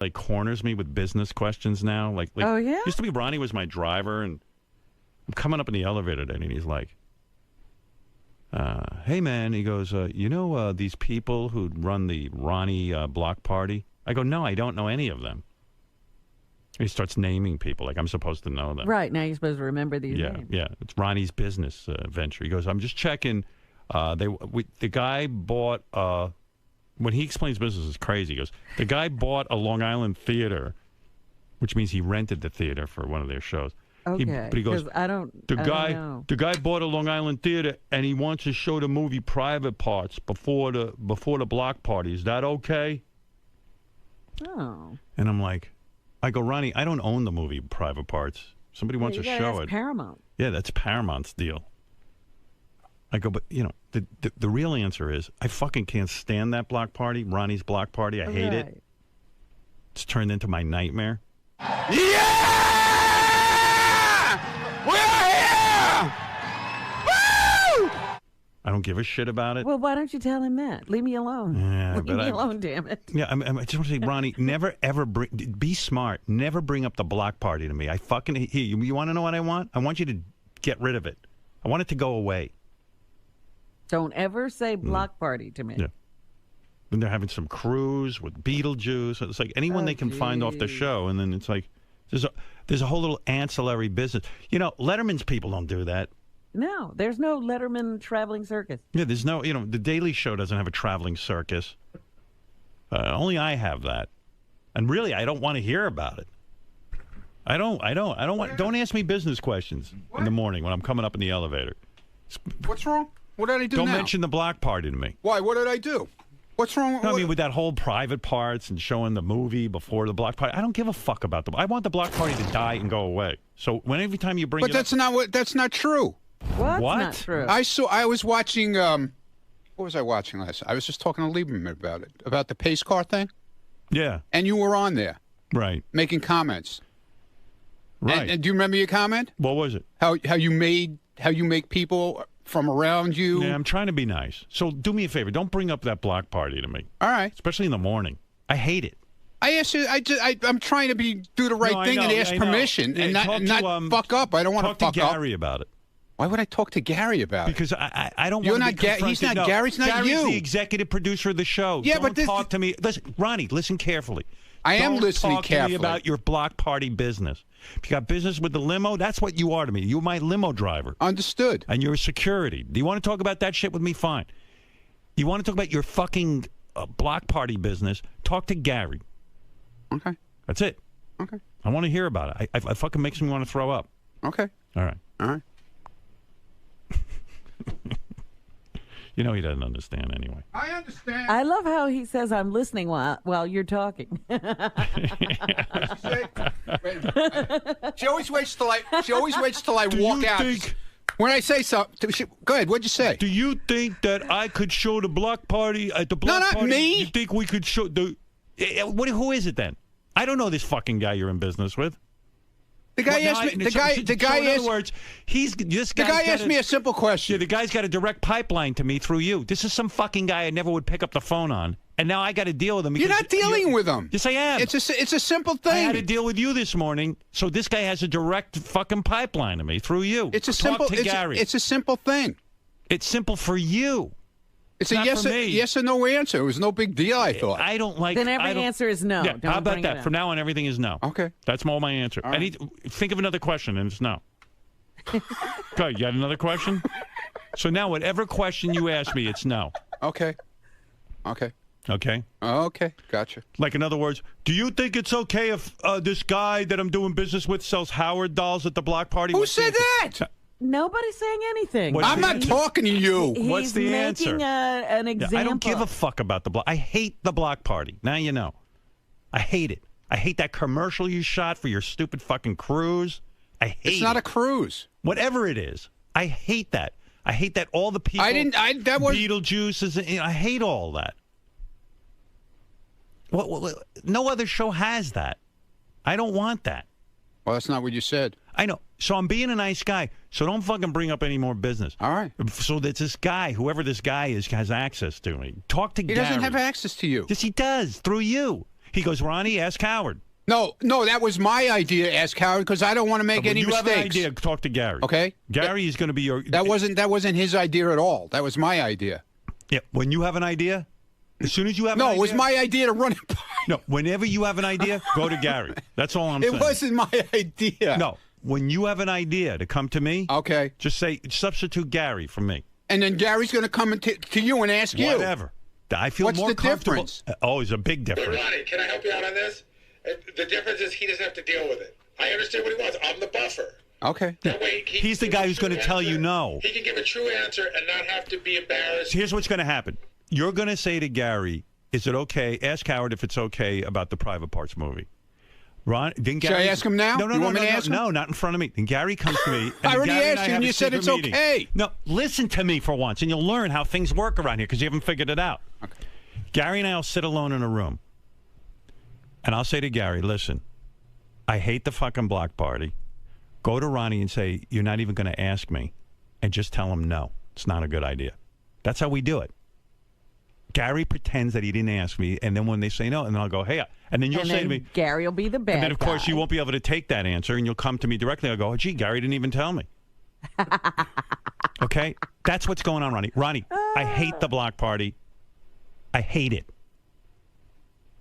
like corners me with business questions now. Like oh yeah. Used to be Ronnie was my driver, and I'm coming up in the elevator today, and he's like, "Hey man," he goes, these people who run the Ronnie block party? I go, "No, I don't know any of them." He starts naming people like I'm supposed to know them. Right, now you're supposed to remember these names. Yeah, it's Ronnie's business venture. He goes, "I'm just checking. The guy bought." When he explains business, it's crazy. He goes, "The guy bought a Long Island theater," which means he rented the theater for one of their shows. Okay, but he goes, I don't know. The guy bought a Long Island theater, and he wants to show the movie Private Parts before the block party. Is that okay? Oh. And I'm like, I go, Ronnie, I don't own the movie Private Parts. Somebody wants to show it. Paramount. Yeah, that's Paramount's deal. I go, but, the real answer is I fucking can't stand that block party, Ronnie's block party. I hate it. It's turned into my nightmare. Yeah! We're here! Woo! I don't give a shit about it. Well, why don't you tell him that? Leave me alone. Yeah, Leave me alone, damn it. Yeah, I just want to say, Ronnie, never, ever be smart. Never bring up the block party to me. I fucking, you want to know what I want? I want you to get rid of it. I want it to go away. Don't ever say block party to me. Yeah. Then they're having some cruise with Beetlejuice. It's like anyone they can find off the show, and then it's like there's a whole little ancillary business. Letterman's people don't do that. No, there's no Letterman traveling circus. Yeah, there's no. The Daily Show doesn't have a traveling circus. Only I have that, and really, I don't want to hear about it. I don't want. Don't ask me business questions in the morning when I'm coming up in the elevator. What's wrong? What did I do Don't now? mention the block party to me. Why? What did I do? What's wrong? No, I mean, with that whole Private Parts and showing the movie before the block party, I don't give a fuck about them. I want the block party to die and go away. So every time you bring but that's not true. What's What? not true? I was watching. What was I watching last night? I was just talking to Lieberman about the pace car thing. Yeah. And you were on there, Right. making comments. Right. And do you remember your comment? What was it? How you make people from around you. Yeah, I'm trying to be nice. So do me a favor. Don't bring up that block party to me. All right. Especially in the morning. I hate it. I asked you. I'm trying to do the right thing and ask permission and not fuck up. I don't want to fuck up. Talk to Gary about it. Why would I talk to Gary about it? Because I don't You're want to be not He's not Gary's not Gary's you. the executive producer of the show. Yeah, don't but talk to me. Listen, Ronnie, listen carefully. I am listening talk carefully. to me about your block party business. If you got business with the limo, that's what you are to me. You're my limo driver. Understood. And you're security. Do you want to talk about that shit with me? Fine. You want to talk about your fucking block party business? Talk to Gary. Okay. That's it. Okay. I want to hear about it. It fucking makes me want to throw up. Okay. All right. All right. He doesn't understand anyway. I understand. I love how he says I'm listening while you're talking. She always waits till I walk out. When I say something, go ahead. What'd you say? Do you think that I could show the block party at the block party? No, not me. You think we could show the? Who is it then? I don't know this fucking guy you're in business with. The guy asked me. The guy in other words, this guy asked me a simple question. Yeah, the guy's got a direct pipeline to me through you. This is some fucking guy I never would pick up the phone on, and now I got to deal with him. You're not dealing with him. Yes, I am. It's a simple thing. I had to deal with you this morning, so this guy has a direct fucking pipeline to me through you. It's a simple. It's a simple thing. It's simple for you. It's a yes or no answer. It was no big deal, I thought. I don't like. Then every answer is no. Yeah, Don't how about bring that? it up. From now on, everything is no. Okay. That's all my answer. All right. Think of another question, and it's no. Okay, you got another question? So now, whatever question you ask me, it's no. Okay. Okay. Okay? Okay. Gotcha. Like, in other words, do you think it's okay if this guy that I'm doing business with sells Howard dolls at the block party? Who said that? Nobody's saying anything. I'm not talking to you. What's the answer? He's making an example. I don't give a fuck about the block. I hate the block party. Now you know. I hate it. I hate that commercial you shot for your stupid fucking cruise. I hate it. It's not a cruise. Whatever it is. I hate that. I hate that all the people. That was Beetlejuice is. I hate all that. No other show has that. I don't want that. Well, that's not what you said. I know. So I'm being a nice guy. So don't fucking bring up any more business. All right. So that this guy, whoever this guy is, has access to me. Talk to Gary. He doesn't have access to you. Yes, he does. Through you. He goes, Ronnie, ask Howard. No, that was my idea. Ask Howard because I don't want to make any mistakes. You have an idea. Talk to Gary. Okay. Gary is going to be your. That wasn't his idea at all. That was my idea. Yeah. When you have an idea, as soon as you have an idea. No, it was my idea to run it by. No, whenever you have an idea, go to Gary. That's all I'm saying. It wasn't my idea. No, when you have an idea to come to me, okay, just say substitute Gary for me. And then Gary's going to come to you and ask you. Whatever. I feel more comfortable. Difference? Oh, it's a big difference. Hey, Ronnie, can I help you out on this? The difference is he doesn't have to deal with it. I understand what he wants. I'm the buffer. Okay. That way he's the guy who's going to tell you no. He can give a true answer and not have to be embarrassed. Here's what's going to happen. You're going to say to Gary, is it okay? Ask Howard if it's okay about the Private Parts movie. Should I ask him now? No, not in front of me. Then Gary comes to me. And I already Gary asked you, and you said it's okay. No, listen to me for once, and you'll learn how things work around here because you haven't figured it out. Okay. Gary and I will sit alone in a room, and I'll say to Gary, listen, I hate the fucking block party. Go to Ronnie and say, you're not even going to ask me, and just tell him no. It's not a good idea. That's how we do it. Gary pretends that he didn't ask me, and then when they say no, and then I'll go, hey, and then you'll say to me, Gary will be the bad guy. And then, of course, you won't be able to take that answer, and you'll come to me directly. I'll go, oh, gee, Gary didn't even tell me. Okay? That's what's going on, Ronnie. Ronnie, I hate the block party. I hate it.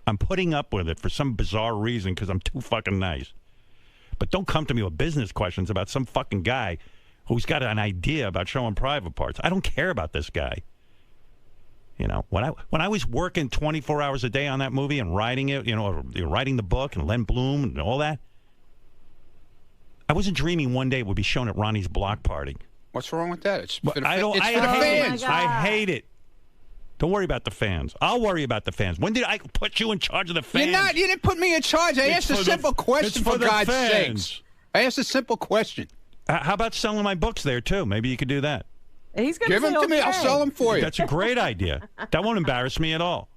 I'm putting up with it for some bizarre reason because I'm too fucking nice. But don't come to me with business questions about some fucking guy who's got an idea about showing Private Parts. I don't care about this guy. You know, when I was working 24 hours a day on that movie and writing it, writing the book and Len Bloom and all that, I wasn't dreaming one day it would be shown at Ronnie's block party. What's wrong with that? It's for the fans. Oh I hate it. Don't worry about the fans. I'll worry about the fans. When did I put you in charge of the fans? You didn't put me in charge. I asked a simple question, for God's sakes. I asked a simple question. How about selling my books there, too? Maybe you could do that. He's gonna Give them to me. I'll sell them for you. That's a great idea. That won't embarrass me at all.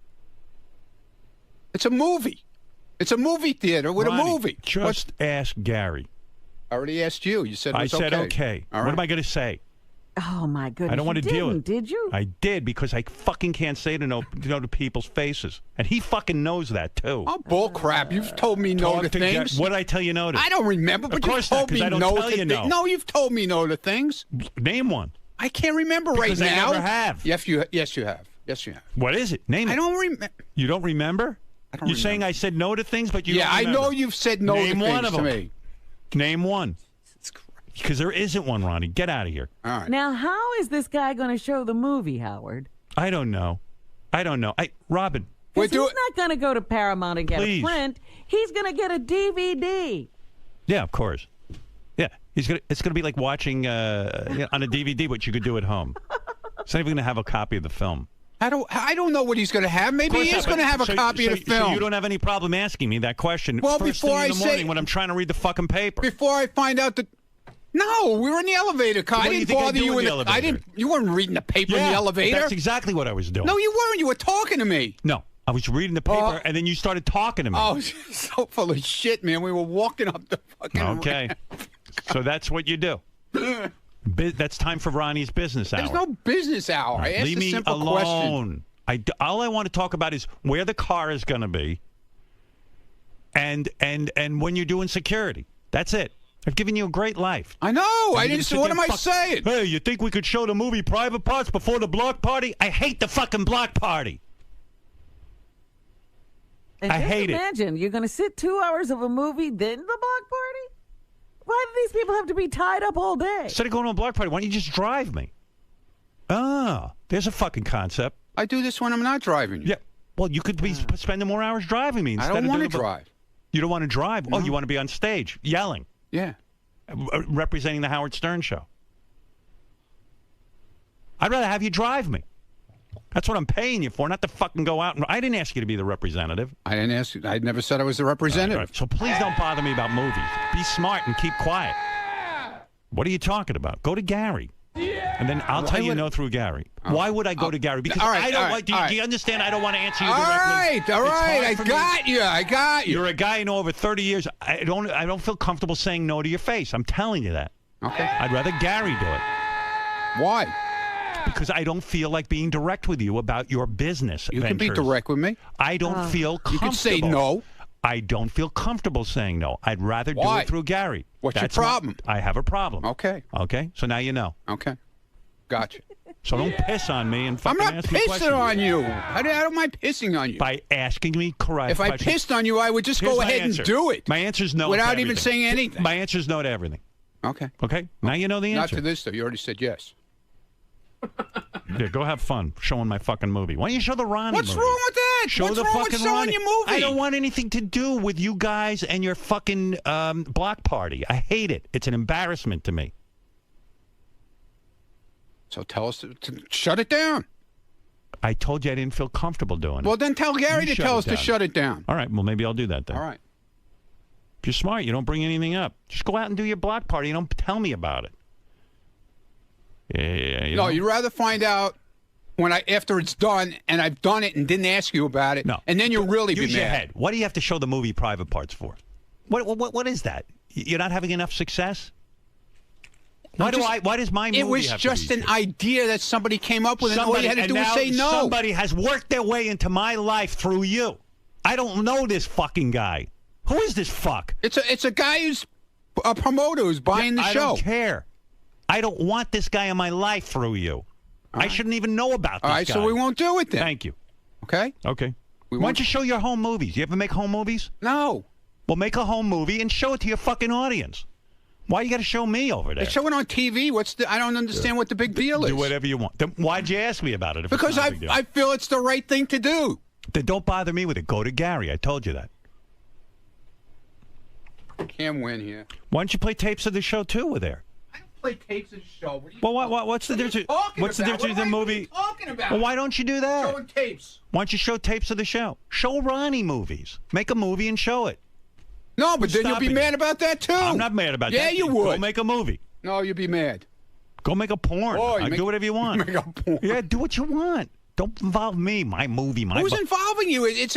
It's a movie. It's a movie theater with Ronnie, a movie. Just ask Gary. I already asked you. You said it was I said okay. All right. What am I going to say? Oh, my goodness. I don't want to deal with it. Did you? I did because I fucking can't say to people's faces. And he fucking knows that, too. Oh, bull crap. You've told me no to things. What did I tell you no to? I don't remember, but you've told me no to things. No, you've told me no to things. Name one. I can't remember right now. Because I never have. Yes, you have. Yes, you have. What is it? Name it. I don't remember. You don't remember? You're saying I said no to things, but you don't remember. I know you've said no to things to me. Name one. Because there isn't one, Ronnie. Get out of here. All right. Now, how is this guy going to show the movie, Howard? I don't know. Robin. He's not going to go to Paramount and get a print. He's going to get a DVD. Yeah, of course. Yeah, it's gonna be like watching on a DVD what you could do at home. It's not even gonna have a copy of the film. I don't know what he's gonna have. Maybe he is gonna have a copy of the film. So you don't have any problem asking me that question. Well, first before thing in the morning say when I'm trying to read the fucking paper. Before I find out that. No, we were in the elevator car. I didn't bother you in the elevator. I didn't. You weren't reading the paper in the elevator. That's exactly what I was doing. No, you weren't. You were talking to me. No, I was reading the paper, and then you started talking to me. Oh, so full of shit, man. We were walking up the fucking. Okay. So that's what you do. That's time for Ronnie's business hour. There's no business hour. I asked Leave a simple me alone. question. All I want to talk about is where the car is going to be, and when you're doing security. That's it. I've given you a great life. I know. I didn't. What am I saying? Hey, you think we could show the movie Private Parts before the block party? I hate the fucking block party. And I hate it. Imagine you're going to sit 2 hours of a movie, then the block party. Why do these people have to be tied up all day? Instead of going to a block party, why don't you just drive me? There's a fucking concept. I do this when I'm not driving you. Yeah. Well, you could be spending more hours driving me. I don't want to drive. You don't want to drive? No. Oh, you want to be on stage yelling. Yeah. Representing the Howard Stern show. I'd rather have you drive me. That's what I'm paying you for, not to fucking go out. I didn't ask you to be the representative. I didn't ask you. I never said I was the representative. Right. So please don't bother me about movies. Be smart and keep quiet. What are you talking about? Go to Gary. And then I'll tell you no through Gary. Why would I go to Gary? Because I don't like. Do you understand? I don't want to answer you directly. All right. I got you. You're a guy I know over 30 years. I don't feel comfortable saying no to your face. I'm telling you that. Okay. I'd rather Gary do it. Why? because I don't feel like being direct with you about your business You ventures. can be direct with me. I don't feel comfortable. You can say no. I don't feel comfortable saying no. I'd rather do Why? it through Gary. What's your That's my- problem? I have a problem. Okay. Okay? So now you know. Okay. Gotcha. So don't piss on me and I'm fucking not ask me questions. pissing on you. How am I pissing on you? By asking me correct If I questions. pissed on you, I would just Here's go my ahead answer. and do it. My answer is no. Without to even everything. saying anything. My answer is no to everything. Okay. Okay? Now you know the Not answer. to this, though. You already said yes. Yeah, go have fun showing my fucking movie. Why don't you show the Ronnie What's movie? wrong with that? Show What's the wrong fucking with showing Ronnie. your movie? I don't want anything to do with you guys and your fucking block party. I hate it. It's an embarrassment to me. So tell us to shut it down. I told you I didn't feel comfortable doing it. Well, then tell Gary You to shut tell it us to down. shut it down. All right. Well, maybe I'll do that then. All right. If you're smart, you don't bring anything up. Just go out and do your block party. You don't tell me about it. Yeah. No, you'd rather find out after it's done and I've done it and didn't ask you about it. No. And then you'll really be Use your mad. head. What do you have to show the movie private parts for? What is that? You're not having enough success? Why does my movie It was have just to be an idea that somebody came up with, and all you had to do was now say no. Somebody has worked their way into my life through you. I don't know this fucking guy. Who is this fuck? It's a guy who's a promoter who's buying the I show. don't care. I don't want this guy in my life through you. I shouldn't even know about this All right, guy. so we won't do it then. Thank you. Okay? Okay. We Why won't- don't you show your home movies? You ever make home movies? No. Well, make a home movie and show it to your fucking audience. Why you got to show me over there? They show it on TV. I don't understand what the big deal is. Do whatever you want. Then why'd you ask me about it? If it's Because not a big deal? I feel it's the right thing to do. Then don't bother me with it. Go to Gary. I told you that. Can't win here. Why don't you play tapes of the show too with there? I don't play tapes of the show. What are you Well, what's the difference? What's the difference in the movie? talking about? Well, why don't you do that? Showing tapes. Why don't you show tapes of the show? Show Ronnie movies. Make a movie and show it. No, but Who's then you'll be stopping mad you? about that too. I'm not mad about that. Yeah, you Go would. make a movie. No, you'd be mad. Go make a porn. Oh, you I'll make- do whatever you want. Make a porn. Yeah, do what you want. Don't involve me. My movie. My Who's bu- involving you? It's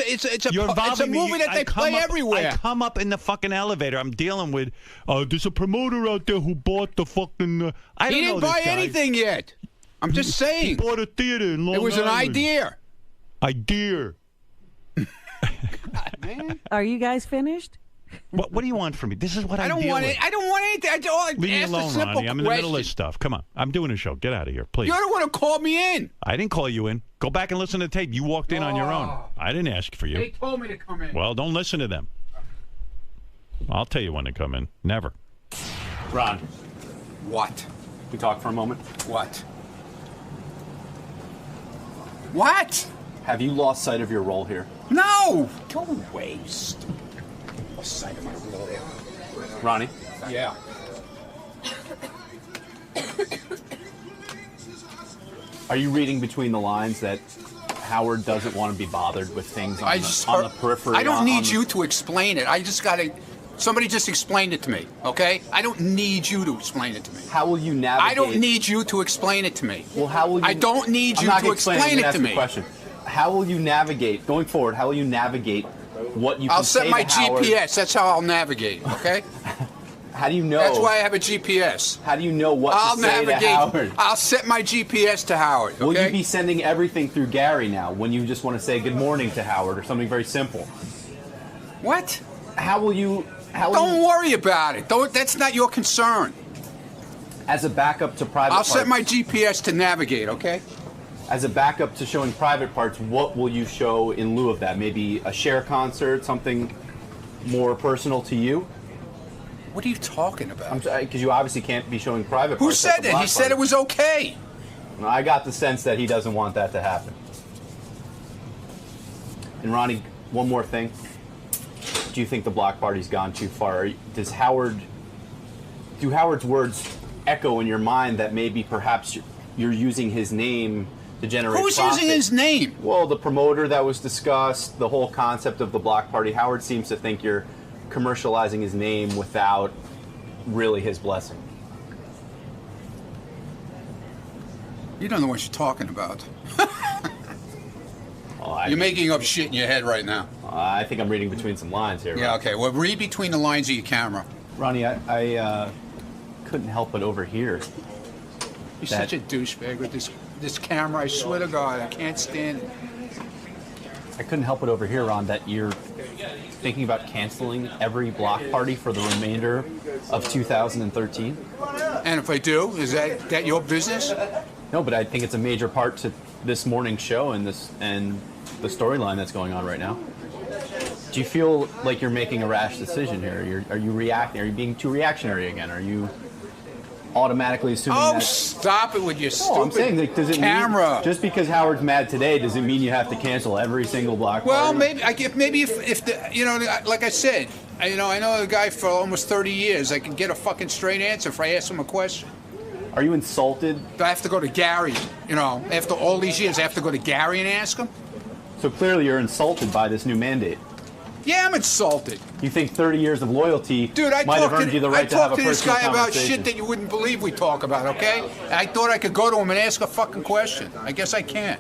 You're a involving me. movie that I they come play up- everywhere. I come up in the fucking elevator. I'm dealing with. There's a promoter out there who bought the fucking. I don't He know didn't this buy guy. anything yet. I'm just He saying. bought a theater in Long It was an Island. idea. Idea. Man, Are you guys finished? What do you want from me? This is what I I don't deal want with. it. I don't want anything. I don't Leave me ask a alone, simple Ronnie. I'm in the middle of this question. stuff. Come on. I'm doing a show. Get out of here, please. You're the one who called me in. I didn't call you in. Go back and listen to the tape. You walked in on your own. Oh. I didn't ask for you. They told me to come in. Well, don't listen to them. I'll tell you when to come in. Never. Ron, What? we talk for a moment. What? What? Have you lost sight of your role here? No. Go away. Lost sight of my role. Ronnie? Yeah. Are you reading between the lines that Howard doesn't want to be bothered with things on, I the, just on the periphery? I don't on need the- you to explain it. I just got to. Somebody just explained it to me, okay? I don't need you to explain it to me. How will you navigate? I don't need you to explain it to me. Well, how will you? I don't need I'm you not to gonna explain explain I'm gonna it to ask you a me. Question. How will you navigate going forward? How will you navigate what you? I'll can set say my to Howard? GPS. That's how I'll navigate, okay? How do you know? That's why I have a GPS. How do you know what I'll to say navigate. to Howard? I'll set my GPS to Howard, okay? Will you be sending everything through Gary now when you just want to say good morning to Howard or something very simple? What? How will you? How will Don't you, worry about it. That's not your concern. as a backup to private I'll parts, set my GPS to navigate, okay? as a backup to showing private parts, what will you show in lieu of that? Maybe a share concert, something more personal to you? What are you talking about? Because you obviously can't be showing private Who parts. at said the that? block He said it party. was okay. I got the sense that he doesn't want that to happen. And Ronnie, one more thing. Do you think the block party's gone too far? Do Howard's words echo in your mind that maybe perhaps you're using his name to generate Who's profit? using his name? Well, the promoter that was discussed, the whole concept of the block party. Howard seems to think you're commercializing his name without really his blessing. You don't know what you're talking about. Oh, You're making up shit in your head right now. I think I'm reading between some lines here. Yeah, okay. Well, read between the lines of your camera. Ronnie, I couldn't help but overhear. You're That- such a douchebag with this this camera. I swear to God, I can't stand it. I couldn't help but overhear, Ron, that you're thinking about canceling every block party for the remainder of 2013. And if I do, is that your business? No, but I think it's a major part to this morning's show and the storyline that's going on right now. Do you feel like you're making a rash decision here? Are you reacting? Are you being too reactionary again? Are you automatically assuming that... stop it with your stupid I'm saying, like, does it camera. mean, just because Howard's mad today, does it mean you have to cancel every single block party? Well, maybe if the, like I said, I know the guy for almost 30 years. I can get a fucking straight answer if I ask him a question. Are you insulted? I have to go to Gary, after all these years, I have to go to Gary and ask him? So clearly you're insulted by this new mandate. Yeah, I'm insulted. You think 30 years of loyalty might have earned you the right to have a personal this guy about conversation. shit that you wouldn't believe we talk about, okay? And I thought I could go to him and ask a fucking question. I guess I can't.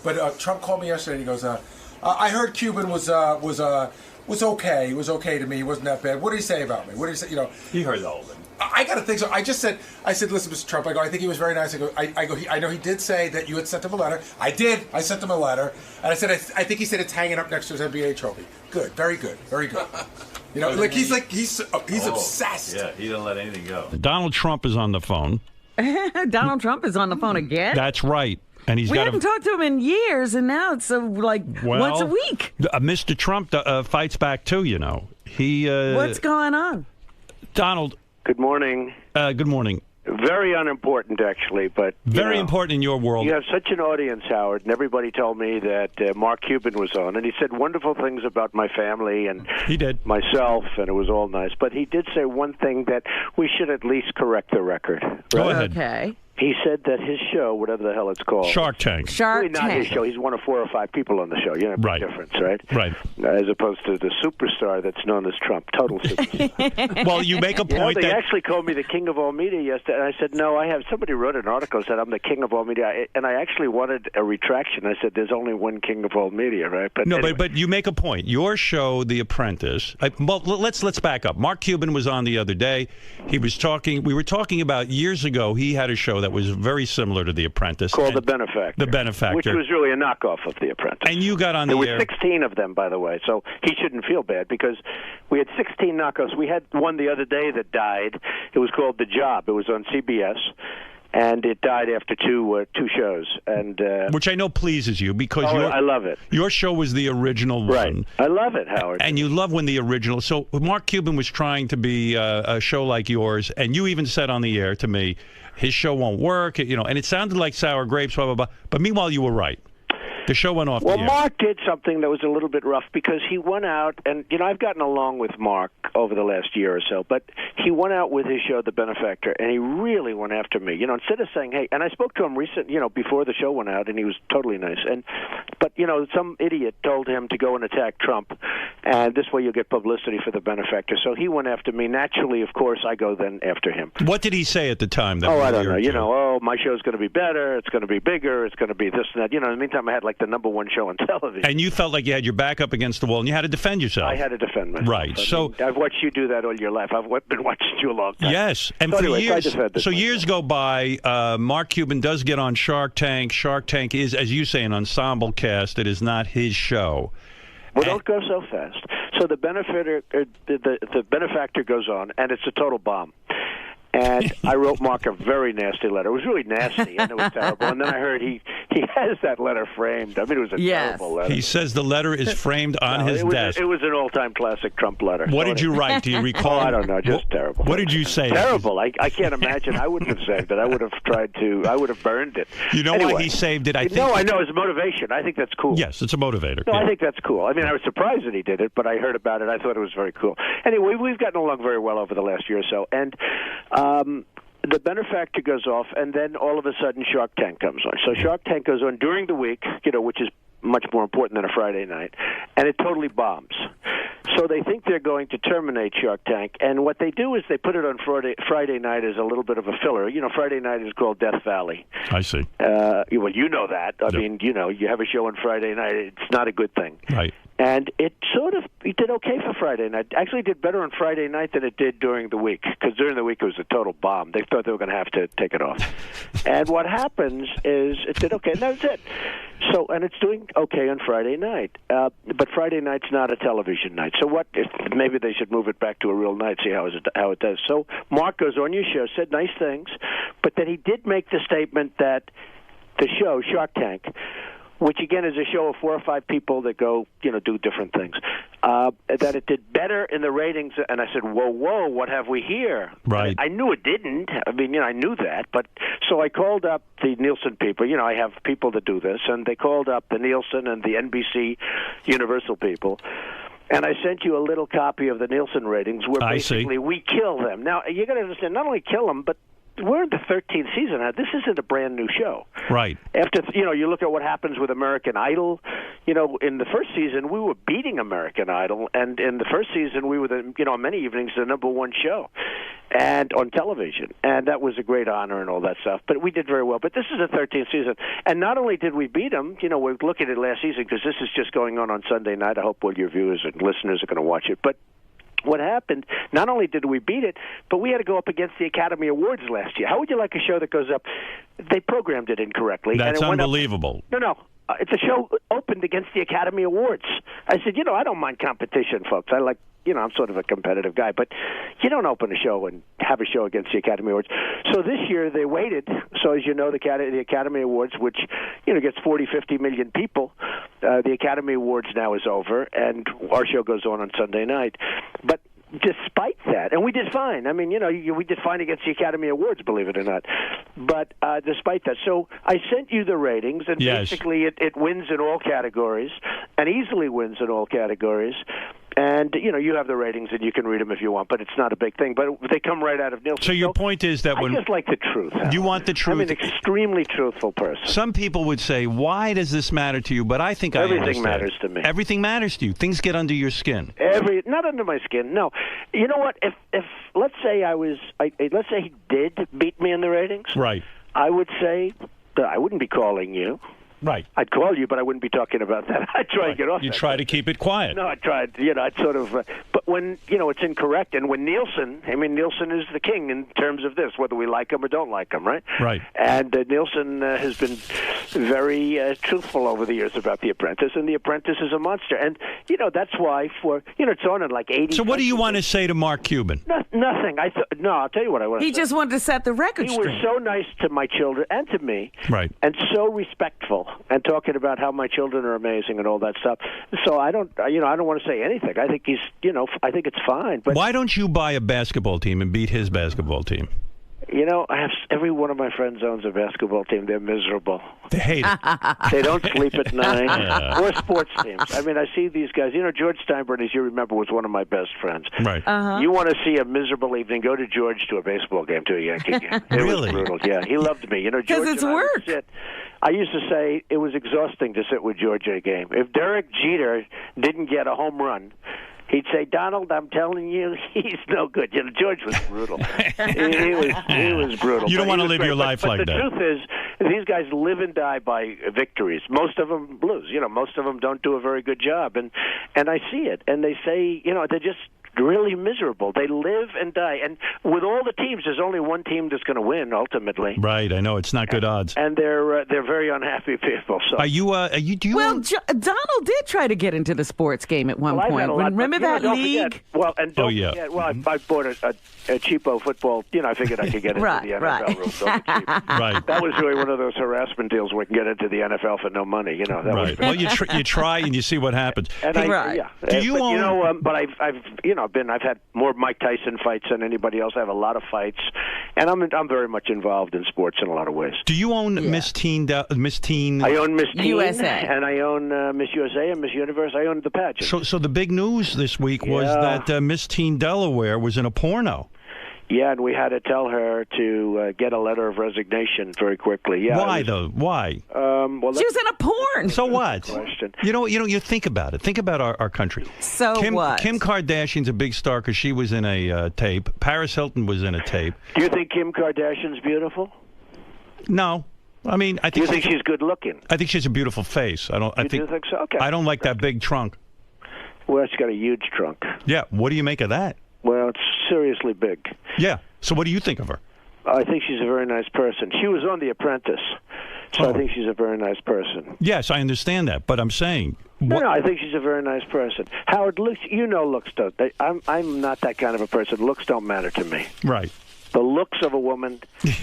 But Trump called me yesterday and he goes, I heard Cuban was okay. He was okay to me. He wasn't that bad. What did he say about me? What did he say? He heard the whole thing. I got to think so. I said, listen, Mr. Trump. I think he was very nice. I know he did say that you had sent him a letter. I did. I sent him a letter, and I said, I think he said it's hanging up next to his NBA trophy. Good, very good, very good. He's obsessed. Yeah, he didn't let anything go. Donald Trump is on the phone. Donald Trump is on the phone again? That's right. And we haven't talked to him in years, and now it's once a week. Mr. Trump fights back too, What's going on? Donald. Good morning. Good morning. Very unimportant, actually, but... Very important in your world. You have such an audience, Howard, and everybody told me that Mark Cuban was on, and he said wonderful things about my family and he did. Myself, and it was all nice. But he did say one thing that we should at least correct the record. Right? Go ahead. Okay. He said that his show, whatever the hell it's called... Shark Tank. Really not his show. He's one of 4 or 5 people on the show. Big Right. difference, right? Right. As opposed to the superstar that's known as Trump. Total superstar. Well, you make a point they that... actually called me the king of all media yesterday. And I said, no, I have... Somebody wrote an article that said I'm the king of all media. And I actually wanted a retraction. I said, there's only one king of all media, right? But no, anyway. but you make a point. Your show, The Apprentice... well, let's back up. Mark Cuban was on the other day. We were talking about years ago, he had a show that was very similar to The Apprentice. Called The Benefactor. The Benefactor. Which was really a knockoff of The Apprentice. And you got on the air. There were 16 of them, by the way, so he shouldn't feel bad because we had 16 knockoffs. We had one the other day that died. It was called The Job. It was on CBS. And it died after two shows, and which I know pleases you because I love it. Your show was the original right. one. I love it, Howard. And you love when the original. So Mark Cuban was trying to be a show like yours, and you even said on the air to me, his show won't work. And it sounded like sour grapes, blah blah blah. But meanwhile, you were right. The show went off the air. Well, Mark did something that was a little bit rough because he went out, and, I've gotten along with Mark over the last year or so, but he went out with his show, The Benefactor, and he really went after me. Instead of saying, hey, and I spoke to him before the show went out, and he was totally nice. But some idiot told him to go and attack Trump, and this way you'll get publicity for The Benefactor. So he went after me. Naturally, of course, I go then after him. What did he say at the time? I don't know. My show's going to be better, it's going to be bigger, it's going to be this and that. In the meantime, I had like the number one show on television. And you felt like you had your back up against the wall, and you had to defend yourself. I had to defend myself. Right. So I've watched you do that all your life. I've been watching you a long time. Yes, and so for anyway, years. so years go by. Mark Cuban does get on Shark Tank. Shark Tank is, as you say, an ensemble cast. It is not his show. Well, don't go so fast. So the benefactor goes on, and it's a total bomb. And I wrote Mark a very nasty letter. It was really nasty, and it was terrible. And then I heard he has that letter framed. I mean, it was a terrible letter. He says the letter is framed on his desk. It was an all-time classic Trump letter. What did you write? Do you recall? I don't know. Just terrible. What did you say? Terrible. I can't imagine. I wouldn't have saved it. I would have tried to. I would have burned it. You know why he saved it? I think. No, I know. It's a motivation. I think that's cool. Yes, it's a motivator. No, I think that's cool. I mean, I was surprised that he did it, but I heard about it. I thought it was very cool. Anyway, we've gotten along very well over the last year or so, and the benefactor goes off, and then all of a sudden Shark Tank comes on. So Shark Tank goes on during the week, which is much more important than a Friday night, and it totally bombs. So they think they're going to terminate Shark Tank, and what they do is they put it on Friday night as a little bit of a filler. Friday night is called Death Valley. I see. Well, you know that. I mean, you have a show on Friday night. It's not a good thing. Right. And it did okay for Friday night. Actually did better on Friday night than it did during the week, because during the week it was a total bomb. They thought they were going to have to take it off. And what happens is it did okay, and that was it. So, and it's doing okay on Friday night. But Friday night's not a television night. So maybe they should move it back to a real night, see how it does. So Mark goes on your show, said nice things, but then he did make the statement that the show, Shark Tank, which again is a show of 4 or 5 people that go, do different things, that it did better in the ratings. And I said, whoa, what have we here? Right. I knew it didn't. I mean, I knew that. But so I called up the Nielsen people. I have people that do this. And they called up the Nielsen and the NBC Universal people. And I sent you a little copy of the Nielsen ratings where basically we kill them. Now, you got to understand, not only kill them, but we're in the 13th season now. This isn't a brand new show. Right. After, you look at what happens with American Idol. In the first season, we were beating American Idol. And in the first season, we were, on many evenings, the number one show and on television. And that was a great honor and all that stuff. But we did very well. But this is the 13th season. And not only did we beat them, we're looking at last season because this is just going on Sunday night. I hope all your viewers and listeners are going to watch it. But what happened, not only did we beat it, but we had to go up against the Academy Awards last year. How would you like a show that goes up? They programmed it incorrectly. That's and it unbelievable. Went up. No. The show opened against the Academy Awards. I said, I don't mind competition, folks. I like, I'm sort of a competitive guy, but you don't open a show and have a show against the Academy Awards. So this year they waited. So as you know, the Academy Awards, which, gets 40, 50 million people, the Academy Awards now is over, and our show goes on Sunday night. But despite that, and we did fine. I mean, we did fine against the Academy Awards, believe it or not. But despite that, so I sent you the ratings, and basically it wins in all categories, and easily wins in all categories. And, you have the ratings, and you can read them if you want, but it's not a big thing. But they come right out of Nielsen. So your point is that when... I just like the truth. You want the truth. I'm an extremely truthful person. Some people would say, why does this matter to you? But I think everything matters to me. Everything matters to you. Things get under your skin. Not under my skin, no. You know what? If let's say let's say he did beat me in the ratings. Right. I would say that I wouldn't be calling you. Right. I'd call you, but I wouldn't be talking about that. I'd try to get off. You try to keep it quiet. No, I tried. I'd sort of. But when it's incorrect, and when Nielsen is the king in terms of this, whether we like him or don't like him, right? Right. And Nielsen has been very truthful over the years about The Apprentice, and The Apprentice is a monster. And that's why it's on in like 80. So what do you want to say to Mark Cuban? Nothing. I'll tell you what I want to say. He just wanted to set the record straight. He was so nice to my children and to me, right? And so respectful. And talking about how my children are amazing and all that stuff. So I don't want to say anything. I think I think it's fine. But why don't you buy a basketball team and beat his basketball team? I have every one of my friends owns a basketball team. They're miserable. They hate it. They don't sleep at night. Or sports teams. I mean, I see these guys. George Steinbrenner, as you remember, was one of my best friends. Right. You want to see a miserable evening? Go to George to a baseball game, to a Yankee game. It Really? was brutal. Yeah, he loved me. Because it's work. I used to say it was exhausting to sit with George at a game. If Derek Jeter didn't get a home run, he'd say, "Donald, I'm telling you, he's no good." You know, George was brutal. he was brutal. You don't want to live great. your life like but that. The truth is, these guys live and die by victories. Most of them lose. You know, most of them don't do a very good job, and I see it. And they say, you know, they're just really miserable. They live and die. And with all the teams, there's only one team that's going to win ultimately. Right, I know it's not good odds. And they're very unhappy people. So Are you? Do you? Well, Donald did try to get into the sports game at one Well, I've had point. a lot, Remember but, that don't league? Forget, well, and don't Oh, yeah. forget, well, I bought a cheapo football. You know, I figured I could get into Right, the NFL right. rules. Those are cheap. Right. That was really one of those harassment deals where we can get into the NFL for no money. You know, that Right. was. Well, you try and you see what happens. And Right. yeah. Do you but, own? You know, but I've I've had more Mike Tyson fights than anybody else. I have a lot of fights, and I'm very much involved in sports in a lot of ways. Do you own Miss Teen? Miss Teen. I own Miss Teen, USA. and I own Miss USA and Miss Universe. I own the pageant. So the big news this week was Yeah. that Miss Teen Delaware was in a porno. Yeah, and we had to tell her to get a letter of resignation very quickly. Yeah. Why though? Why? Well, She was in a porn. So what? question. You think about it. Think about our country. So what? Kim Kardashian's a big star because she was in a tape. Paris Hilton was in a tape. Do you think Kim Kardashian's beautiful? No, I mean I Do you think think she's good looking? I think she has a beautiful face. I You do think so? Okay. I don't like that big trunk. Well, she's got a huge trunk. Yeah. What do you make of that? Well, it's seriously big. Yeah. So what do you think of her? I think she's a very nice person. She was on The Apprentice, so Oh. I think she's a very nice person. Yes, I understand that, but I'm saying. No, I think she's a very nice person. Howard, looks, looks don't. I'm not that kind of a person. Looks don't matter to me. Right. The looks of a woman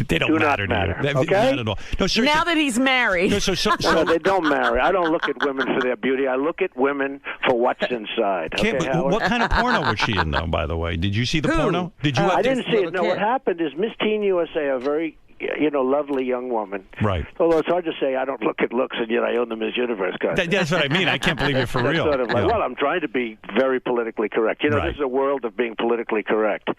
They don't do matter not to matter. you. Okay? Not at all. No, seriously. Now that he's married. No, No, they don't marry. I don't look at women for their beauty. I look at women for what's inside. Kim, Okay, Howard? what kind of porno was she in, though, by the way? Did you see the Who? porno? Did you? I didn't see it. little No, kid. what happened is Miss Teen USA, a very lovely young woman. Right. Although it's hard to say I don't look at looks and yet I own the Miss Universe contest. That's what I mean. I can't believe you're for That's real. sort of like, Yeah. well, I'm trying to be very politically correct. Right. This is a world of being politically correct,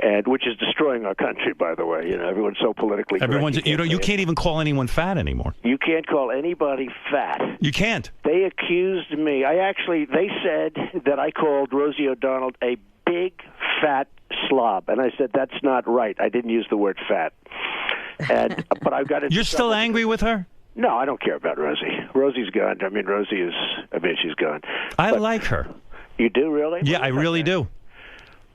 and which is destroying our country, by the way. Everyone's so politically Everyone's. correct. You can't even call anyone fat anymore. You can't call anybody fat. You can't. They accused me. They said that I called Rosie O'Donnell a big fat slob, and I said that's not right. I didn't use the word fat. But I've got it. You're still angry with her? No, I don't care about Rosie. Rosie's gone. She's gone. I But like her. You do really? Yeah, I really do.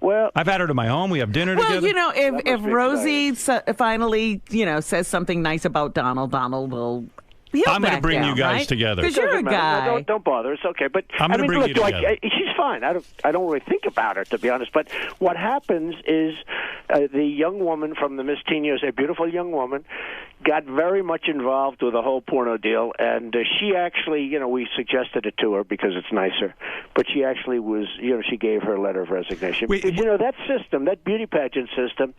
Well, I've had her to my home. We have dinner Well, together. if Rosie finally, says something nice about Donald will. I'm going to bring you guys together. Because you're a doesn't matter. guy. No, don't bother. It's okay. But I'm gonna bring look, you together. she's fine. I don't really think about her, to be honest. But what happens is the young woman from the Miss Teen USA, a beautiful young woman, got very much involved with the whole porno deal, and she actually, we suggested it to her because it's nicer, but she actually was, she gave her a letter of resignation. Wait, because, that system, that beauty pageant system,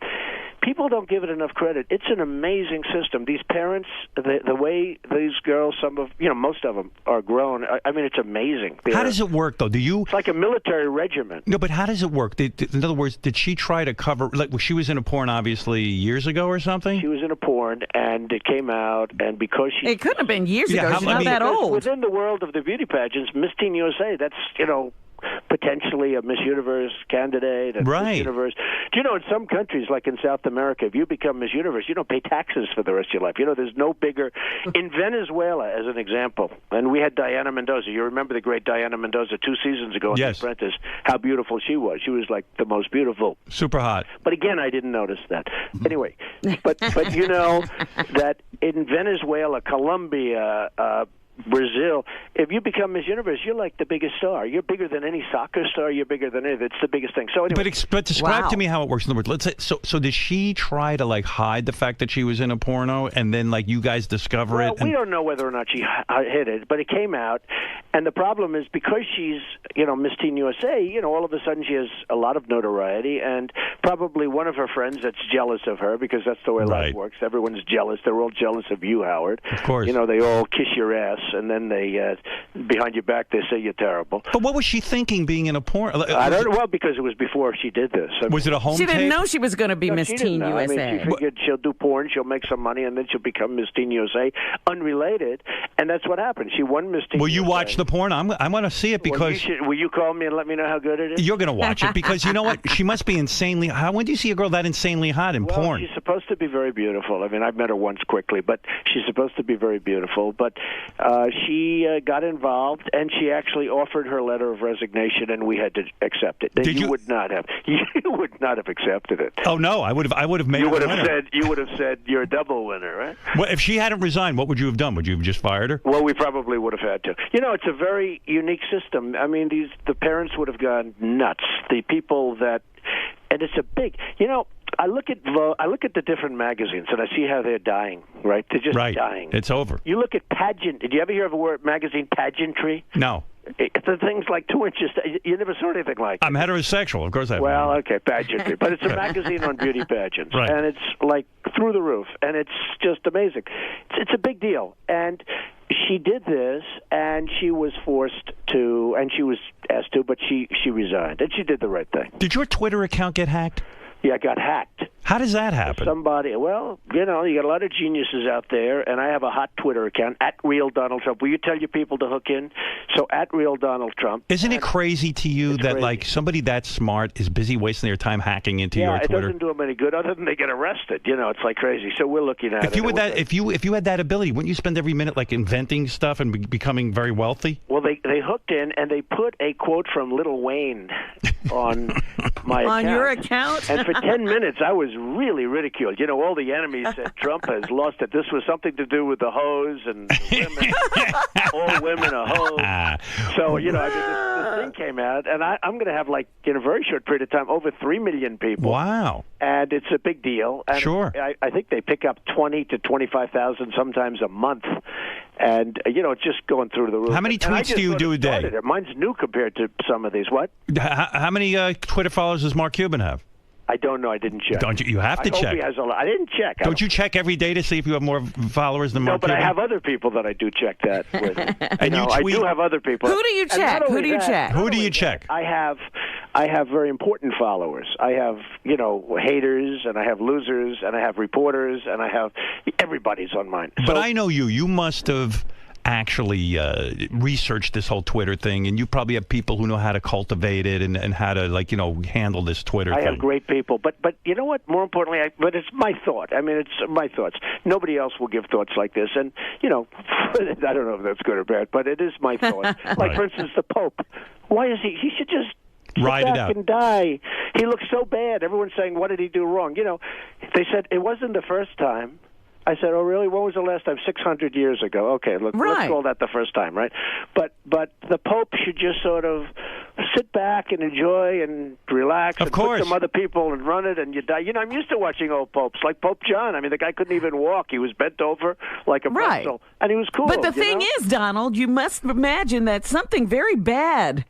people don't give it enough credit. It's an amazing system. These parents, the way these girls, most of them are grown. I mean, it's amazing. How does it work, though? It's like a military regiment. No, but how does it work? In other words, did she try to cover? Like, she was in a porn, obviously, years ago or something. She was in a porn, and it came out, and because she... It couldn't have been years Yeah, ago. how- She's I not mean- that old. Within the world of the beauty pageants, Miss Teen USA, that's, potentially a Miss Universe candidate. And Right. Miss Universe. Do you know, in some countries, like in South America, if you become Miss Universe, you don't pay taxes for the rest of your life. There's no bigger... In Venezuela, as an example, and we had Diana Mendoza. You remember the great Diana Mendoza 2 seasons ago on Yes. The Apprentice, how beautiful she was. She was like the most beautiful. Super hot. But again, I didn't notice that. Anyway, but that in Venezuela, Colombia, Brazil, if you become Miss Universe, you're like the biggest star. You're bigger than any soccer star. You're bigger than anything. It's the biggest thing. So anyway, But describe Wow. to me how it works. In other words, let's say so did she try to hide the fact that she was in a porno, and then you guys discover well, it? we don't know whether or not she hid it, but it came out. And the problem is because she's, Miss Teen USA, all of a sudden she has a lot of notoriety, and probably one of her friends that's jealous of her because that's the way Right. life works. Everyone's jealous. They're all jealous of you, Howard. Of course. They all kiss your ass. and then they behind your back they say you're terrible. But what was she thinking being in a porn? I don't know. Well, because it was before she did this. I mean, Was it a home She didn't tape? know she was going to be Miss she Teen didn't know. USA. I mean, she figured she'll do porn, she'll make some money, and then she'll become Miss Teen USA, unrelated. And that's what happened. She won Miss Teen Will you USA. watch the porn? I want to see it because Will you call me and let me know how good it is? you're going to watch it because you know what? She must be insanely. When do you see a girl that insanely hot in Well, porn? she's supposed to be very beautiful. I mean, I've met her once quickly, but she's supposed to be very beautiful. But she got involved, and she actually offered her letter of resignation, and we had to accept it. Did you would not have. You would not have accepted it. Oh no, I would have made. You would her have winner. said. You would have said you're a double winner, right? Well, if she hadn't resigned, what would you have done? Would you have just fired her? Well, we probably would have had to. You know, it's a very unique system. I mean, the parents would have gone nuts. The people that, and it's a big. You know, I look at the different magazines and I see how they're dying. Right, they're just dying. It's over. You look at pageant. Did you ever hear of a word magazine pageantry? No. The thing's like 2 inches. You never saw anything like it. I'm heterosexual, of course I have. Well, okay, pageantry. But it's a magazine on beauty pageants. Right. And it's like through the roof. And it's just amazing. It's a big deal. And she did this, and she was forced to, and she was asked to, but she resigned. And she did the right thing. Did your Twitter account get hacked? Yeah, it got hacked. How does that happen? Somebody, well, you know, you got a lot of geniuses out there, and I have a hot Twitter account, @RealDonaldTrump. Will you tell your people to hook in? So, @RealDonaldTrump. Isn't it crazy to you that, crazy. like, somebody that smart is busy wasting their time hacking into your Yeah, it Twitter? doesn't do them any good other than they get arrested. You know, it's like crazy. So we're looking at it. If you had that ability, wouldn't you spend every minute like inventing stuff and becoming very wealthy? Well, they hooked in, and they put a quote from Lil Wayne on my On account. your account? And for 10 minutes, I was really ridiculed. You know, all the enemies said Trump has lost it. This was something to do with the hose and the women. All women are hoes. So, you know, I mean, this thing came out, and I'm going to have, like, in a very short period of time, over 3 million people. Wow. And it's a big deal. And Sure. I think they pick up 20 to 25,000 sometimes a month. And, you know, it's just going through the roof. How many tweets do you do a day? Mine's new compared to some of these. What? How many Twitter followers does Mark Cuban have? I don't know. I didn't check. Don't you? You have to I hope check. he has a lot. I didn't check. Don't you check every day to see if you have more followers than No, Mark but Cuban? I have other people that I do check that with. And you I tweet- do have other people. Who do you And not check? Who only do you that- check? not Who do only you that, check? I have very important followers. I have, you know, haters, and I have losers, and I have reporters, and I have everybody's on mine. But I know you. You must have actually researched this whole Twitter thing, and you probably have people who know how to cultivate it and how to, like, you know, handle this Twitter I thing. have great people, but you know what? More importantly, but it's my thought. I mean, it's my thoughts. Nobody else will give thoughts like this, and you know, I don't know if that's good or bad, but it is my thought. Like, Right. for instance, the Pope. Why is he? He should just sit Ride it back out. and die. He looks so bad. Everyone's saying, "What did he do wrong?" You know, they said it wasn't the first time. I said, "Oh, really? When was the last time?" 600 years ago. Okay, look, Right. let's call that the first time, right? But the Pope should just sort of sit back and enjoy and relax. Of and course. put some other people and run it, and you die. You know, I'm used to watching old popes, like Pope John. I mean, the guy couldn't even walk; he was bent over like a Right. pretzel, and he was cool. But the you thing know? is, Donald, you must imagine that something very bad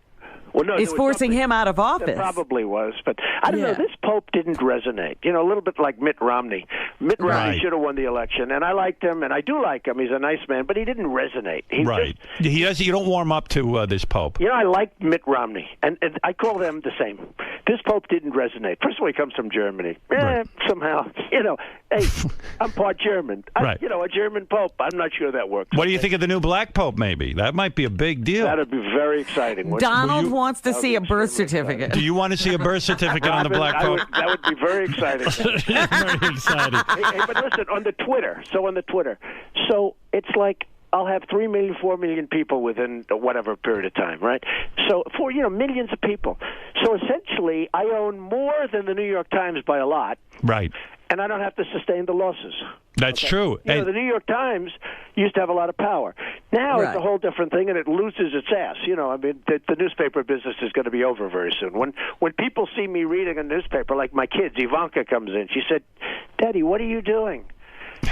Well, no, is there was forcing something- him out of There office. probably was, but I don't know. Yeah. This Pope didn't resonate. You know, a little bit like Mitt Romney. Mitt Romney Right. should have won the election, and I liked him, and I do like him. He's a nice man, but he didn't resonate. He Right. just- He does. You don't warm up to this Pope. You know, I like Mitt Romney, and I call them the same. This Pope didn't resonate. First of all, he comes from Germany. Right. Somehow, you know, hey, I'm part German. Right. You know, a German Pope. I'm not sure that works. What do you think of the new black Pope, maybe? That might be a big deal. That would be very exciting. wouldn't it? Donald wants to That would see be a birth extremely certificate. Do you want to see a birth certificate on the black I Pope? would- that would be very exciting. Very exciting. Hey, but listen, on the Twitter. So it's like I'll have 3 million, 4 million people within whatever period of time, right? So for, you know, millions of people. So essentially, I own more than the New York Times by a lot, Right. and I don't have to sustain the losses. That's true. You know, And- the New York Times used to have a lot of power. Now it's Right. a whole different thing, and it loses its ass. You know, I mean, the newspaper business is going to be over very soon. When people see me reading a newspaper, like my kids, Ivanka comes in. She said, "Daddy, what are you doing?"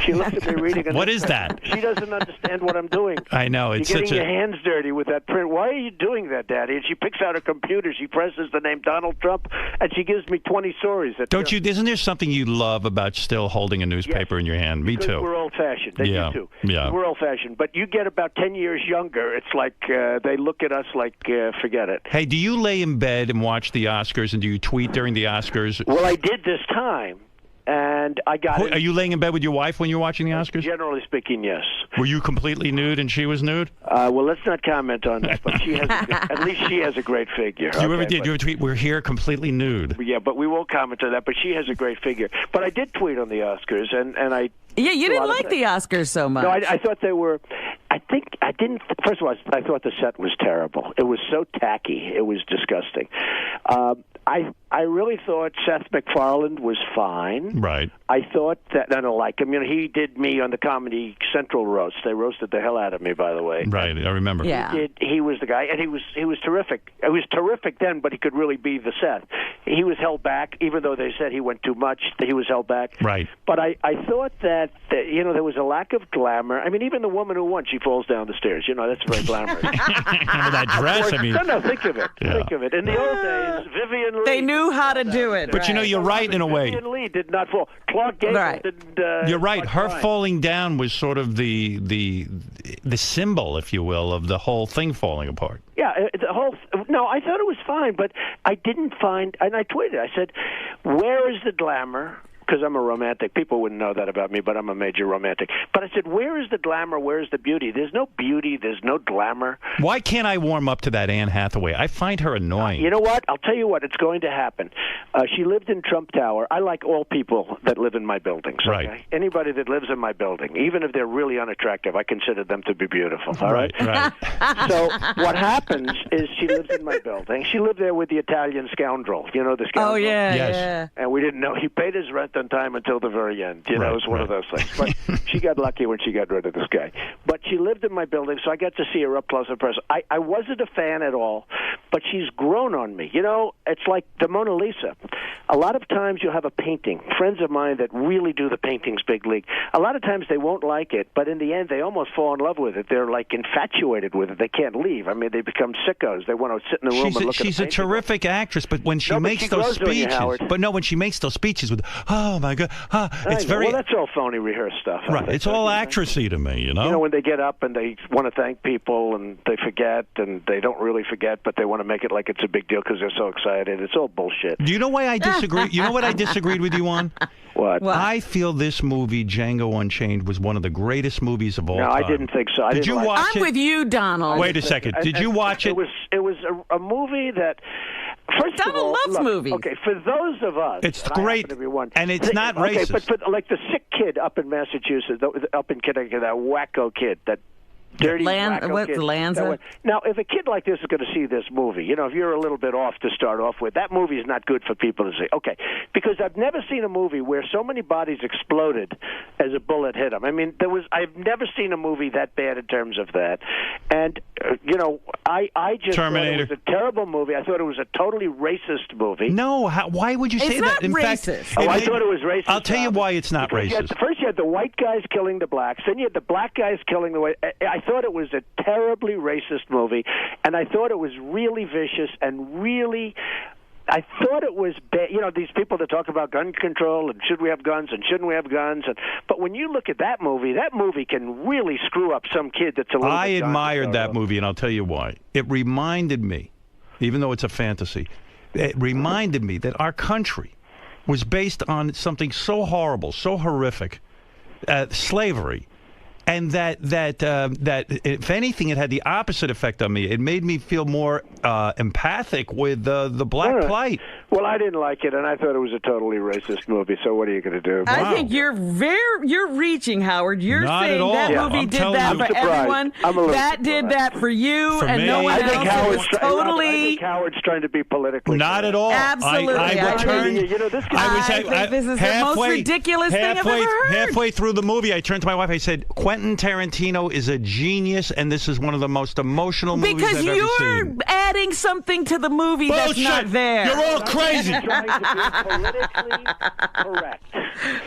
She looked at me reading it. What is that? She doesn't understand what I'm doing. I know. It's You're such getting your hands dirty with that print. Why are you doing that, Daddy? And she picks out her computer. She presses the name Donald Trump, and she gives me 20 stories. Don't you? Isn't there something you love about still holding a newspaper in your hand? Me too. We're old-fashioned. They do too. Yeah. We're old-fashioned. But you get about 10 years younger, it's like they look at us like, forget it. Hey, do you lay in bed and watch the Oscars, and do you tweet during the Oscars? Well, I did this time. And I got it. Are you laying in bed with your wife when you're watching the Oscars? Generally speaking, yes. Were you completely nude and she was nude? Well, let's not comment on that. But she has at least she has a great figure. You ever tweet, we're here completely nude? Yeah, but we won't comment on that. But she has a great figure. But I did tweet on the Oscars, and I... Yeah, you didn't like the Oscars so much. No, I thought they were... I think I didn't... First of all, I thought the set was terrible. It was so tacky. It was disgusting. I really thought Seth MacFarlane was fine. Right. I thought that... I don't like him. You know, he did me on the Comedy Central roast. They roasted the hell out of me, by the way. Right, I remember. Yeah. He was the guy, and he was terrific. It was terrific then, but he could really be the Seth. He was held back, even though they said he went too much. He was held back. Right. But I thought that you know, there was a lack of glamour. I mean, even the woman who won, she falls down the stairs. You know, that's very glamorous. With that dress, I mean. No, think of it. Yeah. Think of it. In the old days, Vivian Lee. They knew how to do it. But you know, you're right in a way. Vivian Lee did not fall. Clark Gable didn't. You're right. Her falling down was sort of the symbol, if you will, of the whole thing falling apart. Yeah, the whole. No, I thought it was fine, but I didn't find. And I tweeted. I said, "Where is the glamour?" Because I'm a romantic. People wouldn't know that about me, but I'm a major romantic. But I said, where is the glamour? Where is the beauty? There's no beauty. There's no glamour. Why can't I warm up to that Anne Hathaway? I find her annoying. You know what? I'll tell you what. It's going to happen. She lived in Trump Tower. I like all people that live in my buildings. Okay? Right. Anybody that lives in my building, even if they're really unattractive, I consider them to be beautiful. All right? Right. So what happens is she lives in my building. She lived there with the Italian scoundrel. You know the scoundrel? Oh, yeah, Yes. yeah. And we didn't know. He paid his rent on time until the very end. You know, it was one of those things. But she got lucky when she got rid of this guy. But she lived in my building, so I got to see her up close and personal. I wasn't a fan at all, but she's grown on me. You know, it's like the Mona Lisa. A lot of times you'll have a painting. Friends of mine that really do the paintings big league. A lot of times they won't like it, but in the end they almost fall in love with it. They're like infatuated with it. They can't leave. I mean, they become sickos. They want to sit in the room and look at the She's a terrific actress, but when she makes those speeches, when she makes those speeches with, oh my God, it's very. Well, that's all phony rehearsed stuff. Right. It's all actressy to me, you know. You know, when they get up and they want to thank people and they forget and they don't really forget, but they want to make it like it's a big deal because they're so excited. It's all bullshit. Do you know why I disagree? You know what I disagreed with you on? What? I feel this movie, Django Unchained, was one of the greatest movies of all time. No, I didn't think so. Did you watch it? I'm with you, Donald. Wait a second. Did you watch it? It was a movie that. First Donald of all, loves movies. Okay, for those of us, it's and great, and it's not racist. Okay, but for, like the sick kid up in Massachusetts, up in Connecticut, that wacko kid, that dirty wacko kid. Lanza? Now, if a kid like this is going to see this movie, you know, if you're a little bit off to start off with, that movie is not good for people to see. Okay, because I've never seen a movie where so many bodies exploded as a bullet hit them. I mean, I've never seen a movie that bad in terms of that. And you know, I just Terminator. thought it was a terrible movie. I thought it was a totally racist movie. No, why would you say that? It's not racist. Fact, I thought it was racist. I'll tell you why it's not racist. First, you had the white guys killing the blacks. Then you had the black guys killing the white. I thought it was a terribly racist movie, and I thought it was really vicious and really. I thought it was bad. You know, these people that talk about gun control and should we have guns and shouldn't we have guns. But when you look at that movie can really screw up some kid that's a little I bit admired that movie, and I'll tell you why. It reminded me, even though it's a fantasy, it reminded me that our country was based on something so horrible, so horrific, slavery. And that if anything, it had the opposite effect on me. It made me feel more empathic with the black plight. Well, I didn't like it, and I thought it was a totally racist movie. So what are you going to do? I think you're reaching, Howard. You're Not saying at all. that Yeah, movie I'm did telling that you. for everyone. That did that for you, and me. no one I else. think Totally. I think Howard's trying to be politically. Not at all. Absolutely. I returned. You know, this I think this is the most ridiculous thing I've ever heard. Halfway through the movie, I turned to my wife. I said, Quentin Tarantino is a genius, and this is one of the most emotional movies because I've ever seen. you're adding something to the movie that's not there. You're all crazy. Trying to be politically correct.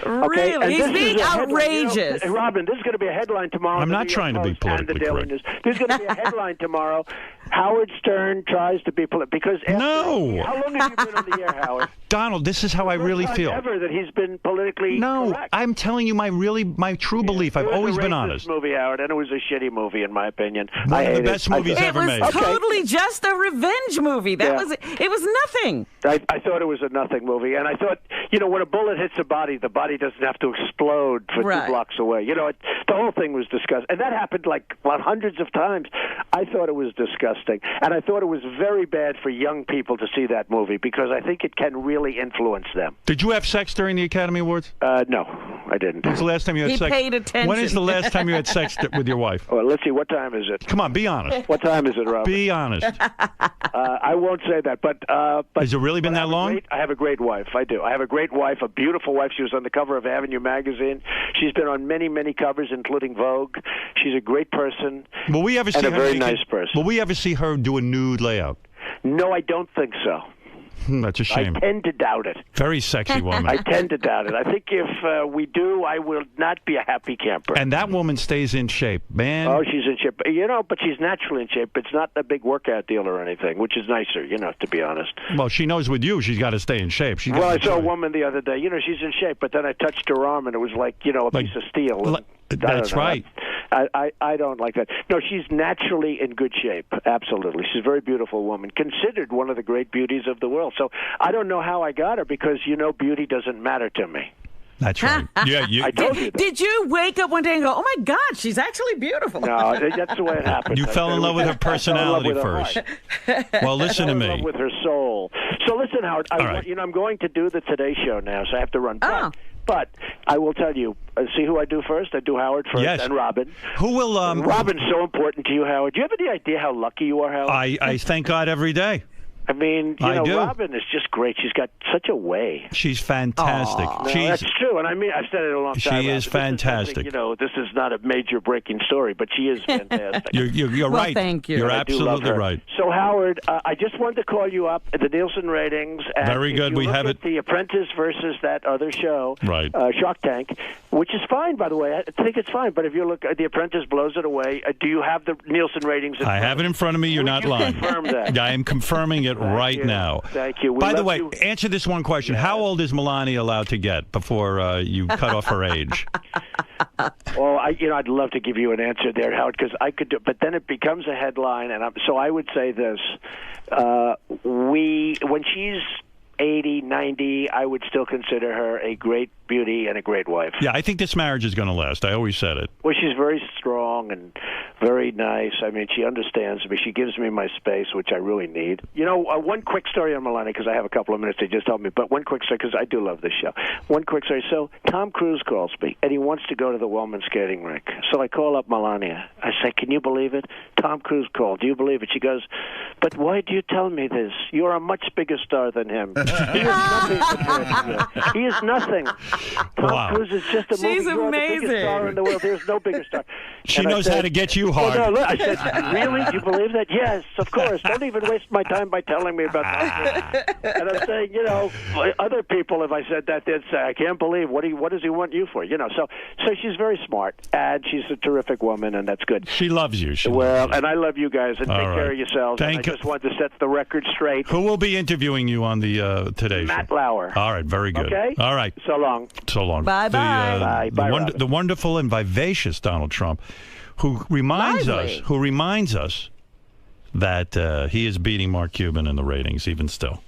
Okay? Really? And He's this is being a headline, outrageous. Robin, this is going to be a headline tomorrow. I'm in the not New trying York to be Post and the politically Daily correct. News. There's going to be a headline tomorrow. Howard Stern tries to be because after, No. How long have you been on the air, Howard? Donald, this is how I really First time feel. ever that he's been politically No, correct. I'm telling you my true belief. I've It was always a been racist honest. movie, Howard, and it was a shitty movie in my opinion. One I of the hate best it. movies It ever was made. totally just a revenge movie. That was it. It was nothing. I thought it was a nothing movie, and I thought, when a bullet hits the body doesn't have to explode for Right. 2 blocks away. The whole thing was disgusting, and that happened hundreds of times. I thought it was disgusting, and I thought it was very bad for young people to see that movie because I think it can really influence them. Did you have sex during the Academy Awards? No, I didn't. When's the last time you had He sex? paid attention. When is the last time you had sex with your wife? Well, let's see. What time is it? Come on, be honest. What time is it, Rob? Be honest. I won't say that, but Has it really been that long? I have a great wife. I do. I have a great wife, a beautiful wife. She was on the cover of Avenue magazine. She's been on many, many covers, including Vogue. She's a great person. Will we ever see and a her very naked? nice person. Will we ever see her do a nude layout? No, I don't think so. That's a shame. I tend to doubt it. Very sexy woman. I tend to doubt it. I think if we do, I will not be a happy camper. And that woman stays in shape, man. Oh, she's in shape. But she's naturally in shape. It's not a big workout deal or anything, which is nicer, to be honest. Well, she knows with you she's got to stay in shape. Well, I saw a woman the other day. She's in shape, but then I touched her arm, and it was like, a piece of steel. That's right. I don't like that. No, she's naturally in good shape. Absolutely. She's a very beautiful woman, considered one of the great beauties of the world. So I don't know how I got her because, beauty doesn't matter to me. That's right. Yeah, I told you that. Did you wake up one day and go, "Oh my God, she's actually beautiful"? No, that's the way it happened. You fell in love with her personality first. Well, listen to I fell in me. love with her soul. So listen, Howard. I'm going to do the Today Show now, so I have to run. But I will tell you. See who I do first? I do Howard first, Yes. and Robin. Who will? Robin's so important to you, Howard. Do you have any idea how lucky you are, Howard? I thank God every day. I mean, I do. Robin is just great. She's got such a way. She's fantastic. No, that's true, and I mean, I've said it a long time. She is fantastic. This is not a major breaking story, but she is fantastic. You're Well, right. thank you. You're I do love absolutely her. right. So, Howard, I just wanted to call you up. The Nielsen ratings. And Very if good. you We look have at it. The Apprentice versus that other show, Right. Shark Tank, which is fine, by the way. I think it's fine. But if you look, The Apprentice blows it away. Do you have the Nielsen ratings? I have it in front of me. You're not lying. Confirm that. I am confirming it right you. now. Thank you. We By the love way, you. answer this one question. How old is Melania allowed to get before you cut off her age? Well, I'd love to give you an answer there, Howard, because I could do, but then it becomes a headline, and so I would say this: when she's 80, 90, I would still consider her a great beauty and a great wife. Yeah, I think this marriage is going to last. I always said it. Well, she's very strong and very nice. I mean, she understands me. She gives me my space, which I really need. One quick story on Melania, because I have a couple of minutes. They just told me, but one quick story, because I do love this show. One quick story. So Tom Cruise calls me, and he wants to go to the women's skating rink. So I call up Melania. I say, can you believe it? Tom Cruise called. Do you believe it? She goes, but why do you tell me this? You're a much bigger star than him. He is nothing compared to you. He is nothing. Tom Wow. Cruise is just a movie. She's You're the biggest amazing. star in the world. There's no bigger star. She And I knows said, how to get you hard. Well, no, look, I said, really? You believe that? Yes, of course. Don't even waste my time by telling me about that. And I'm saying, other people, if I said that, they'd say, I can't believe, what does he want you for? So she's very smart, and she's a terrific woman, and that's good. She loves you. And I love you guys, and All take right. care of yourselves. Thank and I just wanted to set the record straight. Who will be interviewing you on the Today Show? Matt Lauer. All right, very good. Okay? All right. So long. So long. Bye-bye. Bye, Robin. The wonderful and vivacious Donald Trump, who reminds us that he is beating Mark Cuban in the ratings even still.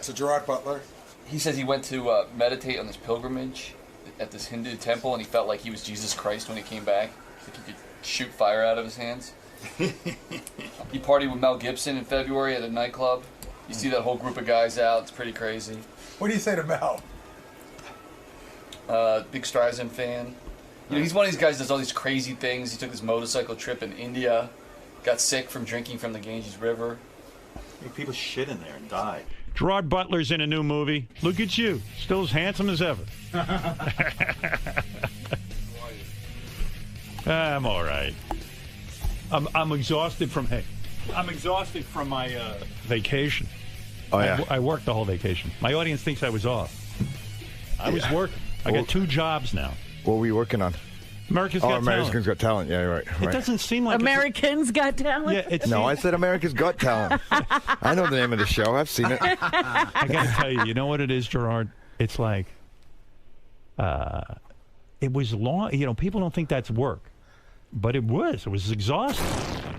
right, so Gerard Butler. He says he went to meditate on this pilgrimage at this Hindu temple, and he felt like he was Jesus Christ when he came back. Like he could shoot fire out of his hands. He partied with Mel Gibson in February at a nightclub. You see that whole group of guys out. It's pretty crazy. What do you say to Mel? Big Streisand fan. You know, he's one of these guys that does all these crazy things. He took this motorcycle trip in India, got sick from drinking from the Ganges River. People shit in there and died. Gerard Butler's in a new movie. Look at you, still as handsome as ever. I'm all right. I'm exhausted from my vacation. Oh yeah. I worked the whole vacation. My audience thinks I was off. I was working. I got 2 jobs now. What were you working on? America's Got Talent. America's Got Talent. Yeah, right. It doesn't seem like Americans Got Talent. Yeah, no, I said America's Got Talent. I know the name of the show. I've seen it. I got to tell you, you know what it is, Gerard? It's like, it was long. You know, people don't think that's work, but it was. It was exhausting.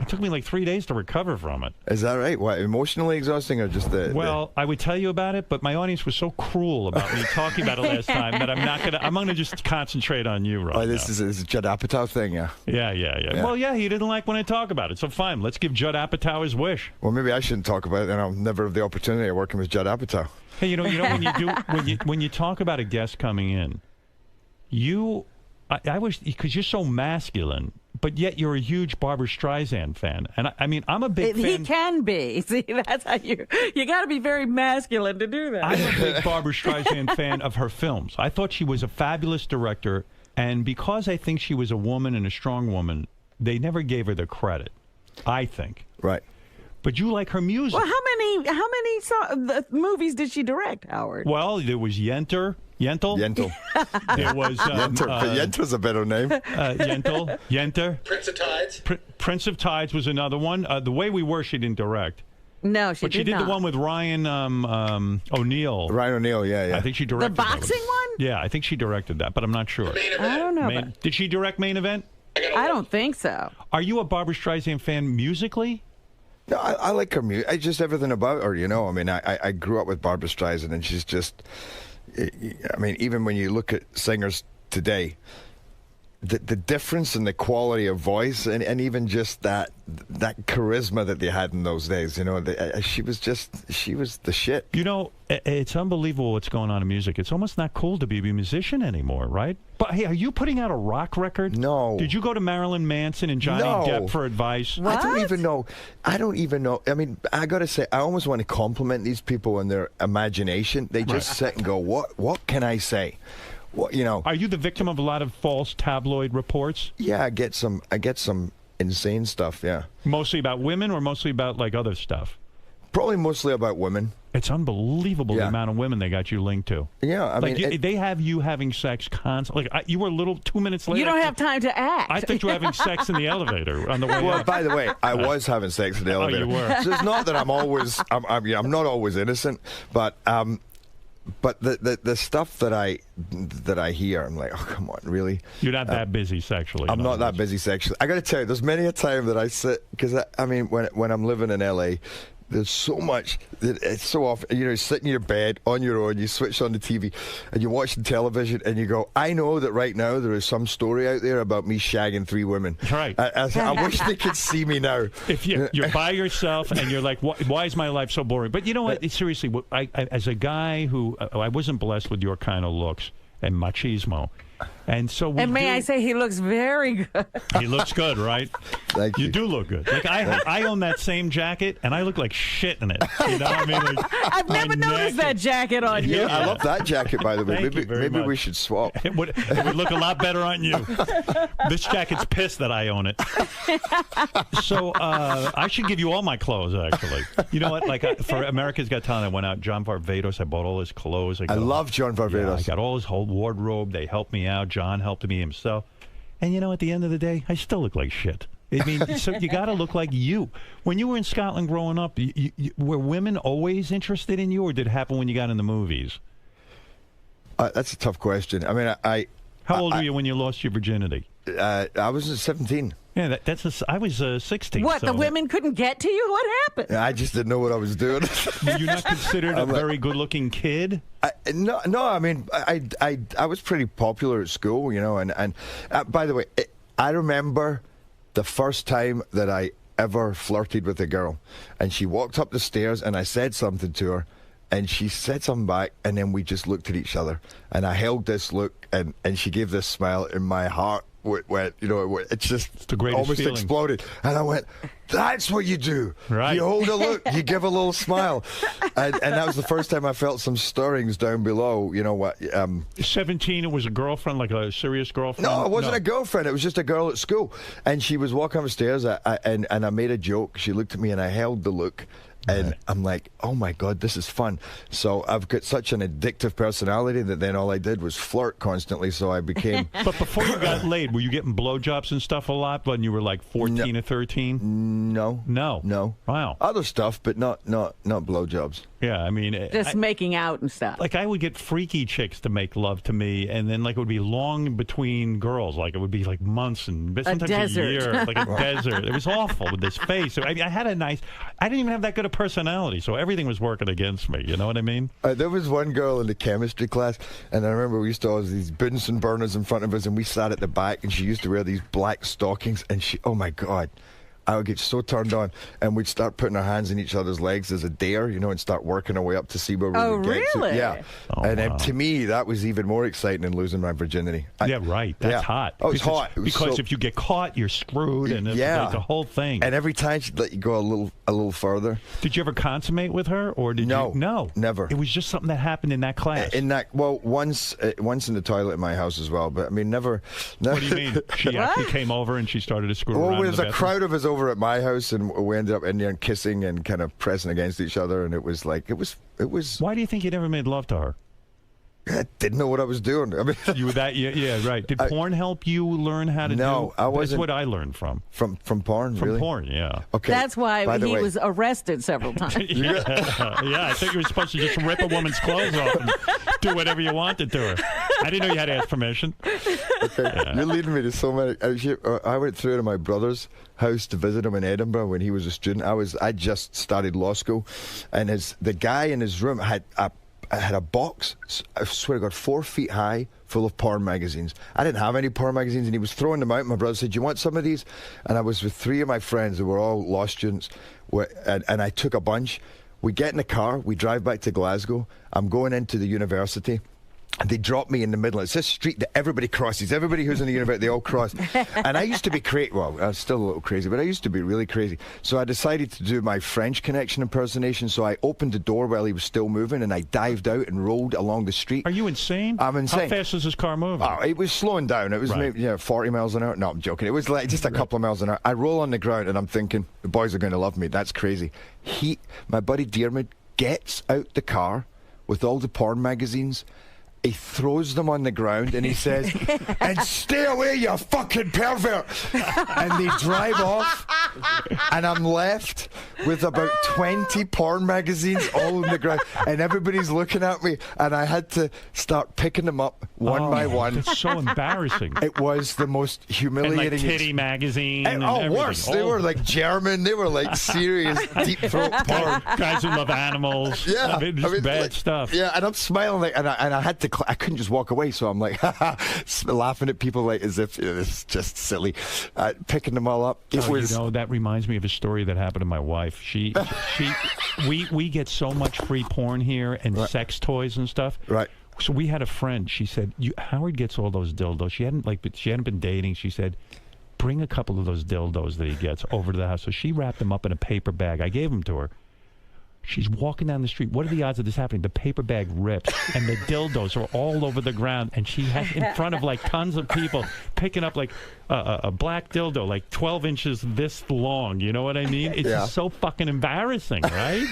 It took me like 3 days to recover from it. Is that right? What, emotionally exhausting or just the... Well, I would tell you about it, but my audience was so cruel about me talking about it last time that I'm going to just concentrate on you right now. This is a Judd Apatow thing, yeah? Yeah. Well, yeah, he didn't like when I talk about it, so fine. Let's give Judd Apatow his wish. Well, maybe I shouldn't talk about it, and I'll never have the opportunity of working with Judd Apatow. Hey, you know when you talk about a guest coming in, I wish, because you're so masculine, but yet you're a huge Barbra Streisand fan. And I mean, I'm a big fan. He can be. See, that's how you got to be very masculine to do that. I'm a big Barbra Streisand fan of her films. I thought she was a fabulous director, and because I think she was a woman and a strong woman, they never gave her the credit, I think. Right. But you like her music. Well, how many movies did she direct, Howard? Well, there was Yentl. There was Yentl's a better name. Yenter. Prince of Tides. Prince of Tides was another one. The Way We Were, she didn't direct. No, she did not. But she did the one with Ryan O'Neal. Ryan O'Neal, yeah. I think she directed the boxing one. Yeah, I think she directed that, but I'm not sure. I don't know. Did she direct Main Event? I don't think so. Are you a Barbra Streisand fan musically? No, I like her music. I just everything about her, you know. I mean, I grew up with Barbra Streisand, and she's just. I mean, even when you look at singers today, the difference in the quality of voice, and even just that charisma that they had in those days, you know, she was the shit. You know, it's unbelievable what's going on in music. It's almost not cool to be a musician anymore, right? But hey, are you putting out a rock record? No. Did you go to Marilyn Manson and Johnny Depp for advice? What? I don't even know. I mean, I got to say, I almost want to compliment these people on their imagination. They just sit and go, what can I say? What, you know? Are you the victim of a lot of false tabloid reports? Yeah, I get some insane stuff, yeah. Mostly about women or mostly about like other stuff? Probably mostly about women. It's unbelievable the amount of women they got you linked to. Yeah, I mean... they have you having sex constantly. Like, you were a little 2 minutes later. You don't have time to act. I thought you were having sex in the elevator on the way Well, up. by the way, I was having sex in the elevator. Oh, you were. So it's not that I'm not always innocent, but the stuff that I hear, I'm like, oh, come on, really? You're not that busy sexually. I'm not that busy sexually. I got to tell you, there's many a time that I sit, because I mean, when I'm living in LA, there's so much. It's so often, you know, you sit in your bed on your own, you switch on the TV, and you watch the television, and you go, I know that right now there is some story out there about me shagging 3 women. Right. I wish they could see me now. If you're by yourself and you're like, why is my life so boring? But you know what? Seriously, I as a guy who I wasn't blessed with your kind of looks and machismo. And so I say he looks very good. He looks good, right? Thank you. You do look good. Like I own that same jacket, and I look like shit in it. You know what I mean? Like, I've never noticed that jacket on you. I love that jacket, by the way. Maybe we should swap. It would look a lot better on you. This jacket's pissed that I own it. So I should give you all my clothes, actually. You know what? Like for America's Got Talent, I went out. John Varvatos, I bought all his clothes. I love John Varvatos. Yeah, I got all his whole wardrobe. They helped me out. John helped me himself. And you know, at the end of the day, I still look like shit. I mean, so you got to look like you. When you were in Scotland growing up, were women always interested in you, or did it happen when you got in the movies? That's a tough question. I mean, How old were you when you lost your virginity? I was 17. Yeah, I was 16. What, so the women couldn't get to you? What happened? I just didn't know what I was doing. Were you not considered a very good-looking kid? No. I mean, I was pretty popular at school, you know. And by the way, I remember the first time that I ever flirted with a girl, and she walked up the stairs, and I said something to her, and she said something back, and then we just looked at each other, and I held this look, and she gave this smile, and my heart went, you know, it just almost feeling. exploded, and I went, that's what you do. Right. You hold a look, you give a little smile, and that was the first time I felt some stirrings down below. You know what? 17, it was a girlfriend, like a serious girlfriend? No, it wasn't a girlfriend. It was just a girl at school, and she was walking upstairs, and I made a joke. She looked at me, and I held the look. And I'm like, oh my God, this is fun. So I've got such an addictive personality that then all I did was flirt constantly. So I became. But before you got laid, were you getting blowjobs and stuff a lot when you were like 14 or 13? No. Wow. Other stuff, but not blowjobs. Yeah, I mean, Just making out and stuff. like I would get freaky chicks to make love to me, and then like it would be long between girls, like it would be like months and sometimes desert. a year, like a desert. It was awful with this face. I had I didn't even have that good a personality, so everything was working against me. You know what I mean? There was one girl in the chemistry class, and I remember we used to always these Bunsen burners in front of us, and we sat at the back, and she used to wear these black stockings, and she, oh my God, I would get so turned on, and we'd start putting our hands in each other's legs as a dare, you know, and start working our way up to see where we would get really? to. Yeah. And then to me, that was even more exciting than losing my virginity. Yeah, right. That's hot. Oh, it's hot. Because if you get caught, you're screwed, and it's like the whole thing. And every time she'd let you go a little further. Did you ever consummate with her, or did you? No, never. It was just something that happened in that class. Once in the toilet in my house as well, but I mean, never. What do you mean? She actually came over and she started to screw around. Well, there's in the a bathroom? crowd of us over at my house, and we ended up in there kissing and kind of pressing against each other, and it was like it was. Why do you think you never made love to her? I didn't know what I was doing. I mean, you were that, yeah, right. Did porn help you learn how to do? No, I wasn't. That's what I learned from porn. From really? porn, yeah. Okay. That's why By the he way, was arrested several times. yeah, I thought you were supposed to just rip a woman's clothes off and do whatever you wanted to her. I didn't know you had to ask permission. Okay, you're leading me to so many. I went through to my brother's house to visit him in Edinburgh when he was a student. I just started law school, and the guy in his room had a box, I swear to God, 4 feet high, full of porn magazines. I didn't have any porn magazines, and he was throwing them out. My brother said, "Do you want some of these?" And I was with 3 of my friends who were all law students, and I took a bunch. We get in the car, we drive back to Glasgow. I'm going into the university. And they drop me in the middle. It's this street that everybody crosses. Everybody who's in the university, they all cross. And I used to be crazy. Well, I was still a little crazy, but I used to be really crazy. So I decided to do my French Connection impersonation. So I opened the door while he was still moving, and I dived out and rolled along the street. Are you insane? I'm insane. How fast is this car moving? Oh, it was slowing down. It was maybe 40 miles an hour. No, I'm joking. It was like just a couple of miles an hour. I roll on the ground, and I'm thinking, the boys are going to love me. That's crazy. My buddy Diarmid gets out the car with all the porn magazines. He throws them on the ground and he says, "And stay away, you fucking pervert!" And they drive off, and I'm left with about 20 porn magazines all on the ground, and everybody's looking at me, and I had to start picking them up one by one. It's so embarrassing. It was the most humiliating. And like titty magazine. Worse. They were like German. They were like serious deep throat porn. Guys who love animals. Yeah, I mean, just bad stuff. Yeah, and I'm smiling and I had to. I couldn't just walk away, so I'm like laughing at people like as if it's just silly, picking them all up. That reminds me of a story that happened to my wife. We get so much free porn here and sex toys and stuff. Right. So we had a friend. She said, Howard gets all those dildos. She hadn't been dating. She said, bring a couple of those dildos that he gets over to the house. So she wrapped them up in a paper bag. I gave them to her. She's walking down the street. What are the odds of this happening? The paper bag rips, and the dildos are all over the ground, and she has in front of like tons of people picking up like a black dildo, like 12 inches this long. You know what I mean? It's just so fucking embarrassing, right?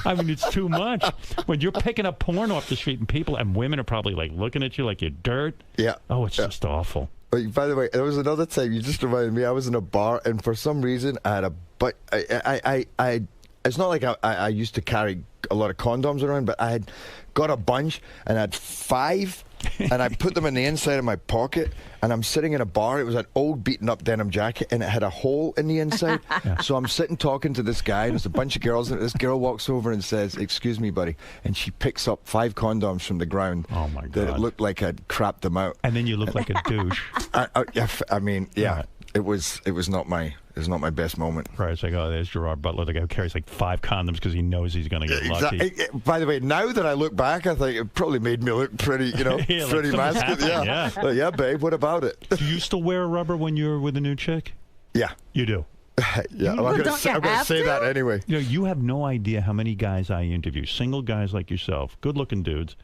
I mean, it's too much. When you're picking up porn off the street, and people and women are probably like looking at you like you're dirt. Yeah. Oh, it's just awful. By the way, there was another time, you just reminded me, I was in a bar, and for some reason, I had it's not like I used to carry a lot of condoms around, but I had got a bunch, and I had 5 and I put them in the inside of my pocket, and I'm sitting in a bar. It was an old beaten-up denim jacket, and it had a hole in the inside. So I'm sitting talking to this guy, and there's a bunch of girls, and this girl walks over and says, "Excuse me, buddy," and she picks up 5 condoms from the ground. Oh, my God. That it looked like I'd crapped them out. And then you look like a douche. I mean, it was not my best moment. Right, it's like, oh, there's Gerard Butler, the guy who carries like 5 condoms because he knows he's going to get lucky. By the way, now that I look back, I think it probably made me look pretty, pretty masculine. Yeah. Like, yeah, babe, what about it? Do you still wear a rubber when you're with a new chick? Yeah. You do? Yeah, I'm going to say that anyway. You have no idea how many guys I interview, single guys like yourself, good-looking dudes,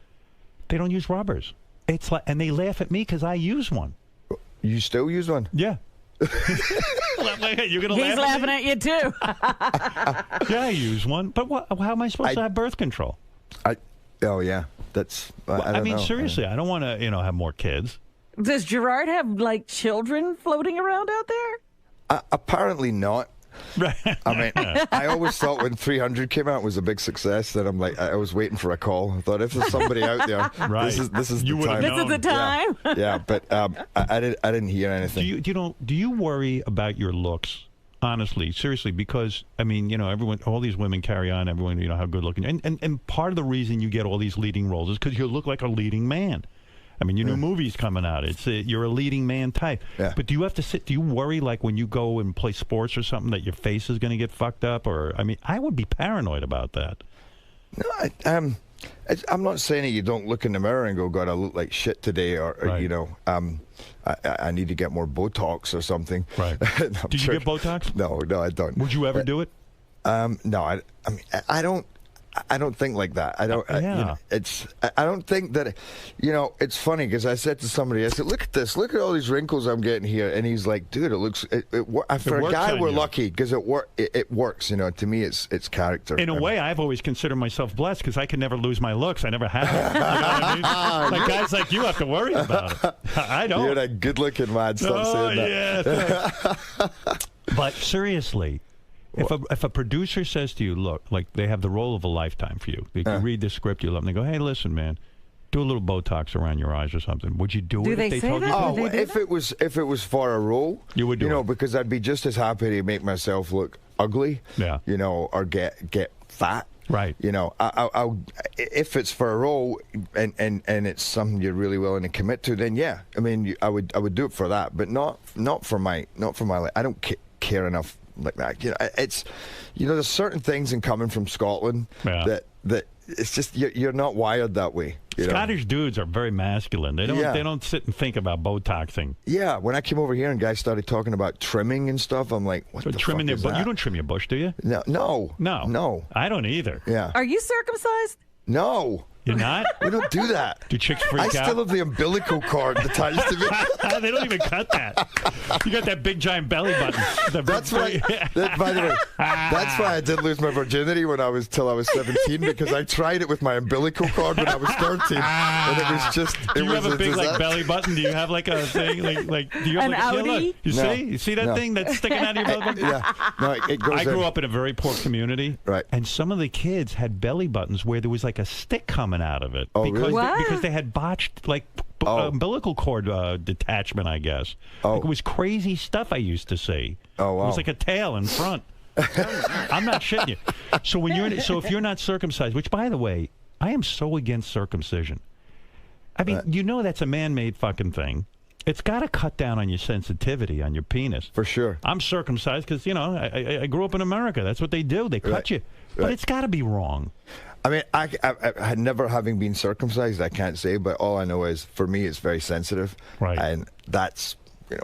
they don't use rubbers. It's like, and they laugh at me because I use one. You still use one? Yeah. You're gonna He's laughing at you too. Yeah, I use one, but how am I supposed to have birth control? Oh yeah, that's. I mean, seriously, I don't want to, have more kids. Does Gerard have like children floating around out there? Apparently not. I mean, I always thought when 300 came out it was a big success. That I'm like, I was waiting for a call. I thought if there's somebody out there, this is the time. This is the time. Yeah, but I didn't hear anything. Do you worry about your looks? Honestly, seriously, because I mean, everyone, all these women carry on. Everyone, how good looking, and part of the reason you get all these leading roles is because you look like a leading man. I mean, your new movie's coming out. You're a leading man type. Yeah. But do you have to sit? Do you worry like when you go and play sports or something that your face is going to get fucked up? Or I mean, I would be paranoid about that. No, I'm not saying that you don't look in the mirror and go, God, I look like shit today, or I need to get more Botox or something. Right. Did you get Botox? No, I don't. Would you ever do it? No, I mean, I don't think like that. I don't. I don't think that. It's funny because I said to somebody, I said, "Look at this. Look at all these wrinkles I'm getting here." And he's like, "Dude, it looks. For a guy, we're lucky because it works. To me, it's character." In a way, I've always considered myself blessed because I could never lose my looks. I never have. You know what I mean? Like guys like you have to worry about it. I don't. You're a good-looking man. Stop saying that. Yeah. But seriously. If a producer says to you, look, like they have the role of a lifetime for you, they read the script, you love them, they go, hey, listen, man, do a little Botox around your eyes or something. Would you do it if they told you to? Oh, if it was for a role, you would do it. Because I'd be just as happy to make myself look ugly, or get fat. Right. I'll if it's for a role and it's something you're really willing to commit to, then yeah, I mean, I would do it for that, but not for my life. I don't care enough. Like that, it's there's certain things in coming from Scotland that it's just you're not wired that way. Scottish dudes are very masculine. They don't sit and think about Botoxing. Yeah, when I came over here and guys started talking about trimming and stuff, I'm like, what the trimming fuck is that? You don't trim your bush, do you? No. I don't either. Yeah. Are you circumcised? No. You're not? We don't do that. Do chicks freak out? I still have the umbilical cord attached to me. They don't even cut that. You got that big giant belly button. That's why. By the way, that's why I didn't lose my virginity till I was 17 because I tried it with my umbilical cord when I was 13, and it was just. Do you have a big belly button? Do you have like a thing like? Do you have an outie? You see that thing that's sticking out of your belly button? Yeah. No, it goes. I grew up in a very poor community, right? And some of the kids had belly buttons where there was like a stick coming out of it. Oh, really? Because they had botched like umbilical cord detachment, I guess. Oh. Like, it was crazy stuff I used to see. Oh, wow. It was like a tail in front. I'm not shitting you. So if you're not circumcised, which by the way, I am so against circumcision. I mean, that's a man-made fucking thing. It's got to cut down on your sensitivity on your penis. For sure. I'm circumcised because I grew up in America. That's what they do. They cut you. But it's got to be wrong. I mean, I never having been circumcised, I can't say, but all I know is, for me, it's very sensitive. Right. And that's,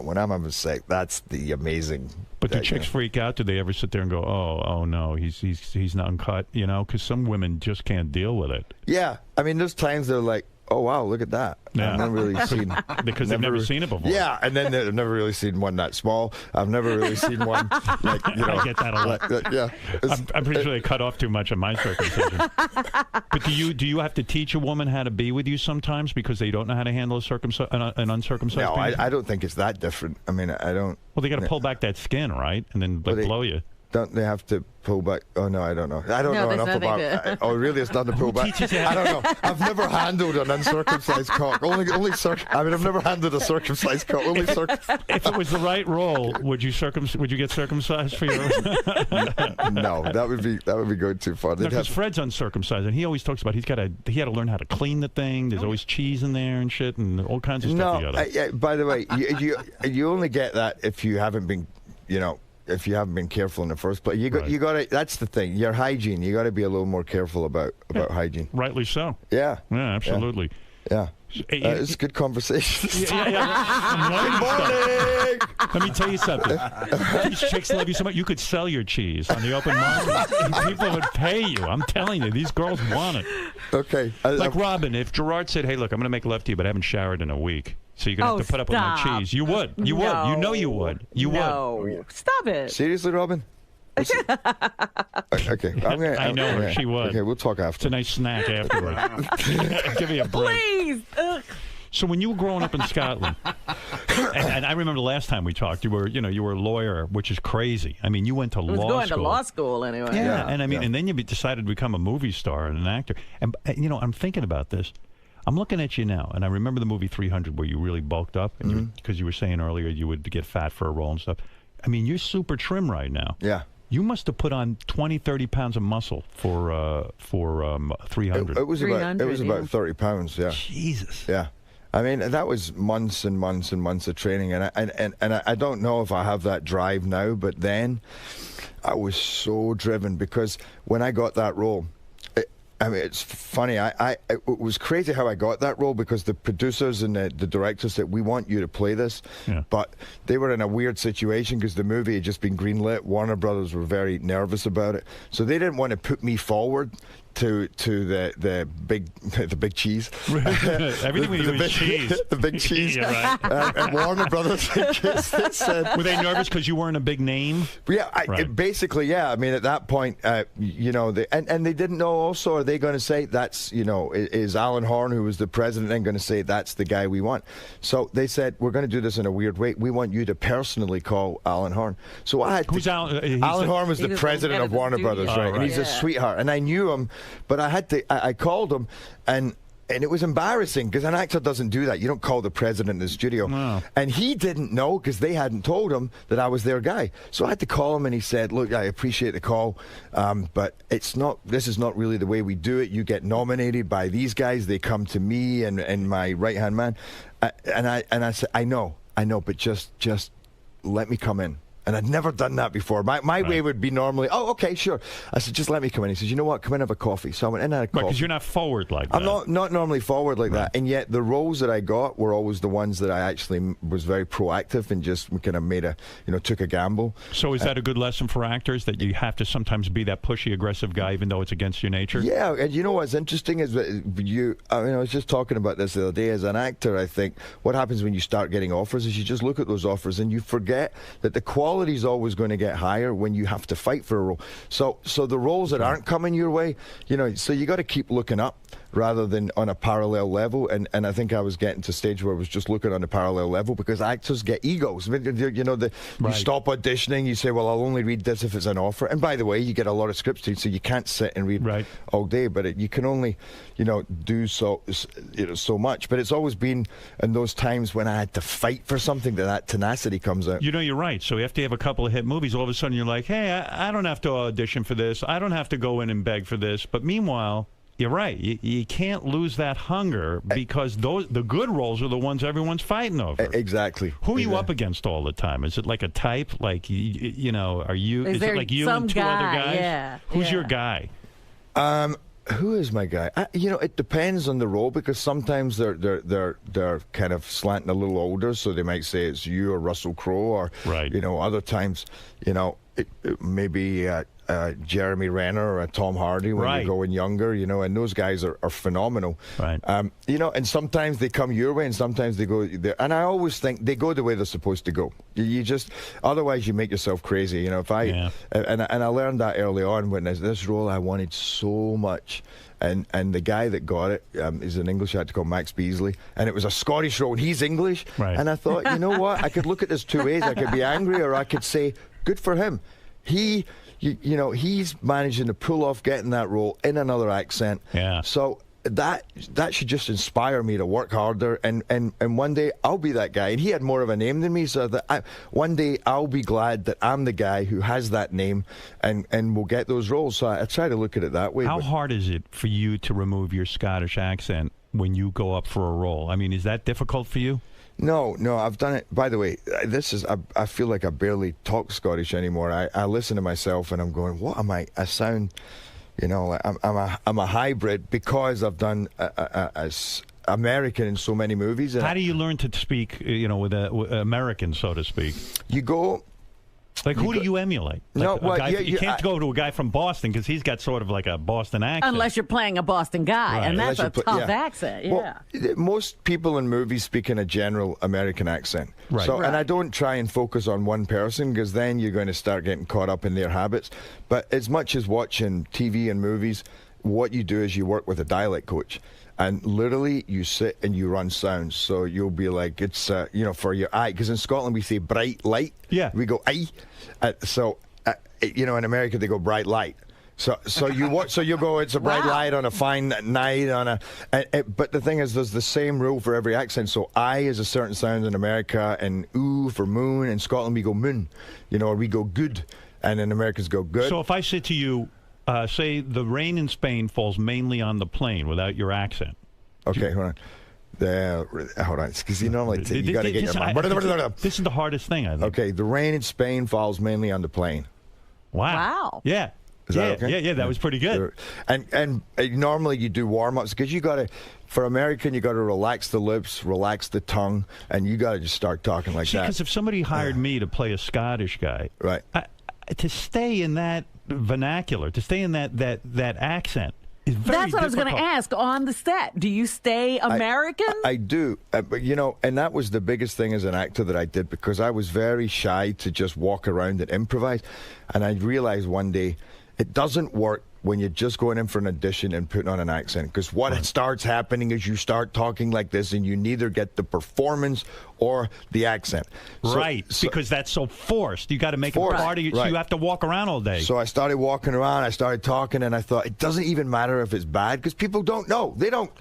when I'm having sex, that's the amazing. But do chicks freak out? Do they ever sit there and go, oh no, he's not uncut, Because some women just can't deal with it. Yeah. I mean, there's times they're like, oh, wow, look at that. Yeah. I've never really seen... Because they've never seen it before. Yeah, and then they've never really seen one that small. I've never really seen one like, I get that a lot. Yeah. I'm pretty sure they cut off too much of my circumcision. But do you have to teach a woman how to be with you sometimes because they don't know how to handle an uncircumcised No, penis? I don't think it's that different. I mean, I don't... Well, they got to pull back that skin, right? And then blow you. Don't they have to pull back? Oh no, I don't know. I don't No, know there's enough nothing about. Oh, really? It's nothing to pull back. I don't know. I've never handled an uncircumcised cock. I've never handled a circumcised cock. If it was the right role, would you get circumcised for your? No, that would be going too far. Because Fred's uncircumcised, and he always talks about he had to learn how to clean the thing. There's always cheese in there and shit, and all kinds of stuff. By the way, you only get that if you haven't been, if you haven't been careful in the first place. You got to. That's the thing. Your hygiene. You got to be a little more careful about hygiene. Rightly so. Yeah. Yeah, absolutely. Yeah. It's good conversation. Good morning. Let me tell you something. These chicks love you so much. You could sell your cheese on the open market. People would pay you. I'm telling you, these girls want it. Okay. Like Robin, if Gerard said, "Hey, look, I'm going to make love to you, but I haven't showered in a week, so you're going to have to put up with my cheese," you would. You would. You know you would. You would. Stop it. Seriously, Robin? Okay. I know her. She would. Okay, we'll talk after. It's a nice snack afterwards. Give me a break. Please. So when you were growing up in Scotland, and I remember the last time we talked, you were a lawyer, which is crazy. I mean, you went to law school. Going to law school anyway. Yeah, and I mean, and then you decided to become a movie star and an actor. And I'm thinking about this. I'm looking at you now, and I remember the movie 300 where you really bulked up, and because you were saying earlier you would get fat for a role and stuff. I mean, you're super trim right now. Yeah. You must have put on 20, 30 pounds of muscle for 300. It was about 30 pounds. Yeah. Jesus. Yeah. I mean, that was months and months and months of training, and I don't know if I have that drive now, but then I was so driven because when I got that role, I mean, it's funny. It was crazy how I got that role because the producers and the directors said, "We want you to play this," but they were in a weird situation because the movie had just been greenlit. Warner Brothers were very nervous about it, so they didn't want to put me forward to the big cheese. Everything we do is cheese. The big cheese. Yeah, right. And Warner Brothers said, were they nervous because you weren't a big name? Yeah, basically, yeah. I mean, at that point, and they didn't know. Also, are they going to say that's is Alan Horn, who was the president, then going to say that's the guy we want? So they said, we're going to do this in a weird way. We want you to personally call Alan Horn. So I had to. Who's Alan? Alan Horn was the president of Warner Brothers, right? And he's a sweetheart, and I knew him. But I had to. I called him, and it was embarrassing because an actor doesn't do that. You don't call the president in the studio. No. And he didn't know because they hadn't told him that I was their guy. So I had to call him, and he said, "Look, I appreciate the call, but it's not. This is not really the way we do it. You get nominated by these guys. They come to me and my right hand man." And I said, "I know, but just let me come in." And I'd never done that before. My way would be normally, "Oh, okay, sure." I said, "Just let me come in." He says, "You know what? Come in and have a coffee." So I went in and had a coffee. Because you're not forward like that. I'm not normally forward like that. And yet the roles that I got were always the ones that I actually was very proactive and just kind of took a gamble. So is that a good lesson for actors, that you have to sometimes be that pushy, aggressive guy even though it's against your nature? Yeah, and you know what's interesting is that I was just talking about this the other day. As an actor, I think what happens when you start getting offers is you just look at those offers and you forget that the quality is always going to get higher when you have to fight for a role. So the roles that aren't coming your way, so you got to keep looking up rather than on a parallel level. And I think I was getting to a stage where I was just looking on a parallel level because actors get egos. I mean, you stop auditioning, you say, "Well, I'll only read this if it's an offer." And by the way, you get a lot of scripts to, so you can't sit and read all day, but you can only, do so much. But it's always been in those times when I had to fight for something that tenacity comes out. You're right. So after you have a couple of hit movies, all of a sudden you're like, "Hey, I don't have to audition for this. I don't have to go in and beg for this." But meanwhile, you're right. You can't lose that hunger because the good roles are the ones everyone's fighting over. Exactly. Who are you up agast all the time? Is it like a type? Like, are you? Is it like you and two other guys? Yeah. Who's your guy? Who is my guy? It depends on the role because sometimes they're kind of slanting a little older, so they might say it's you or Russell Crowe, or other times, it maybe Jeremy Renner or Tom Hardy when you're going younger, and those guys are phenomenal. Right. And sometimes they come your way and sometimes they go there. And I always think they go the way they're supposed to go. You just, otherwise you make yourself crazy. If and I learned that early on when this role I wanted so much. And the guy that got it is an English actor called Max Beasley, and it was a Scottish role, and he's English. Right. And I thought, you know what? I could look at this two ways. I could be angry, or I could say, good for him. he's managing to pull off getting that role in another accent. Yeah. So that should just inspire me to work harder, and one day I'll be that guy. And he had more of a name than me, so that one day I'll be glad that I'm the guy who has that name and will get those roles. So I try to look at it that way. How hard is it for you to remove your Scottish accent when you go up for a role? I mean, is that difficult for you? No, I've done it. By the way, I feel like I barely talk Scottish anymore. I listen to myself and I'm going, what am I? I sound, like I'm a hybrid because I've done as American in so many movies. How do you learn to speak, with American, so to speak? You go. Like, who do you emulate? You can't go to a guy from Boston because he's got sort of like a Boston accent. Unless you're playing a Boston guy, and that's a tough accent. Yeah. Well, most people in movies speak in a general American accent. Right. So, and I don't try and focus on one person because then you're going to start getting caught up in their habits. But as much as watching TV and movies, what you do is you work with a dialect coach. And literally, you sit and you run sounds. So you'll be like, it's, for your eye. Because in Scotland, we say bright light. Yeah. We go, eye. In America, they go bright light. So you go, it's a bright light on a fine night. But the thing is, there's the same rule for every accent. So I is a certain sound in America, and ooh for moon. In Scotland, we go moon. Or we go good. And in Americans go good. So if I said to you, say the rain in Spain falls mainly on the plain without your accent. Okay, hold on. Hold on, because you normally you got to get your mind. This is the hardest thing, I think. Okay, the rain in Spain falls mainly on the plain. Wow. Yeah. Is that okay? Yeah, that was pretty good. And normally you do warm-ups because you got to, for American, you got to relax the lips, relax the tongue, and you got to just start talking like that. Because if somebody hired me to play a Scottish guy, right, to stay in that vernacular, to stay in that accent is very That's what difficult. I was going to ask. On the set, do you stay American? I do, but and that was the biggest thing as an actor that I did, because I was very shy to just walk around and improvise, and I realized one day it doesn't work when you're just going in for an audition and putting on an accent, because what starts happening is you start talking like this and you neither get the performance or the accent. Because that's so forced. You got to make it part of you. So you have to walk around all day. So I started walking around, I started talking, and I thought it doesn't even matter if it's bad, because people don't know. They don't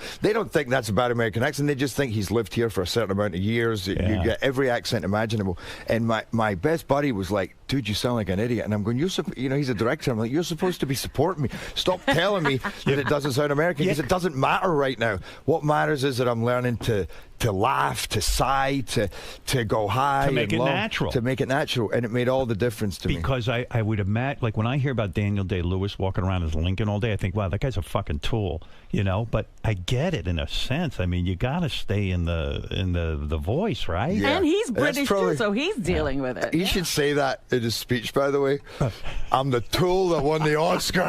think that's a bad American accent. They just think he's lived here for a certain amount of years. Yeah. You get every accent imaginable. And my best buddy was like, dude, you sound like an idiot. And I'm going, he's a director. I'm like, you're supposed to be supporting me. Stop telling me that it doesn't sound American, because it doesn't matter right now. What matters is that I'm learning to laugh, to sigh, to go high, to make it natural. To make it natural, and it made all the difference to me. Because I would imagine, like when I hear about Daniel Day-Lewis walking around as Lincoln all day, I think, wow, that guy's a fucking tool, But I get it in a sense. I mean, you got to stay in the voice, right? Yeah. And he's British too, so he's dealing with it. He should say that in his speech, by the way. I'm the tool that won the Oscar.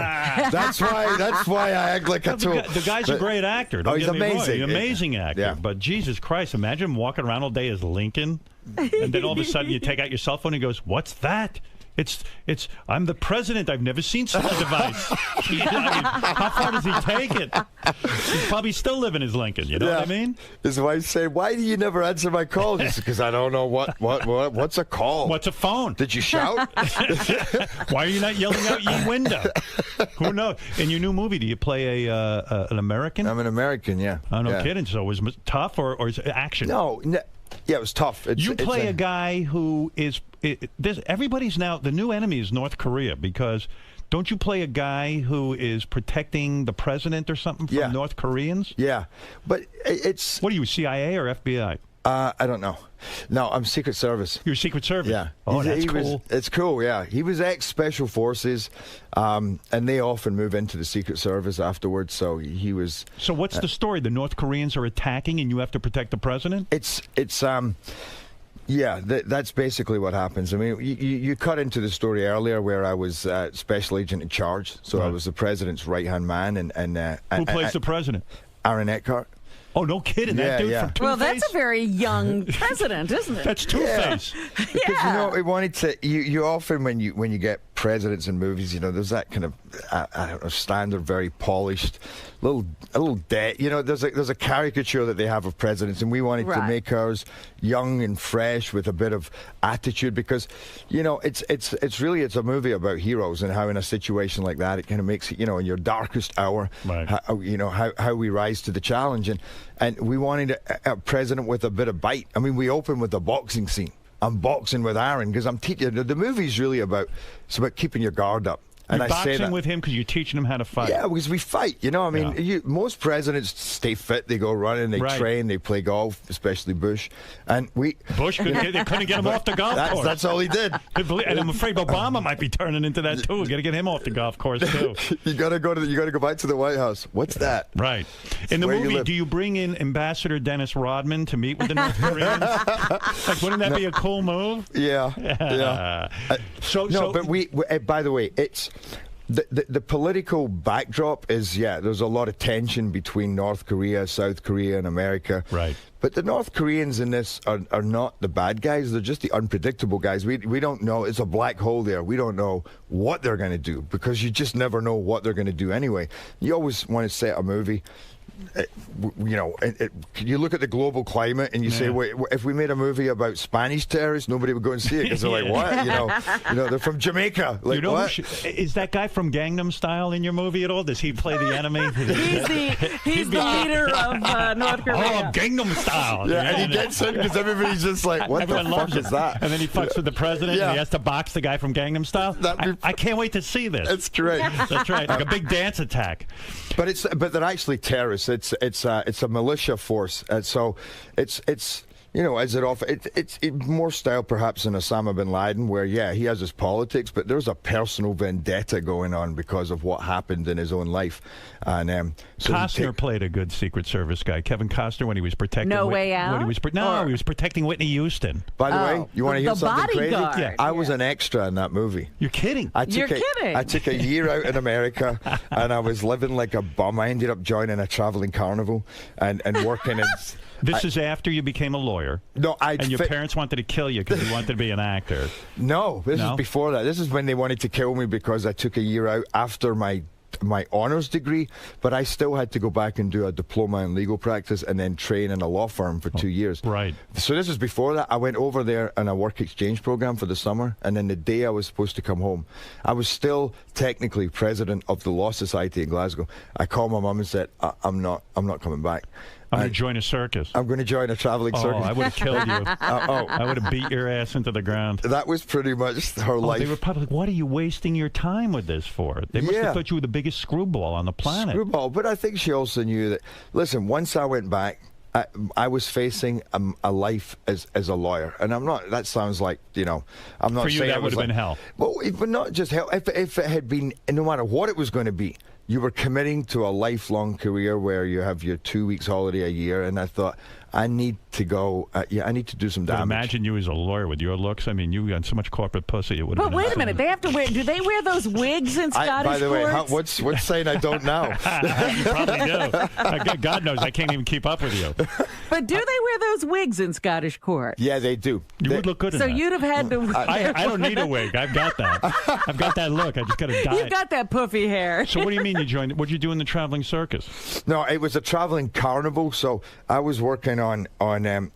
That's why I act like a tool. The guy's a great actor. He's amazing. He's an amazing actor. Yeah. But Jesus Christ, imagine walking around all day as Lincoln, and then all of a sudden you take out your cell phone and he goes, "What's that?" It's. I'm the president. I've never seen such a device. How far does he take it? He's probably still living as Lincoln. You know what I mean? His wife said, "Why do you never answer my calls?" He said, "Because I don't know what's a call. What's a phone? Did you shout? Why are you not yelling out your window? Who knows?" In your new movie, do you play an American? I'm an American. Yeah. Oh, no kidding. So was it tough or is it action? No. Yeah, it was tough. You play a guy who is. Everybody's now, the new enemy is North Korea, because don't you play a guy who is protecting the president or something from North Koreans? Yeah, but it's... What are you, CIA or FBI? I don't know. No, I'm Secret Service. You're Secret Service? Yeah. Oh, that's cool. It's cool, yeah. He was ex-Special Forces, and they often move into the Secret Service afterwards, so he was... So what's the story? The North Koreans are attacking and you have to protect the president? Yeah, that's basically what happens. I mean, you cut into the story earlier where I was special agent in charge, so I was the president's right-hand man. Who plays the president? Aaron Eckhart. Oh, no kidding. That dude from Two-Face? Well, that's a very young president, isn't it? That's Two-Face. Because, he wanted to... You often, when you get presidents in movies, you know, there's that kind of I don't know, standard, very polished, a little dead. You know, there's a caricature that they have of presidents, and we wanted to make ours young and fresh with a bit of attitude, because, you know, it's a movie about heroes and how in a situation like that it kind of makes it, you know, in your darkest hour, how we rise to the challenge, and we wanted a president with a bit of bite. I mean, we open with a boxing scene. I'm boxing with Aaron because I'm teaching. The movie's really about keeping your guard up. And you're I say boxing that with him because you're teaching him how to fight. Yeah, because we fight. You know, I mean, most presidents stay fit. They go running, they train, they play golf, especially Bush. And Bush they couldn't get him off the golf course. That's all he did. And I'm afraid Obama might be turning into that too. Got to get him off the golf course too. You got to go back to the White House. What's that? Right. In the movie, do you bring in Ambassador Dennis Rodman to meet with the North Koreans? Like, wouldn't that be a cool move? Yeah. But we by the way, it's. The political backdrop is, there's a lot of tension between North Korea, South Korea, and America. Right. But the North Koreans in this are not the bad guys. They're just the unpredictable guys. We don't know. It's a black hole there. We don't know what they're going to do, because you just never know what they're going to do anyway. You always want to set a movie. You look at the global climate and you say, wait, if we made a movie about Spanish terrorists, nobody would go and see it because they're like, what? You know, they're from Jamaica. Like, what? Is that guy from Gangnam Style in your movie at all? Does he play the enemy? He's the leader of North Korea. Oh, Gangnam Style. Yeah, and he gets in because everybody's just like, what the fuck is that? And then he fucks with the president and he has to box the guy from Gangnam Style. I can't wait to see this. That's great. That's right, like a big dance attack. But they're actually terrorists. It's a militia force, so it's you know, as it often it's more style perhaps than Osama bin Laden, where he has his politics, but there's a personal vendetta going on because of what happened in his own life. And so Costner played a good Secret Service guy. Kevin Costner, when he was protecting Way Out. he was protecting Whitney Houston. By the way, you want to hear something crazy? Yeah. I was an extra in that movie. You're kidding? I took a year out in America, and I was living like a bum. I ended up joining a traveling carnival and working in. This is after you became a lawyer. No, and your parents wanted to kill you because you wanted to be an actor. No, this is before that. This is when they wanted to kill me because I took a year out after my honors degree, but I still had to go back and do a diploma in legal practice and then train in a law firm for 2 years. Right. So this was before that. I went over there on a work exchange program for the summer, and then the day I was supposed to come home, I was still technically president of the Law Society in Glasgow. I called my mum and said, I'm not coming back. I'm going to join a circus. I'm going to join a traveling circus. I would have killed you. I would have beat your ass into the ground. That was pretty much her life. They were probably like, what are you wasting your time with this for? They must have thought you were the biggest screwball on the planet. Screwball, but I think she also knew that, listen, once I went back, I was facing a life as a lawyer, and I'm not. That sounds like, you know, I'm not. For you, saying that would have been hell. Well, but not just hell. If it had been, no matter what it was going to be, you were committing to a lifelong career where you have your 2 weeks holiday a year, and I thought, I need to go. I need to do some damage. But imagine you as a lawyer with your looks. I mean, you got so much corporate pussy. It would. But wait a minute, they have to wear. Do they wear those wigs in Scottish By the way, courts? what's saying I don't know? You probably do. God knows I can't even keep up with you. But do they wear those wigs in Scottish courts? Yeah, they do. You would look good in so that. you'd have had to. I don't need a wig. I've got that. I've got that look. I just got to dye. You've got that puffy hair. So what do you mean you joined? What'd you do in the traveling circus? No, it was a traveling carnival. So I was working on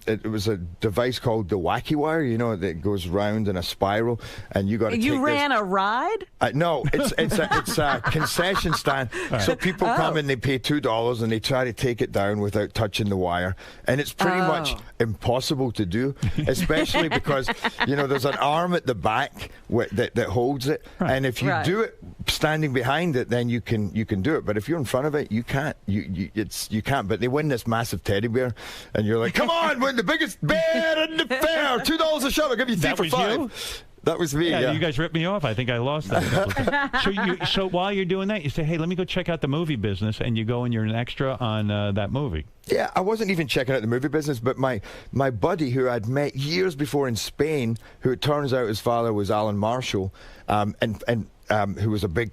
it was a device called the Wacky Wire, you know, that goes round in a spiral, and you got to. You ran a ride? No, it's a concession stand. Right. So people come and they pay $2 and they try to take it down without touching the wire, and it's pretty much impossible to do, especially because, you know, there's an arm at the back that holds it, and if you do it standing behind it, then you can do it. But if you're in front of it, you can't. You can't. But they win this massive teddy bear, and you're like, come on, win the biggest bear in the fair, $2 a shot. I'll give you 3 for 5. You? That was me. Yeah, you guys ripped me off. I think I lost that. So while you're doing that, you say, hey, let me go check out the movie business, and you go and you're an extra on that movie. Yeah, I wasn't even checking out the movie business, but my buddy who I'd met years before in Spain, who it turns out his father was Alan Marshall, and who was a big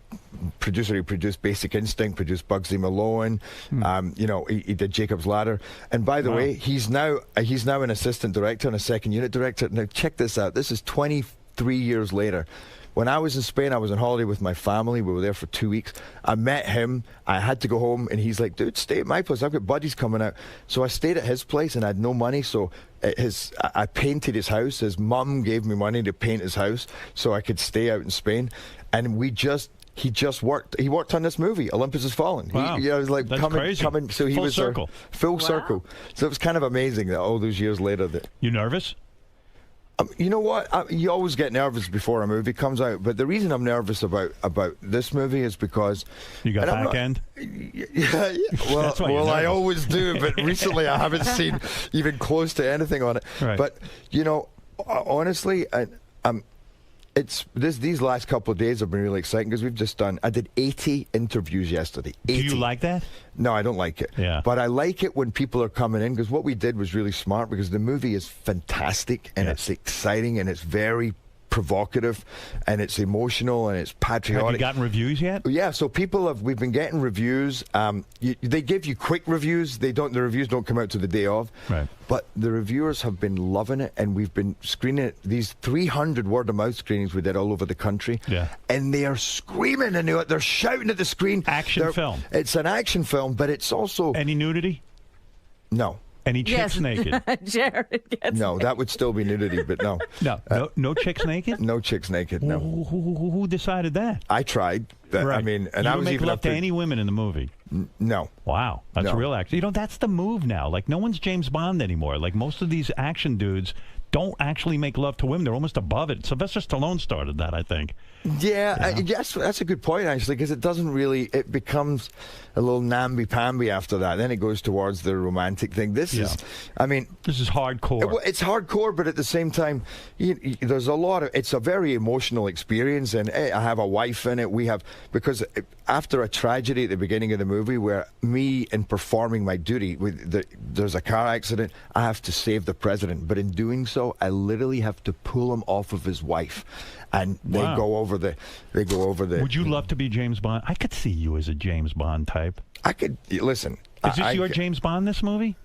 producer. He produced Basic Instinct, produced Bugsy Malone. You know, he did Jacob's Ladder. And by the way, he's now an assistant director and a second unit director. Now check this out. This is 20 3 years later. When I was in Spain, I was on holiday with my family. We were there for 2 weeks. I met him. I had to go home, and he's like, dude, stay at my place. I've got buddies coming out. So I stayed at his place, and I had no money. So I painted his house. His mum gave me money to paint his house so I could stay out in Spain. And he just worked. He worked on this movie, Olympus Has Fallen. Wow. He, was like, That's crazy. So he Full was circle. Full circle. So it was kind of amazing that all those years later that. You nervous? You know what? You always get nervous before a movie comes out, but the reason I'm nervous about this movie is because you got back end. Yeah, well, I always do, but recently I haven't seen even close to anything on it. Right. But you know, honestly, these last couple of days have been really exciting because we've just done. I did 80 interviews yesterday. 80. Do you like that? No, I don't like it. Yeah. But I like it when people are coming in because what we did was really smart because the movie is fantastic and it's exciting and it's very provocative and it's emotional and it's patriotic. Have you gotten reviews yet? Yeah, so we've been getting reviews. They give you quick reviews. The reviews don't come out to the day of. Right. But the reviewers have been loving it, and we've been screening it. These 300 word-of-mouth screenings we did all over the country. Yeah. And they are screaming and they're shouting at the screen. Action film. It's an action film, but it's also... Any nudity? No. Any chicks naked? Jared gets No, that would still be nudity, but no. No chicks naked? No chicks naked, no. Who decided that? I tried. But, Right. I mean, and you I was make even love up to any women in the movie? No. Wow, that's No. real action. You know, that's the move now. Like, no one's James Bond anymore. Like, most of these action dudes don't actually make love to women. They're almost above it. Sylvester Stallone started that, I think. Yeah, yes, that's a good point, actually, because it doesn't really, it becomes a little namby-pamby after that. Then it goes towards the romantic thing. This is hardcore. It's hardcore, but at the same time, there's a lot of, it's a very emotional experience, and I have a wife in it. Because after a tragedy at the beginning of the movie where me, in performing my duty, there's a car accident, I have to save the president, but in doing so, I literally have to pull him off of his wife. And they go over the. Would you love to be James Bond? I could see you as a James Bond type. I could listen. Is this your James Bond? This movie?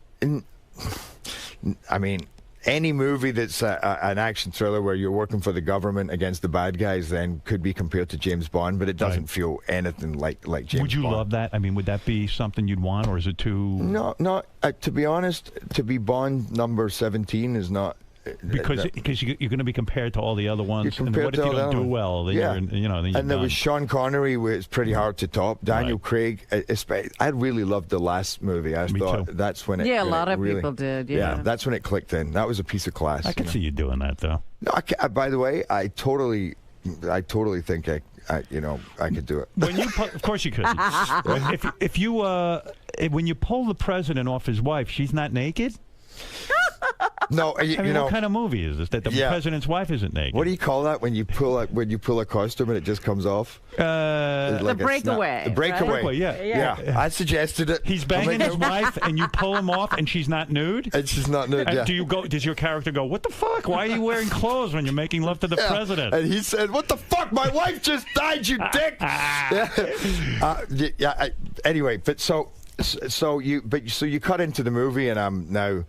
I mean, any movie that's an action thriller where you're working for the government against the bad guys, then could be compared to James Bond, but it doesn't feel anything like James Bond. Would you love that? I mean, would that be something you'd want, or is it too? No. To be honest, to be Bond number 17 is not. Because you're going to be compared to all the other ones. And what if you don't do well? Then and there was Sean Connery, which is pretty hard to top. Daniel Craig. I really loved the last movie. I thought that's when it. Yeah, a lot of really, people did. Yeah, that's when it clicked in. That was a piece of class. I could see you doing that, though. No, by the way, I totally think I could do it. When you, of course you could. if you when you pull the president off his wife, she's not naked. No, what kind of movie is this? That the president's wife isn't naked. What do you call that when you pull a costume and it just comes off? The breakaway. The breakaway. Right? Yeah. I suggested it. He's banging his wife, and you pull him off, and she's not nude. And she's not nude. And does your character go, "What the fuck? Why are you wearing clothes when you're making love to the president?" And he said, "What the fuck? My wife just died, you dick." Anyway, but so you cut into the movie, and I'm now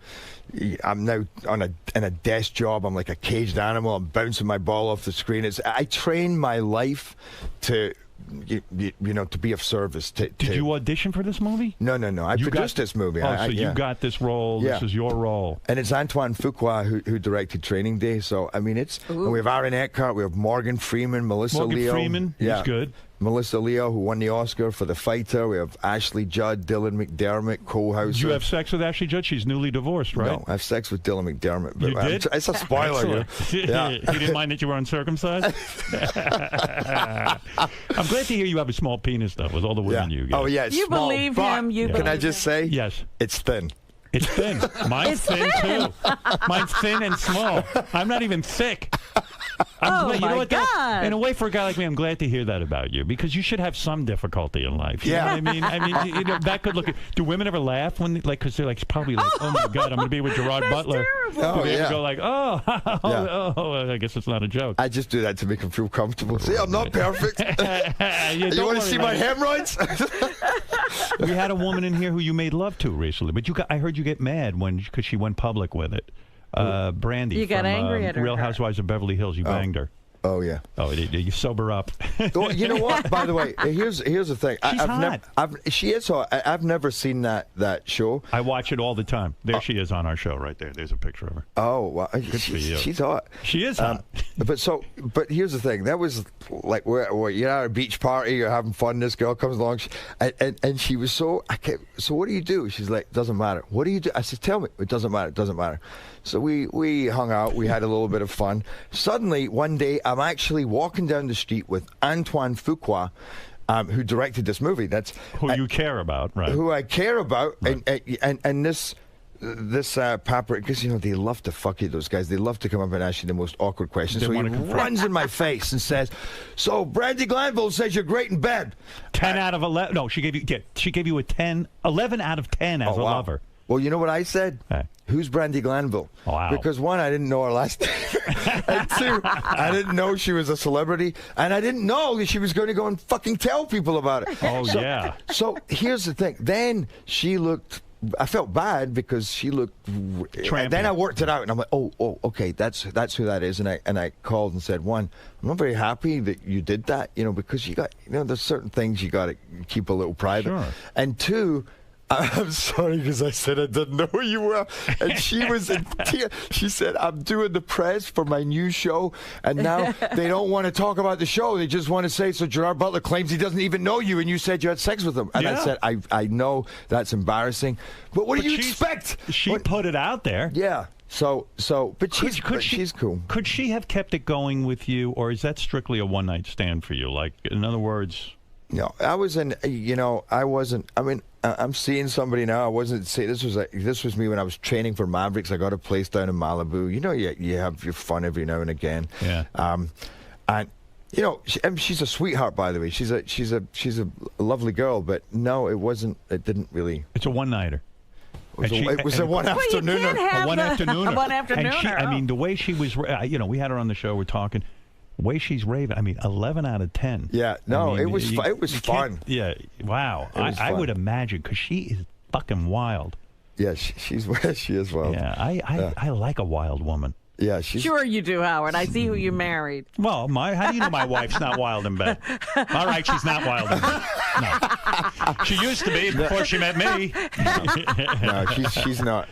in a desk job. I'm like a caged animal. I'm bouncing my ball off the screen. I train my life to to be of service. Did you audition for this movie? No. I produced this movie. You got this role. Yeah. This is your role. And it's Antoine Fuqua who directed Training Day. So I mean, and we have Aaron Eckhart, we have Morgan Freeman, Melissa Leo. Morgan Freeman, he's good. Melissa Leo, who won the Oscar for The Fighter. We have Ashley Judd, Dylan McDermott, Cole Hauser. Did you have sex with Ashley Judd? She's newly divorced, right? No, I have sex with Dylan McDermott. But you did? It's a spoiler. Yeah. You didn't mind that you were uncircumcised? I'm glad to hear you have a small penis, though, with all the women you get. Oh, yeah, it's you small. Believe him. Can I just say? Yes. It's thin. It's thin. Mine's thin, too. Mine's thin and small. I'm not even thick. My God. In a way, for a guy like me, I'm glad to hear that about you, because you should have some difficulty in life. You know what I mean? That could look. Do women ever laugh when, because they're probably like, oh my God, I'm going to be with Gerard Butler. Terrible. Do they ever go like, I guess it's not a joke. I just do that to make him feel comfortable. See, I'm not perfect. You want to see my hemorrhoids? We had a woman in here who you made love to recently, but I heard you get mad because she went public with it. Brandy. You got from, angry at her. Real Housewives of Beverly Hills. You banged her. Oh yeah. Oh, you sober up. Well, you know what? By the way, here's the thing. She's hot. She is hot. I've never seen that show. I watch it all the time. There she is on our show right there. There's a picture of her. Oh, well, Good for you. She's hot. She is hot. But here's the thing. That was like you're at a beach party, you're having fun. This girl comes along, and she was so. So what do you do? She's like, doesn't matter. What do you do? I said, tell me. It doesn't matter. It doesn't matter. So we hung out. We had a little bit of fun. Suddenly, one day, I'm actually walking down the street with Antoine Fuqua, who directed this movie. That's who you care about, right? Who I care about, right. and this Papa, because they love to fuck you, those guys. They love to come up and ask you the most awkward questions. So he runs in my face and says, "So Brandy Glanville says you're great in bed." 10 out of 11. No, she gave you a 10, 11 out of 10 as a lover. Well, you know what I said? Hey. Who's Brandy Glanville? Oh, wow. Because one, I didn't know her last name. And two, I didn't know she was a celebrity. And I didn't know that she was going to go and fucking tell people about it. Oh, yeah. So here's the thing. Then she looked... I felt bad because she looked... And then I worked it out, and I'm like, oh, okay, that's who that is. And I called and said, one, I'm not very happy that you did that, because you got... there's certain things you got to keep a little private. Sure. And two... I'm sorry because I said I didn't know who you were. And she was in tears. She said, I'm doing the press for my new show, and now they don't want to talk about the show. They just want to say, so Gerard Butler claims he doesn't even know you, and you said you had sex with him. And I said, I know that's embarrassing, but what do you expect? She put it out there. Yeah. But she's cool. Could she have kept it going with you, or is that strictly a one-night stand for you? Like, in other words... No, I wasn't. I wasn't. I mean, I'm seeing somebody now. I wasn't. Say this was me when I was training for Mavericks. I got a place down in Malibu. You have your fun every now and again. Yeah. And she's a sweetheart, by the way. She's a lovely girl. But no, it wasn't. It didn't really. It's a one-nighter. It was a one afternooner. A one afternooner. One afternooner. I mean, the way she was. We had her on the show. We're talking. Way she's raving. I mean, 11 out of 10. Yeah, no, it was fun. Yeah, wow. I would imagine because she is fucking wild. Yeah, she is wild. Yeah, I like a wild woman. Yeah, sure you do, Howard. I see who you married. Well, how do you know my wife's not wild in bed? All right, she's not wild in bed. No, she used to be before she met me. No, she's not.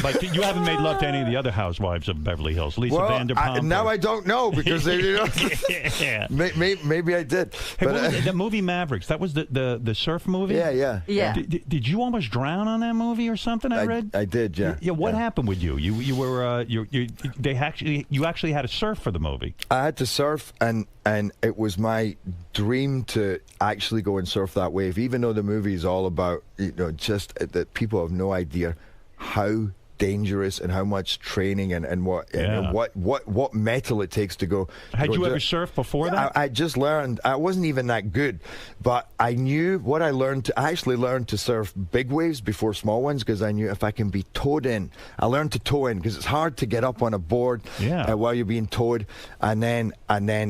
But you haven't made love to any of the other housewives of Beverly Hills, Lisa Vanderpump. Now I don't know because they, maybe I did. Hey, but the movie Mavericks, that was the surf movie. Yeah. Did you almost drown on that movie or something? I read. I did. Yeah. Yeah. What happened with you? You were you actually had to surf for the movie. I had to surf, and it was my dream to actually go and surf that wave. Even though the movie is all about just that people have no idea how dangerous and how much training and what metal it takes to go. Had you ever surfed before that? I just learned. I wasn't even that good, but I knew what I learned. I actually learned to surf big waves before small ones because I knew if I can be towed in. I learned to tow in because it's hard to get up on a board while you're being towed, and then.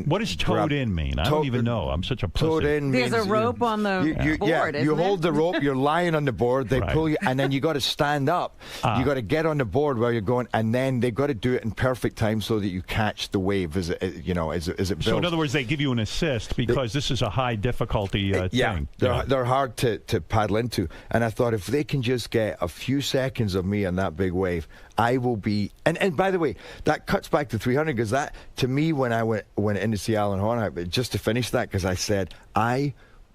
What does towed in mean? I don't even know. I'm such a pussy. Towed in means there's a rope on the board. Yeah, you hold the rope. You're lying on the board. They pull you, and then you got to stand up. You got to get on the board where you're going, and then they've got to do it in perfect time so that you catch the wave as it builds. So in other words, they give you an assist because this is a high difficulty thing. They're hard to paddle into, and I thought if they can just get a few seconds of me on that big wave, I will be. And by the way, that cuts back to 300 because that to me when I went into Seattle and Horn, just to finish that because I said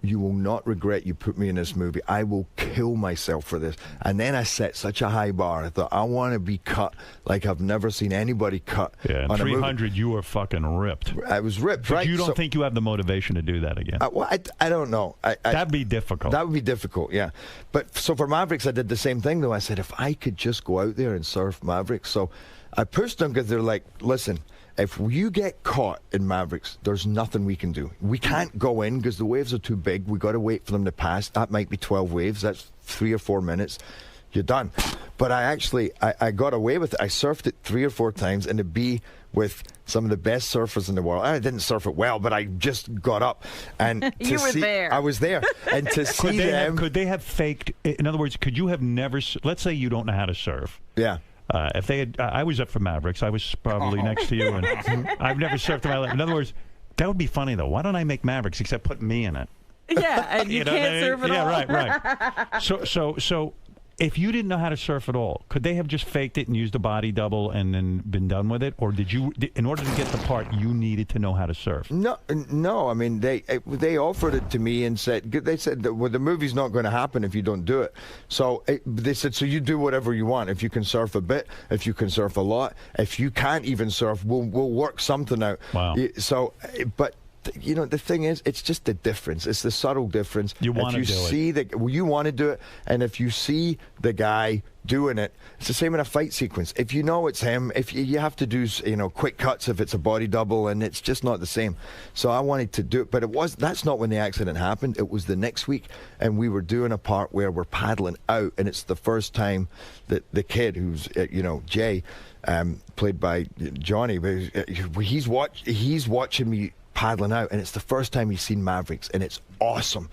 you will not regret you put me in this movie. I will kill myself for this. And then I set such a high bar. I thought, I want to be cut like I've never seen anybody cut. Yeah, and 300, you were fucking ripped. I was ripped, but right? You don't think you have the motivation to do that again? I don't know. That'd be difficult. That would be difficult, yeah. But so for Mavericks, I did the same thing, though. I said, if I could just go out there and surf Mavericks. So I pushed them because they're like, listen, if you get caught in Mavericks, there's nothing we can do. We can't go in because the waves are too big. We got to wait for them to pass. That might be 12 waves. That's 3 or 4 minutes. You're done. But I got away with it. I surfed it 3 or 4 times, and to be with some of the best surfers in the world. I didn't surf it well, but I just got up. And you were there. I was there. And to see could they have faked? In other words, could you have never? Let's say you don't know how to surf. Yeah. If they had, I was up for Mavericks. I was probably next to you, and I've never surfed in my life. In other words, that would be funny though. Why don't I make Mavericks except put me in it? Yeah, and you can't surf at all. Yeah, right. So if you didn't know how to surf at all, could they have just faked it and used a body double and then been done with it? Or did you, in order to get the part, you needed to know how to surf? No. I mean, they offered it to me and said, they said that, well, the movie's not going to happen if you don't do it. So they said, so you do whatever you want. If you can surf a bit, if you can surf a lot, if you can't even surf, we'll work something out. Wow. So, but. You know, the thing is, it's just the difference. It's the subtle difference. You want to do it. You want to do it, and if you see the guy doing it, it's the same in a fight sequence. If you know it's him, if you have to do, quick cuts if it's a body double, and it's just not the same. So I wanted to do it, but that's not when the accident happened. It was the next week, and we were doing a part where we're paddling out, and it's the first time that the kid who's, Jay, played by Johnny, he's watching me paddling out, and it's the first time he's seen Mavericks, and it's awesome.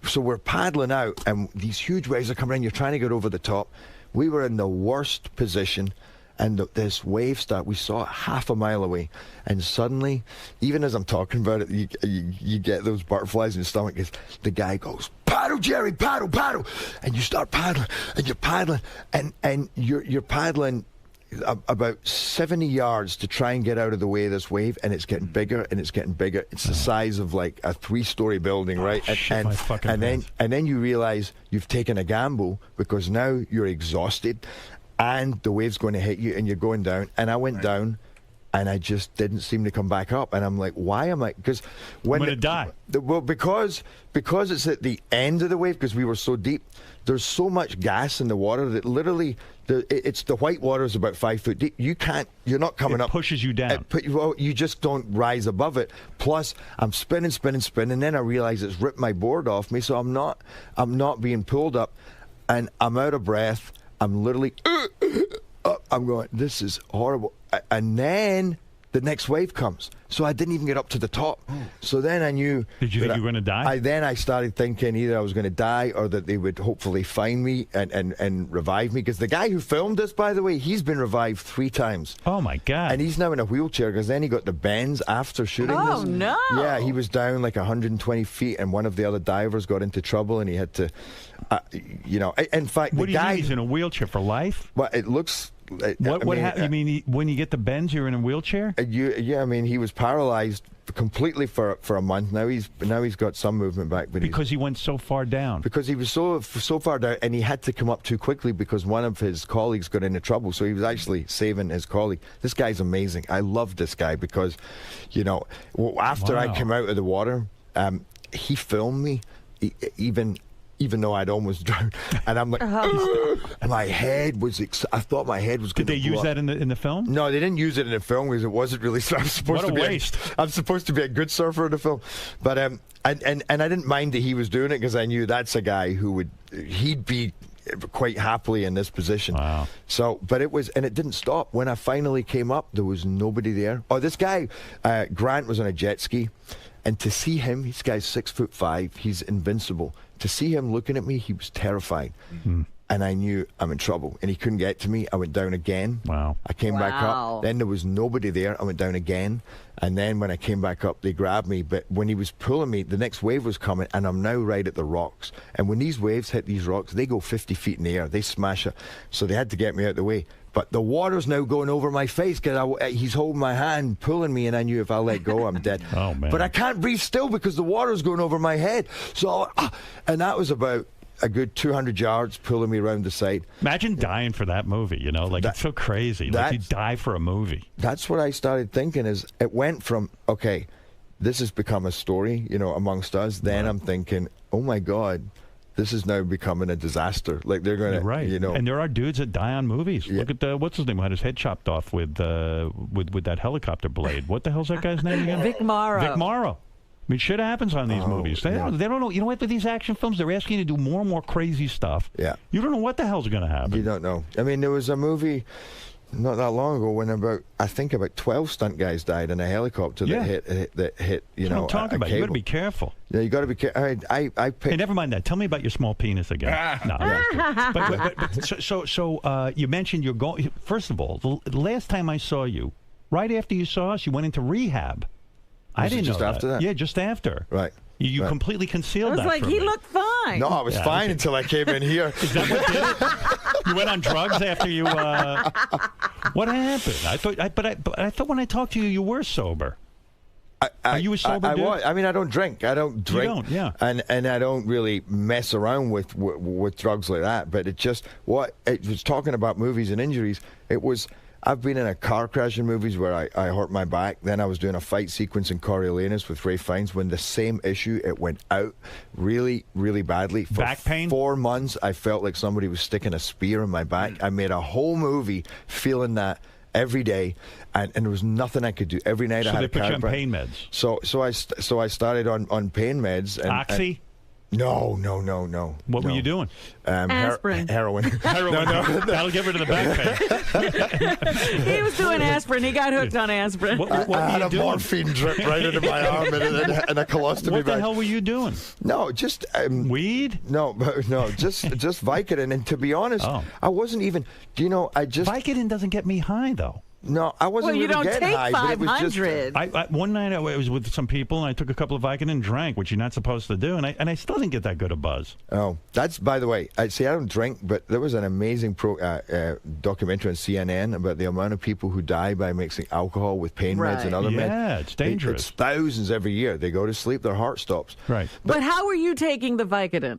So we're paddling out, and these huge waves are coming in. You're trying to get over the top. We were in the worst position, and this wave we saw it half a mile away, and suddenly, even as I'm talking about it, you get those butterflies in your stomach. The guy goes, "Paddle, Jerry, paddle, paddle," and you start paddling, and you're paddling, and you're paddling about 70 yards to try and get out of the way of this wave, and it's getting bigger and it's getting bigger. It's the size of like a 3-story building, right? And then you realize you've taken a gamble because now you're exhausted and the wave's going to hit you and you're going down. And I went down and I just didn't seem to come back up. And I'm like, why am I? Because when I'm going to die. Well, because it's at the end of the wave, because we were so deep, there's so much gas in the water that literally the white water is about 5 foot deep. You're not coming up. It pushes you down. You just don't rise above it. Plus, I'm spinning, and then I realize it's ripped my board off me, so I'm not being pulled up, and I'm out of breath. I'm literally, I'm going, this is horrible. And then the next wave comes. So I didn't even get up to the top. So then I knew. Did you think you were going to die? Then I started thinking either I was going to die or that they would hopefully find me and revive me. Because the guy who filmed this, by the way, he's been revived 3 times. Oh, my God. And he's now in a wheelchair because then he got the bends after shooting this. Oh, no. Yeah, he was down like 120 feet and one of the other divers got into trouble and he had to, in fact, what the do guy. You mean he's in a wheelchair for life? Well, it looks. You mean when you get the bends, you're in a wheelchair? I mean, he was paralyzed completely for a month. Now he's got some movement back, but because he went so far down. Because he was so far down, and he had to come up too quickly because one of his colleagues got into trouble. So he was actually saving his colleague. This guy's amazing. I love this guy because, after I came out of the water, he filmed me, even though I'd almost drowned, and I'm like, and my head was. I thought my head was going to. Did they use that in the film? No, they didn't use it in the film because it wasn't really. I'm supposed what a to be waste! I'm supposed to be a good surfer in the film, but and I didn't mind that he was doing it because I knew that's a guy he'd be quite happily in this position. Wow. So, but it didn't stop. When I finally came up, there was nobody there. Oh, this guy, Grant, was on a jet ski, and to see him, this guy's 6'5", he's invincible. To see him looking at me, he was terrified. Mm-hmm. And I knew I'm in trouble. And he couldn't get to me. I went down again. Wow. I came back up. Then there was nobody there. I went down again. And then when I came back up, they grabbed me. But when he was pulling me, the next wave was coming. And I'm now right at the rocks. And when these waves hit these rocks, they go 50 feet in the air. They smash it. So they had to get me out of the way. But the water's now going over my face because he's holding my hand, pulling me, and I knew if I let go, I'm dead. Oh, man. But I can't breathe still because the water's going over my head. So, and that was about a good 200 yards pulling me around the side. Imagine dying for that movie, it's so crazy. Like you die for a movie. That's what I started thinking is it went from, okay, this has become a story, amongst us. Then I'm thinking, oh, my God. This is now becoming a disaster. Like they're going to, And there are dudes that die on movies. Yeah. Look at what's his name? Who had his head chopped off with that helicopter blade. What the hell's that guy's name again? Vic Morrow. Vic Morrow. I mean, shit happens on these movies. They don't know. You know what? With these action films, they're asking you to do more and more crazy stuff. Yeah. You don't know what the hell's going to happen. You don't know. I mean, there was a movie not that long ago when I think about 12 stunt guys died in a helicopter Yeah. that hit That's what I'm talking about. You got to be careful. Yeah, you got to be careful. I Hey, never mind that. Tell me about your small penis again. No. So you mentioned you're going. First of all, the last time I saw you, right after you saw us, you went into rehab. I didn't know just after that? Yeah, just after. Right. You Right. completely I concealed was that like, from he me. looked fine. No, I was fine until I came in here. Is that what did it? You went on drugs after you. What happened? I thought when I talked to you, you were sober. Are you a sober dude? I mean, I don't drink. I don't drink. You don't, yeah. And I don't really mess around with drugs like that. But it just it was talking about movies and injuries. It was. I've been in a car crash in movies where I hurt my back. Then I was doing a fight sequence in Coriolanus with Ray Fiennes when the same issue, it went out really, really badly. For back pain? 4 months, I felt like somebody was sticking a spear in my back. I made a whole movie feeling that every day, and there was nothing I could do. Every night I had they a put you on chiropractor. pain meds. So I started on pain meds. And, Oxy? No. What were you doing? Aspirin. Heroin. Heroin. That'll get rid of the back pain. He was doing aspirin. He got hooked on aspirin. What I were had you a doing? morphine drip right into my arm and a colostomy What the bag. hell were you doing? No, just Weed? No, just Vicodin. And to be honest, I wasn't even. Do you know? I just Vicodin doesn't get me high though. No, I wasn't Well, you really don't getting take high. But it was just, 500. One night I was with some people and I took a couple of Vicodin and drank, which you're not supposed to do, and I still didn't get that good a buzz. Oh, that's, by the way, I don't drink, but there was an amazing documentary on CNN about the amount of people who die by mixing alcohol with pain meds and other meds. Yeah, it's dangerous. It's thousands every year. They go to sleep, their heart stops. Right. But how were you taking the Vicodin?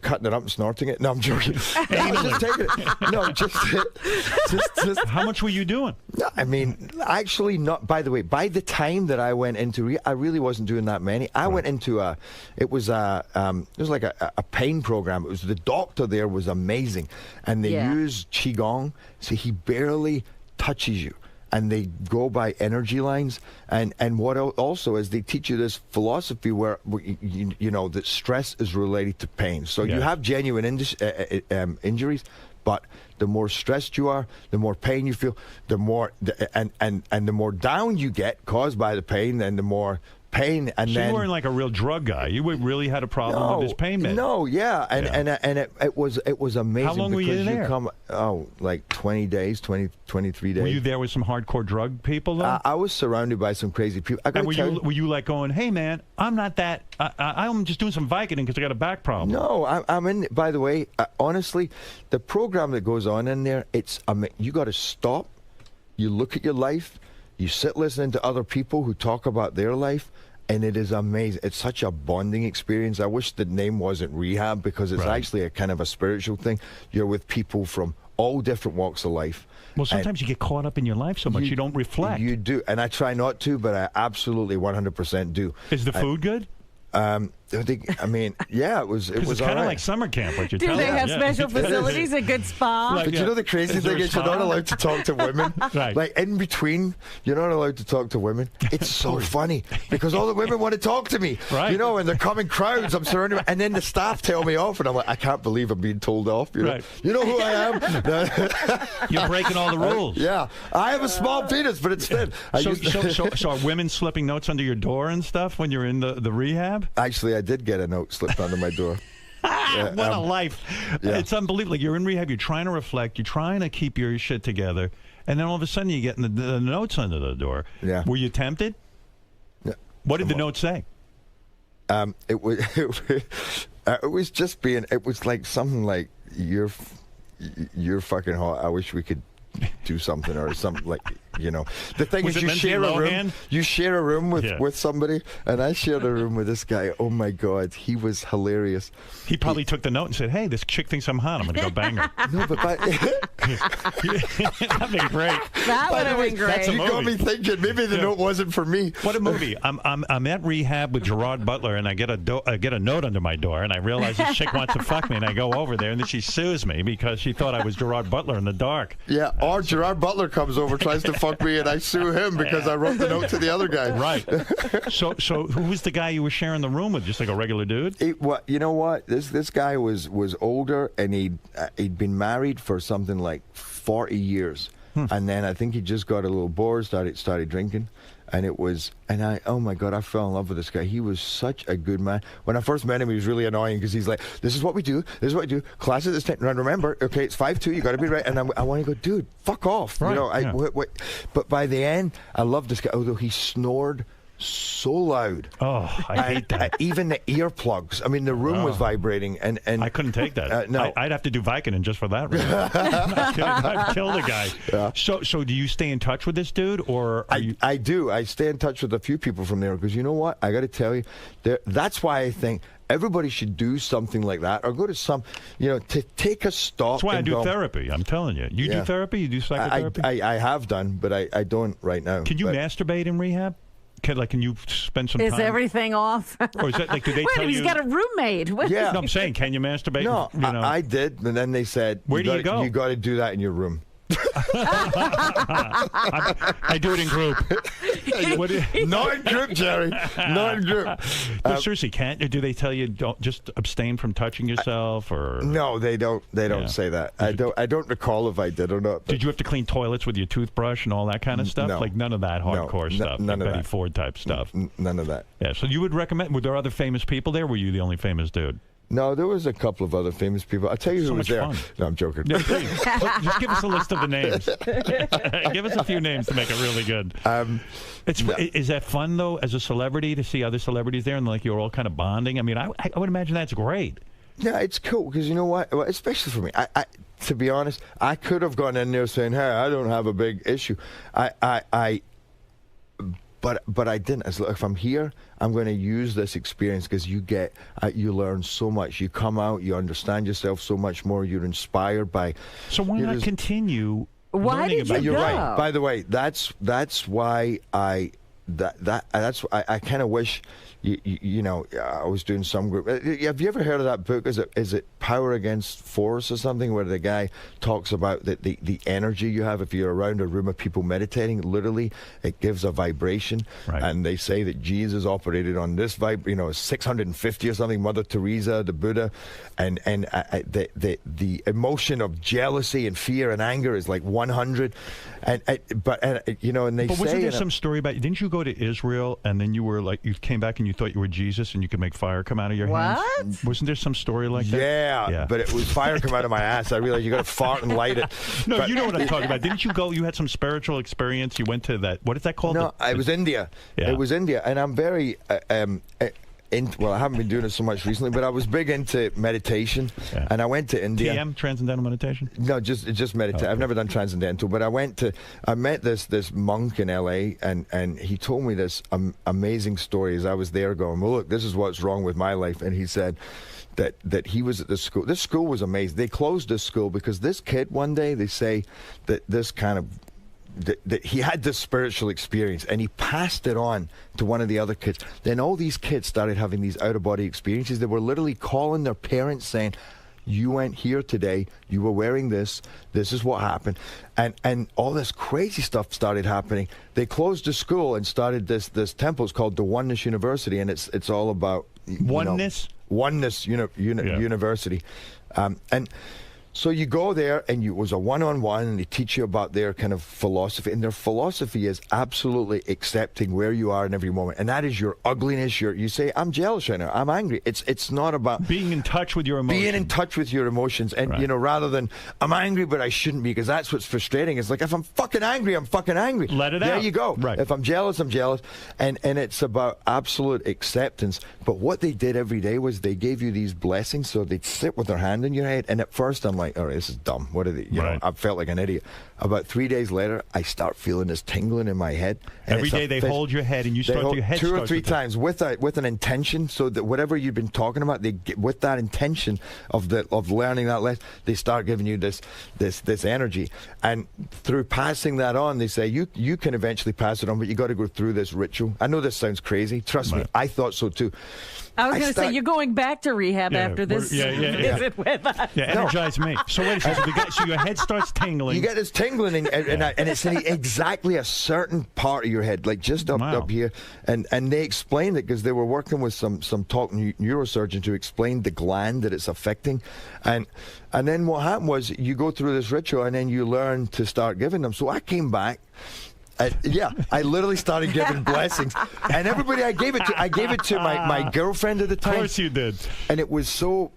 Cutting it up and snorting it. No, I'm joking. Just taking it. No, just. How much were you doing? No, I mean, actually, not. By the way, by the time that I went into, I really wasn't doing that many. I went into it was like a pain program. It was the doctor there was amazing, and they use qigong, so he barely touches you. And they go by energy lines, and what also is they teach you this philosophy where you know that stress is related to pain. So you have genuine injuries, but the more stressed you are, the more pain you feel, the more and the more down you get caused by the pain, then the more pain. And So then you weren't like a real drug guy. You really had a problem with this pain med. No, and it was amazing. How long were you there? Like 20 days, 23 days. Were you there with some hardcore drug people though? I was surrounded by some crazy people. And were you like going, hey man, I'm not that. I'm just doing some Vicodin because I got a back problem. No, I'm in. By the way, honestly, the program that goes on in there, you got to stop. You look at your life. You sit listening to other people who talk about their life, and it is amazing. It's such a bonding experience. I wish the name wasn't rehab because it's actually a kind of a spiritual thing. You're with people from all different walks of life. Well, sometimes you get caught up in your life so much you don't reflect. You do, and I try not to, but I absolutely 100% do. Is the food good? I mean, yeah, it was. It's kind of like summer camp. What you're Do telling they have special facilities, a good spa? But you know the crazy thing is you're not allowed to talk to women. Right. Like in between, you're not allowed to talk to women. It's so funny because all the women want to talk to me. Right. You know, and they're coming crowds. I'm surrounded, and then the staff tell me off, and I'm like, I can't believe I'm being told off. You know, Right. you know who I am. You're breaking all the rules. Yeah, I have a small penis, but it's thin. So are women slipping notes under your door and stuff when you're in the rehab? Actually, I did get a note slipped under my door. What a life. Yeah. It's unbelievable. Like, you're in rehab, you're trying to reflect, you're trying to keep your shit together, and then all of a sudden you get the notes under the door. Yeah. Were you tempted? Yeah. What did the note say? It was just being. It was like something like you're fucking hot. I wish we could do something or something like, you know. The thing Was is, it you Lindsay share a room. Lohan? You share a room with Yeah. with somebody, and I shared a room with this guy. Oh my God, he was hilarious. He probably took the note and said, hey, this chick thinks I'm hot. I'm going to go bang her. No, but That'd be great. That would have been great. That's a you got me movie. thinking maybe the note wasn't for me. What a movie! I'm at rehab with Gerard Butler, and I get a note under my door, and I realize this chick wants to fuck me, and I go over there, and then she sues me because she thought I was Gerard Butler in the dark. Yeah, or Gerard Butler comes over, tries to fuck fuck me, and I sue him because I wrote the note to the other guy. Right. So who was the guy you were sharing the room with? Just like a regular dude? You know what? This guy was older, and he'd been married for something like 40 years. And then I think he just got a little bored, started drinking, and oh my God, I fell in love with this guy. He was such a good man. When I first met him, he was really annoying because he's like, this is what we do, class at this time. Remember, okay, it's 5-2, you got to be right. And I want to go, dude, fuck off. Right, But by the end, I loved this guy, although he snored so loud. Oh, I hate that. Even the earplugs. I mean, the room was vibrating, and I couldn't take that. No, I'd have to do Vicodin just for that. Really. I'm not kidding. I'd kill the guy. Yeah. So do you stay in touch with this dude, or I do. I stay in touch with a few people from there because you know what? I got to tell you, that's why I think everybody should do something like that, or go to some, to take a stop. That's why I do therapy. I'm telling you. You do therapy? You do psychotherapy? I have done, but I don't right now. Can you masturbate in rehab? Can you spend some time? Is everything off? Or is that like, do they tell he's you? got a roommate. Yeah. No, I'm saying, can you masturbate? No, I did, and then they said, where do you go? You got to do that in your room. I do it in group. Not in group, Jerry. Not in group. But seriously, do they tell you don't just abstain from touching yourself, or? No, they don't. They don't say that. I don't recall if I did or not. Did you have to clean toilets with your toothbrush and all that kind of stuff? No. Like none of that hardcore stuff. None like of Betty that. Ford type stuff. None of that. Yeah. So you would recommend? Were there other famous people there? Or were you the only famous dude? No, there was a couple of other famous people. I'll tell you who was there. Fun. No, I'm joking. Yeah, please. Just give us a list of the names. Give us a few names to make it really good. Is that fun, though, as a celebrity, to see other celebrities there and like you're all kind of bonding? I mean, I would imagine that's great. Yeah, it's cool because you know what? Well, especially for me, I to be honest, I could have gone in there saying, "Hey, I don't have a big issue." But I didn't. As if I'm here, I'm going to use this experience because you learn so much. You come out, you understand yourself so much more. You're inspired by. So why not continue? Why did you You're go? right. By the way, that's why I kind of wish. I was doing some group. Have you ever heard of that book? Is it Power Against Force or something, where the guy talks about the energy you have if you're around a room of people meditating? Literally, it gives a vibration, and they say that Jesus operated on this 650 or something. Mother Teresa, the Buddha, and the emotion of jealousy and fear and anger is like 100. And they But say. Wasn't there some story about? Didn't you go to Israel and then you were like you came back and you thought you were Jesus and you could make fire come out of your hands? What? Wasn't there some story like that? Yeah, but it was fire come out of my ass. I realized you got to fart and light it. No, but, you know what I'm talking about. Didn't you go? You had some spiritual experience. You went to that. What is that called? No, it was India. Yeah. It was India, and I'm very. Well, I haven't been doing it so much recently, but I was big into meditation, and I went to India. TM, Transcendental Meditation? No, just meditation. Okay. I've never done transcendental, but I met this monk in LA, and he told me this amazing story as I was there going, well, look, this is what's wrong with my life, and he said that he was at this school. This school was amazing. They closed this school because this kid one day, they say that this kind of that he had this spiritual experience and he passed it on to one of the other kids. Then all these kids started having these out-of-body experiences. They were literally calling their parents saying, you went here today, you were wearing this is what happened. And all this crazy stuff started happening. They closed the school and started this temple. It's called the Oneness University, and it's all about... Oneness? Oneness University. And... So you go there, and it was a one-on-one, and they teach you about their kind of philosophy. And their philosophy is absolutely accepting where you are in every moment. And that is your ugliness. You say, I'm jealous right now. I'm angry. It's not about... Being in touch with your emotions. Being in touch with your emotions. And, rather than, I'm angry, but I shouldn't be, because that's what's frustrating. It's like, if I'm fucking angry, I'm fucking angry. Let it out. There you go. Right. If I'm jealous, I'm jealous. And it's about absolute acceptance. But what they did every day was they gave you these blessings. So they'd sit with their hand in your head. And at first, I'm like, all right, this is dumb. What are they? You know, I felt like an idiot. About 3 days later, I start feeling this tingling in my head. Every day they hold your head, and you start your head 2 or 3 times with an intention, so that whatever you've been talking about, they get, with that intention of learning that lesson, they start giving you this energy. And through passing that on, they say you can eventually pass it on, but you got to go through this ritual. I know this sounds crazy. Trust me, I thought so too. I was going to say, you're going back to rehab after this visit with us. Yeah, energize me. So wait a second. So your head starts tingling. You get this tingling, and it's in exactly a certain part of your head, like just up here. And they explained it because they were working with some top neurosurgeons who explained the gland that it's affecting. And then what happened was you go through this ritual, and then you learn to start giving them. So I came back. I literally started giving blessings, and everybody I gave it to my girlfriend at the time. Of course you did. And it was so,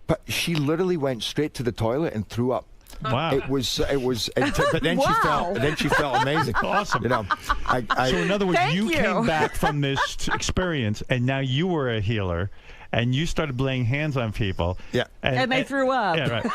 but she literally went straight to the toilet and threw up. Wow. But then she felt amazing. Awesome. You know, so in other words, you you. came back from this experience, and now you were a healer. And you started laying hands on people. Yeah. And they threw up. Yeah, right.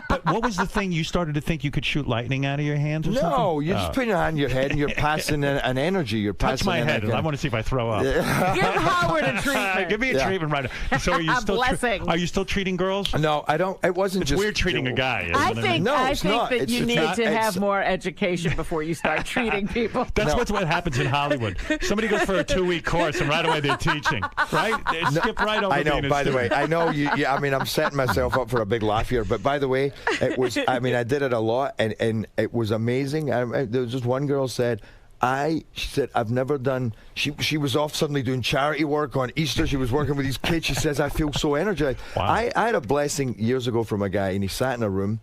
But what was the thing? You started to think you could shoot lightning out of your hands or something? No, you're just putting your hand on your head and you're passing an energy. You're Touch passing my head. I want to see if I throw up. Give Howard a treatment. Give me a treatment right now. So are you still Blessing. are you still treating girls? No, I don't. It wasn't It's just weird treating a guy. Isn't I it? think not. that you It's need not- to have it's- more education before you start treating people. That's what happens in Hollywood. Somebody goes for a 2-week course, and right away they're teaching. Right? They skip right over. I know. being a By the way, student. I know you. Yeah, I mean, I'm setting myself up for a big laugh here. But by the way, it was. I mean, I did it a lot, and it was amazing. There was just one girl said. She said, I've never done, she was off suddenly doing charity work on Easter. She was working with these kids. She says, I feel so energized. Wow. I had a blessing years ago from a guy, and he sat in a room,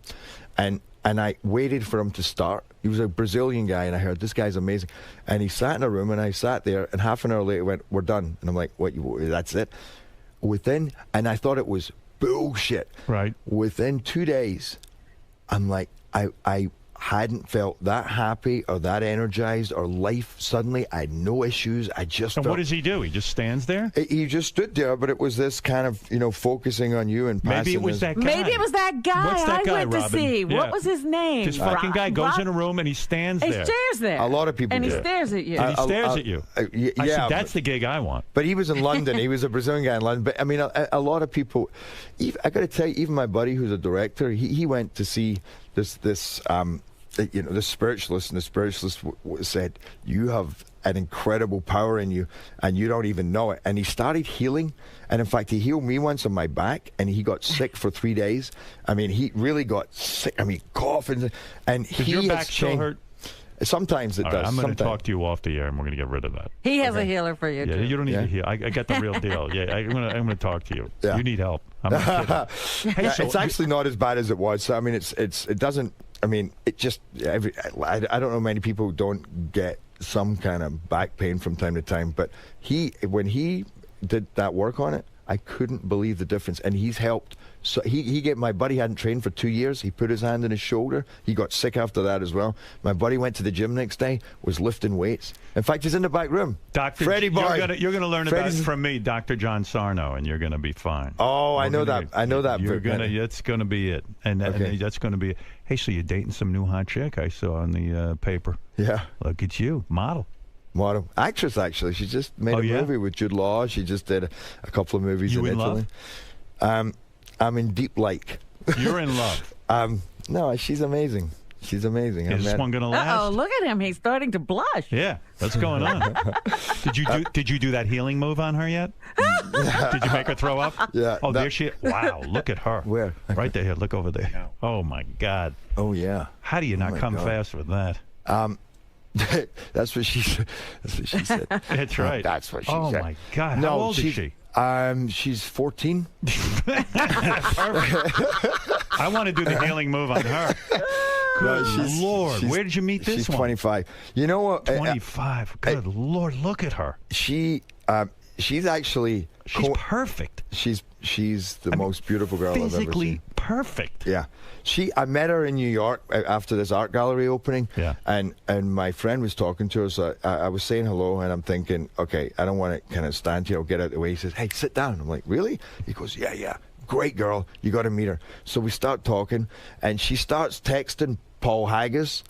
and I waited for him to start. He was a Brazilian guy, and I heard, this guy's amazing. And he sat in a room, and I sat there, and half an hour later went, we're done. And I'm like, what, that's it? And I thought it was bullshit. Right. Within 2 days, I'm like, I hadn't felt that happy or that energized or life suddenly. I had no issues. I just And felt, what does he do? He just stands there? he just stood there, but it was this kind of, focusing on you and passing. Maybe it was that guy. Maybe it was that guy What's that guy, I went to Robin? see. Yeah. What was his name? This fucking guy goes in a room and he stands He there. stares there. A lot of people And he do. stares at you. And he stares at you. I yeah, said, that's the gig I want. But he was in London. He was a Brazilian guy in London. But I mean, a lot of people. I got to tell you, even my buddy who's a director, he went to see this the spiritualist, and the spiritualist said, you have an incredible power in you, and you don't even know it. And he started healing, and in fact, he healed me once on my back, and he got sick for 3 days. I mean, he really got sick. I mean, coughing, and Does your back still hurt? Sometimes it All does. right, I'm going to Sometimes. talk to you off the air, and we're going to get rid of that. He has a healer for you, Yeah, too. you don't need to heal. I got the real deal. Yeah, I'm going to talk to you. Yeah. You need help. I'm not kidding. Hey, Yeah, so it's actually not as bad as it was. So I mean, it doesn't. I mean, it just. I don't know many people who don't get some kind of back pain from time to time, but when he did that work on it, I couldn't believe the difference, and he's helped. So my buddy hadn't trained for 2 years. He put his hand on his shoulder. He got sick after that as well. My buddy went to the gym next day, was lifting weights. In fact, he's in the back room. Dr. Freddie boy. You're going to learn about it from me, Dr. John Sarno, and you're going to be fine. Oh, I know that. I know that. That's going to be it, and that's going to be it. Hey, so you're dating some new hot chick I saw on the paper. Yeah. Look at you, model. Actress, actually. She just made a movie with Jude Law. She just did a couple of movies in Italy. Love? I'm in deep like. You're in love. No, she's amazing. She's amazing. Is this one going to last? Uh-oh, look at him. He's starting to blush. Yeah, what's going on? Did you do that healing move on her yet? Did you make her throw up? Yeah. Oh, there she is. Wow, look at her. Where? Right there. Look over there. Oh, my God. Oh, yeah. How do you not come fast with that? That's what she said. That's right. That's what she said. Oh, my God. No, How old is she? She's 14. I want to do the healing move on her. Good Lord. Where did you meet this she's one? 25. You know what? 25. Good Lord. Look at her. She's actually... She's perfect. She's the most beautiful girl I've ever seen. Physically perfect. Yeah. I met her in New York after this art gallery opening. Yeah. And my friend was talking to her, so I was saying hello, and I'm thinking, okay, I don't want to kind of stand here or get out of the way. He says, hey, sit down. I'm like, really? He goes, yeah. Great girl. You got to meet her. So we start talking, and she starts texting Paul Haggis,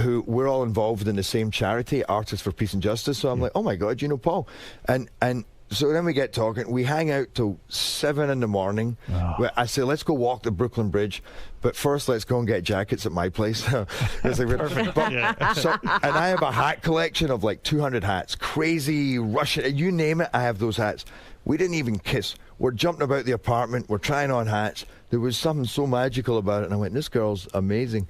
who we're all involved in the same charity, Artists for Peace and Justice. So I'm like, oh my God, you know Paul? And so then we get talking. We hang out till 7 in the morning. Oh. I say, let's go walk the Brooklyn Bridge, but first let's go and get jackets at my place. It's like, Perfect. and I have a hat collection of like 200 hats, crazy Russian, you name it, I have those hats. We didn't even kiss. we're jumping about the apartment. We're trying on hats. There was something so magical about it. And I went, this girl's amazing.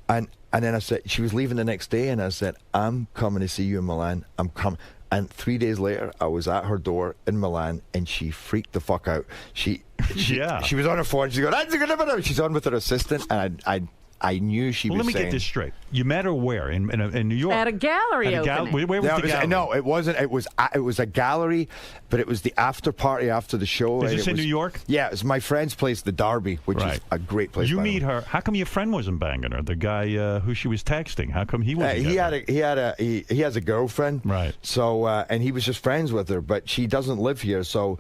And then I said, she was leaving the next day. And I said, I'm coming to see you in Milan. I'm coming. And 3 days later, I was at her door in Milan, and she freaked the fuck out. She was on her phone. She's going, she's on with her assistant, and I knew she was Let me saying, get this straight. You met her where? In New York? At a gallery opening. Where was the gallery? No, it wasn't. It was a gallery, but it was the after party after the show. Is this in New York? Yeah, it was my friend's place, the Derby, which is a great place. You meet her. How come your friend wasn't banging her? The guy who she was texting. How come he wasn't? He has a girlfriend. Right. So and he was just friends with her, but she doesn't live here. So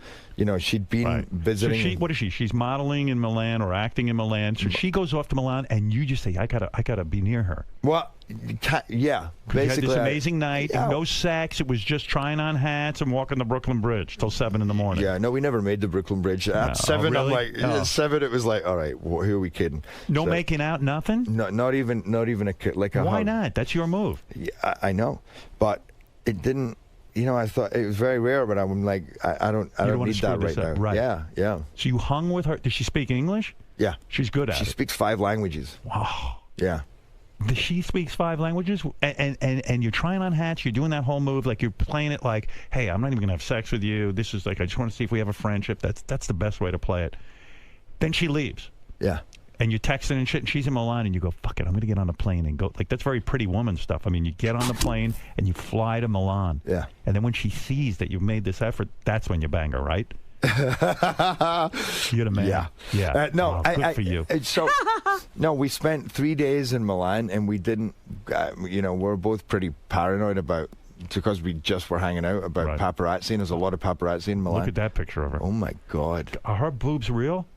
she'd been visiting. So what is she? She's modeling in Milan or acting in Milan. So she goes off to Milan, and you just say, I gotta be near her. Well, yeah. Basically, you had this amazing night, yeah. no sex. It was just trying on hats and walking the Brooklyn Bridge till 7 in the morning. Yeah, no, we never made the Brooklyn Bridge. At 7, really? I'm like, 7. It was like, all right, who are we kidding? No making out, nothing. No, not even a Why hug. not? That's your move. Yeah, I know, but it didn't. I thought it was very rare, but I'm like, I don't need that right now. Right. Yeah. So you hung with her. Does she speak English? Yeah. She's good at it. She speaks 5 languages. Wow. Yeah. She speaks 5 languages, and you're trying on hats. You're doing that whole move, like you're playing it like, hey, I'm not even gonna have sex with you. This is like, I just want to see if we have a friendship. That's the best way to play it. Then she leaves. Yeah. And you're texting and shit, and she's in Milan, and you go, fuck it, I'm gonna get on the plane and go. Like, that's very Pretty Woman stuff. I mean, you get on the plane and you fly to Milan. Yeah. And then when she sees that you've made this effort, that's when you bang her, right? You're the man. Yeah. Yeah. No, good for you. So, no, we spent 3 days in Milan, and we didn't. We're both pretty paranoid about, because we just were hanging out, about paparazzi. And there's a lot of paparazzi in Milan. Look at that picture of her. Oh my God. Are her boobs real?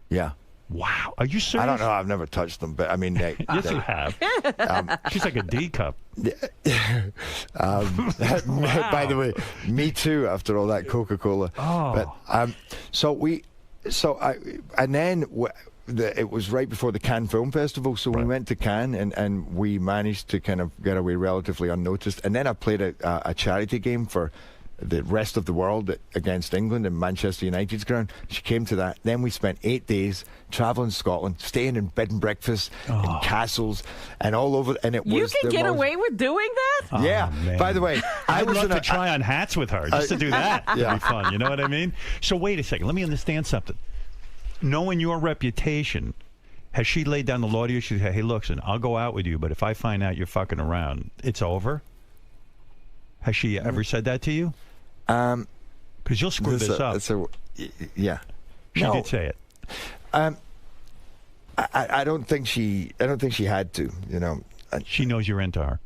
Yeah. Wow. Are you serious? I don't know. I've never touched them, but I mean, yes, you have. She's like a D cup. By the way, me too. After all that Coca-Cola. Oh. But it was right before the Cannes Film Festival, so we went to Cannes, and we managed to kind of get away relatively unnoticed. And then I played a charity game for the rest of the world against England in Manchester United's ground. She came to that. Then we spent 8 days traveling Scotland, staying in bed and breakfast in castles and all over. And it was you can get away with doing that? Yeah. Man. By the way, I'd love to try on hats with her just to do that. It'd Yeah. be fun. You know what I mean? So wait a second. Let me understand something. Knowing your reputation, has she laid down the law to you? She said, hey, look, son, I'll go out with you, but if I find out you're fucking around, it's over? Has she ever said that to you? Because you'll screw this up. Yeah. She did say it. I don't think she had to. She knows you're into her.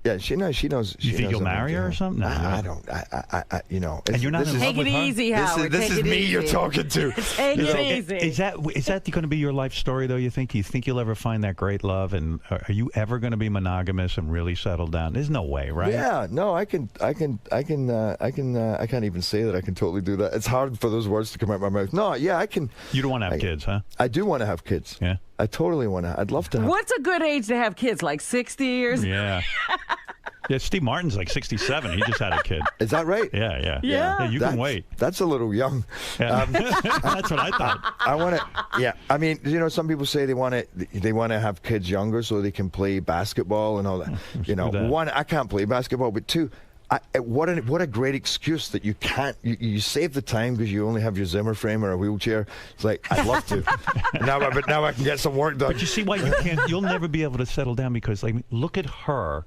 Yeah, she knows. You think you'll marry her or something? No, I don't. And you're not in love Take with it her? easy, Howard. This is me you're talking to. Take it easy. Is that going to be your life story, though, you think? Do you think you'll ever find that great love? And are you ever going to be monogamous and really settle down? There's no way, right? Yeah, no, I can't even say that I can totally do that. It's hard for those words to come out of my mouth. No, yeah, I can. You don't want to have kids, huh? I do want to have kids. Yeah. I totally want to. I'd love to have. What's a good age to have kids? Like 60 years? Yeah. Yeah, Steve Martin's like 67. He just had a kid. Is that right? Yeah. Yeah. You can wait. That's a little young. Yeah. That's what I thought. I want to. Yeah, I mean, some people say they want to have kids younger so they can play basketball and all that. One, I can't play basketball, but two, what a great excuse that you can't. You save the time because you only have your Zimmer frame or a wheelchair. It's like, I'd love to. but now I can get some work done. But you see why you can't? You'll never be able to settle down because, like, look at her.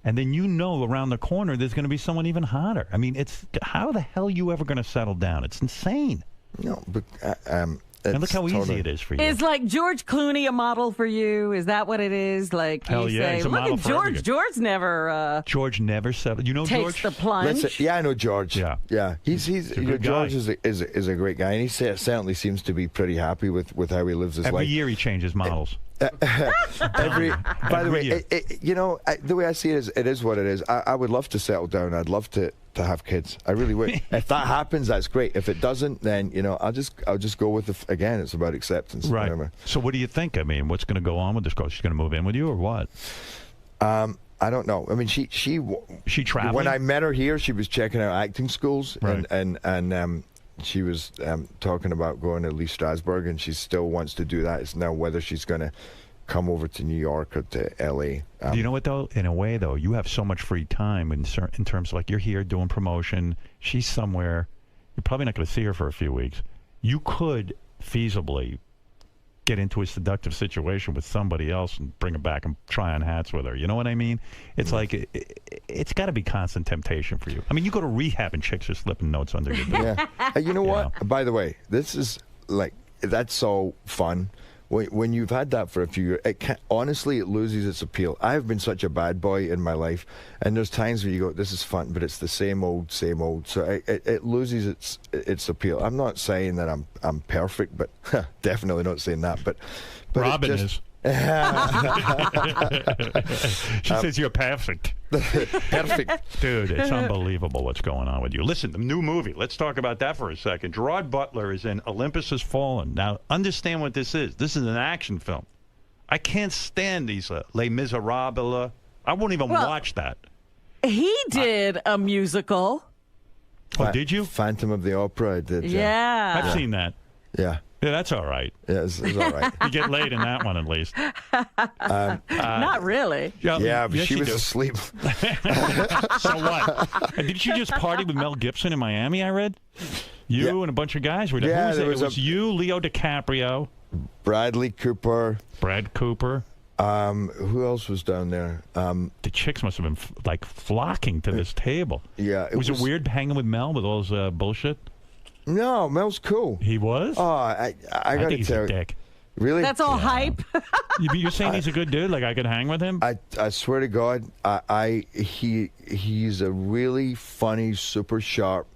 And then around the corner there's going to be someone even hotter. I mean, it's how the hell are you ever going to settle down? It's insane. No, but and look how easy it is for you. Is like George Clooney a model for you? Is that what it is? Like hell you yeah, say, he's a look model at for George. everything. George never settled. You know takes George? the plunge. Yeah, I know George. Yeah. He's George is a great guy, and he certainly seems to be pretty happy with how he lives his life. Every year he changes models. By the way, the way I see it is what it is. I would love to settle down. I'd love to have kids. I really would. If that happens, that's great. If it doesn't, then I'll just go with again. It's about acceptance. Right. Whatever. So what do you think? I mean, what's going to go on with this girl? She's going to move in with you or what? I don't know. I mean, she traveling? When I met her here, she was checking out acting schools, right. and she was talking about going to Lee Strasberg, and she still wants to do that. It's now whether she's going to come over to New York or to L.A. You know what, though? In a way, though, you have so much free time in terms of, like, you're here doing promotion. She's somewhere. You're probably not going to see her for a few weeks. You could feasibly get into a seductive situation with somebody else and bring her back and try on hats with her. You know what I mean? It's like it's got to be constant temptation for you. I mean, you go to rehab and chicks are slipping notes under your door. Yeah. You know what? By the way, this is like, that's so fun. When you've had that for a few years, honestly, it loses its appeal. I have been such a bad boy in my life, and there's times where you go, this is fun, but it's the same old, same old. So it loses its appeal. I'm not saying that I'm perfect, but definitely not saying that. But Robin is. She says you're perfect. Perfect. Dude, it's unbelievable what's going on with you. Listen, the new movie, let's talk about that for a second. Gerard Butler is in Olympus Has Fallen. Now, understand what this is. This is an action film. I can't stand these Les Miserables. I won't even watch that. He did a musical. Oh, did you? Phantom of the Opera, I did. Yeah. I've seen that. Yeah. Yeah, that's all right. Yeah, it's all right. You get laid in that one, at least. Not really. Yeah, but yes, she you was do. asleep. So what? Didn't you just party with Mel Gibson in Miami, I read? You and a bunch of guys were there. Yeah, Who was there it? was It was you, Leo DiCaprio. Bradley Cooper. Brad Cooper. Who else was down there? The chicks must have been like flocking to this table. Yeah. Was it weird hanging with Mel with all his bullshit? No, Mel's cool. He was? Oh, I got to think he's tell a you. dick. Really? That's all hype. You're saying he's a good dude? Like I could hang with him? I swear to God, he's a really funny, super sharp.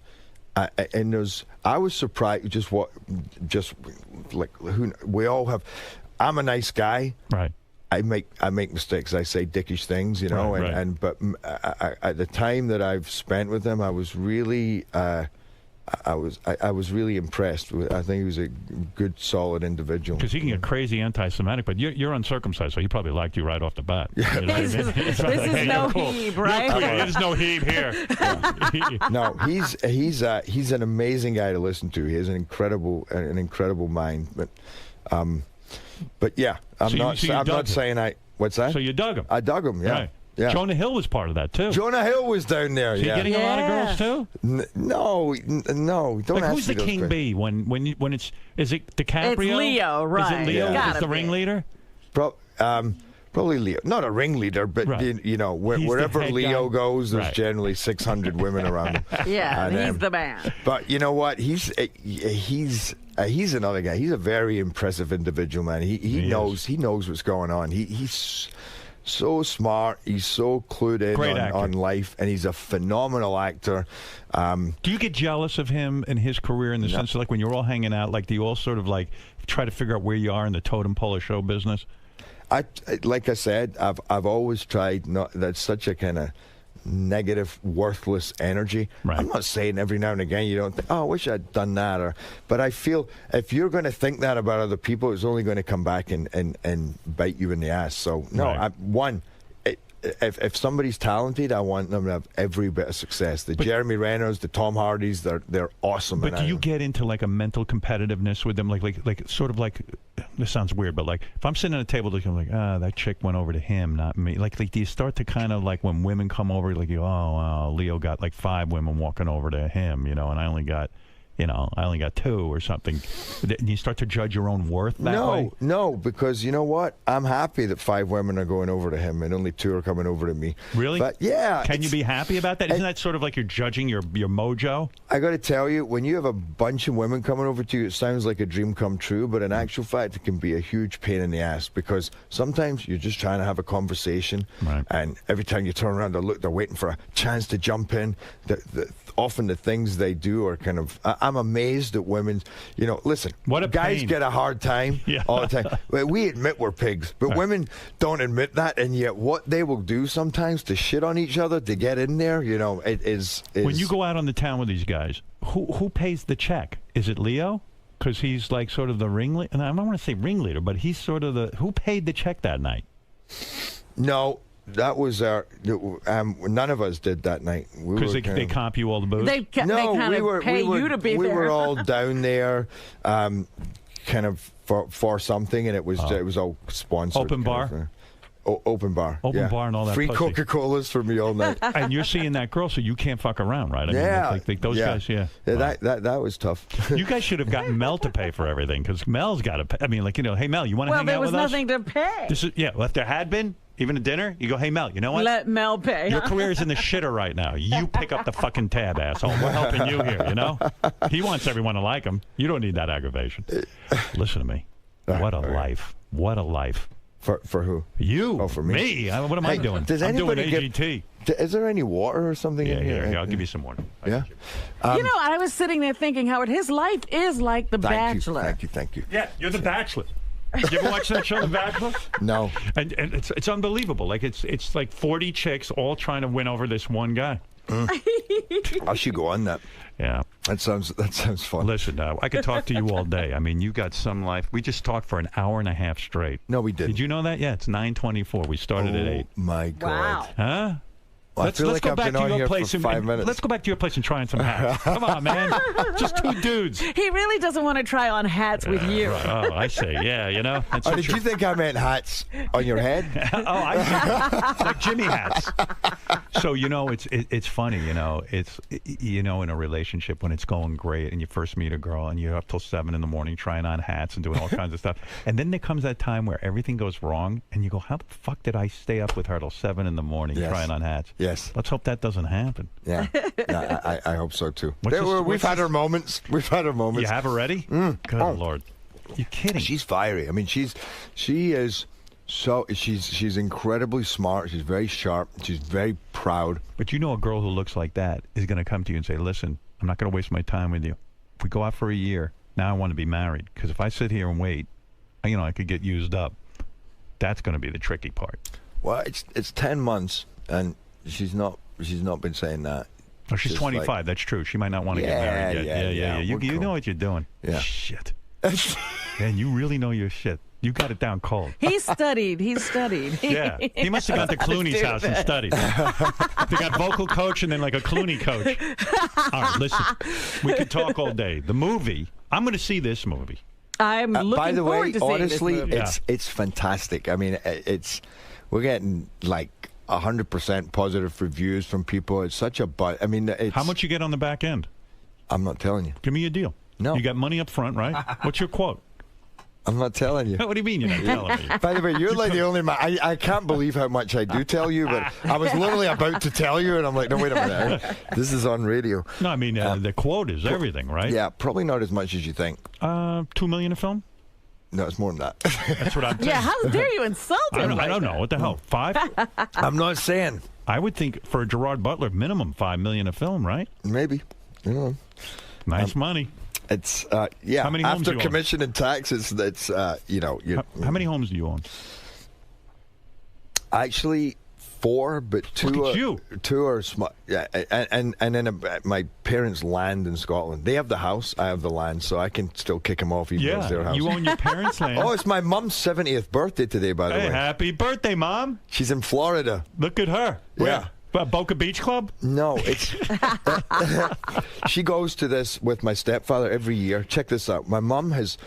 And I was surprised. Just like we all have. I'm a nice guy. Right. I make mistakes. I say dickish things, you know. Right. But at the time that I've spent with him, I was really. I was really impressed. I think he was a good, solid individual. Because he can get crazy anti-Semitic, but you're uncircumcised, so he probably liked you right off the bat. Yeah. You know This is no heeb, right? There's no heeb here. No, he's an amazing guy to listen to. He has an incredible mind. But yeah, I'm not saying What's that? So you dug him. I dug him. Yeah. Right. Yeah. Jonah Hill was part of that too. Jonah Hill was down there. So you getting a lot of girls too? No. Don't like, ask who's me the those king questions. bee when it's is it DiCaprio? It's Leo, right? Is it Leo? Yeah. Is the ringleader? Probably Leo, not a ringleader, but Right. you know, He's the wherever head Leo guy. goes, there's Right. generally 600 women around him. Yeah, And, he's the man. But you know what? He's another guy. He's a very impressive individual, man. He knows what's going on. He's so smart. He's so clued in on life, and he's a phenomenal actor. Do you get jealous of him and his career in the sense of, like, when you're all hanging out, like, do you all sort of like try to figure out where you are in the totem pole of show business? Like I said, I've always tried not. That's such a kind of negative, worthless energy. Right. I'm not saying every now and again you don't think, oh, I wish I'd done that, but I feel if you're going to think that about other people, it's only going to come back and bite you in the ass. So no, Right. If somebody's talented, I want them to have every bit of success. The Jeremy Renner's, the Tom Hardys, they're awesome. But do you get into like a mental competitiveness with them, like sort of like, this sounds weird, but like if I'm sitting at a table, I'm like, that chick went over to him, not me. Like do you start to kind of like when women come over, like Leo got like 5 women walking over to him, you know, and I only got 2 or something. And you start to judge your own worth that way? No, because you know what? I'm happy that 5 women are going over to him and only 2 are coming over to me. Really? But yeah. Can you be happy about that? Isn't that sort of like you're judging your mojo? I got to tell you, when you have a bunch of women coming over to you, it sounds like a dream come true, but in actual fact, it can be a huge pain in the ass because sometimes you're just trying to have a conversation, right. And every time you turn around, they're waiting for a chance to jump in. Often the things they do are kind of... I'm amazed at women. You know, listen, guys get a hard time all the time. We admit we're pigs, but women don't admit that, and yet what they will do sometimes to shit on each other to get in there, you know, it is... When you go out on the town with these guys, who pays the check? Is it Leo? Because he's like sort of the ringleader. And I don't want to say ringleader, but he's sort of the... Who paid the check that night? No, that was our. None of us did that night. Because they comp you all the booze? They kind of pay you to be there. We were all down there, kind of for something, and it was all sponsored. Open bar? Open bar. Open bar and all that Free pussy. Coca-Colas for me all night. And you're seeing that girl, so you can't fuck around, right? I mean, like those guys, Wow. That was tough. You guys should have gotten Mel to pay for everything, because Mel's got to pay. I mean, hey, Mel, you want to hang out with us? Well, there was nothing to pay. Well, if there had been, even a dinner, you go, hey, Mel, you know what? Let Mel pay. Your career is in the shitter right now. You pick up the fucking tab, asshole. We're helping you here, you know? He wants everyone to like him. You don't need that aggravation. Listen to me. What a life. What a life. For who? You. Oh, for me. What am I doing? Does I'm doing anybody AGT. Is there any water or something in here? Here, I'll give you some water. Yeah. I was sitting there thinking, Howard, his life is like The Bachelor. Thank you. Yeah, you're The Bachelor. You ever watch that show, The Bachelor? No. And it's unbelievable. Like it's like 40 chicks all trying to win over this one guy. I should go on that. Yeah. That sounds fun. Listen, I could talk to you all day. I mean, you got some life. We just talked for an hour and a half straight. No, we didn't. Did you know that? Yeah, it's 9:24. We started at 8. My God. Wow. Huh? Well, I feel like I've been on here for 5 minutes. Let's go back to your place and try on some hats. Come on, man. Just two dudes. He really doesn't want to try on hats with you. Oh, I see. Yeah, you know. That's Did you think I meant hats on your head? I see. Like Jimmy hats. So, it's funny, it's, in a relationship when it's going great and you first meet a girl and you're up till 7 in the morning trying on hats and doing all kinds of stuff. And then there comes that time where everything goes wrong and you go, how the fuck did I stay up with her till 7 in the morning trying on hats? Yes. Let's hope that doesn't happen. Yeah. I hope so too. We've had our moments. We've had our moments. You have already? Good Lord. You're kidding. She's fiery. I mean, she is so, she's incredibly smart. She's very sharp. She's very proud. But a girl who looks like that is going to come to you and say, listen, I'm not going to waste my time with you. If we go out for a year, now I want to be married. Because if I sit here and wait, I could get used up. That's going to be the tricky part. Well, it's 10 months, and she's not been saying that. Oh, she's 25. Like, that's true. She might not want to get married yet. Yeah. You know what you're doing. Yeah. Shit. Man, you really know your shit. You got it down cold. He studied. Yeah. He must have gone to Clooney's house and studied. They got vocal coach and then like a Clooney coach. All right, listen. We could talk all day. The movie, I'm going to see this movie. I'm looking by the forward way, to seeing honestly, this movie. it's fantastic. I mean, we're getting like 100% positive reviews from people. It's such a buzz. I mean, how much you get on the back end? I'm not telling you. Give me a deal. No. You got money up front, right? What's your quote? I'm not telling you. What do you mean you're not telling me? By the way, you're like the only man. I can't believe how much I do tell you, but I was literally about to tell you, and I'm like, no, wait a minute. This is on radio. No, I mean, the quote is everything, right? Yeah, probably not as much as you think. $2 million a film? No, it's more than that. That's what I'm saying. Yeah, how dare you insult him? I don't know. What the hell? 5? I'm not saying. I would think for Gerard Butler, minimum $5 million a film, right? Maybe. Nice money. It's yeah. How many homes after do you commission and taxes, that's how many homes do you own? Actually, 4, but 2 Look at are you. 2 are small. Yeah, and then my parents' land in Scotland. They have the house, I have the land, so I can still kick them off even though it's their house. You own your parents' land. Oh, it's my mom's 70th birthday today, by the way. Happy birthday, Mom! She's in Florida. Look at her. Yeah. Boca Beach Club? No, it's she goes to this with my stepfather every year. Check this out. My mom has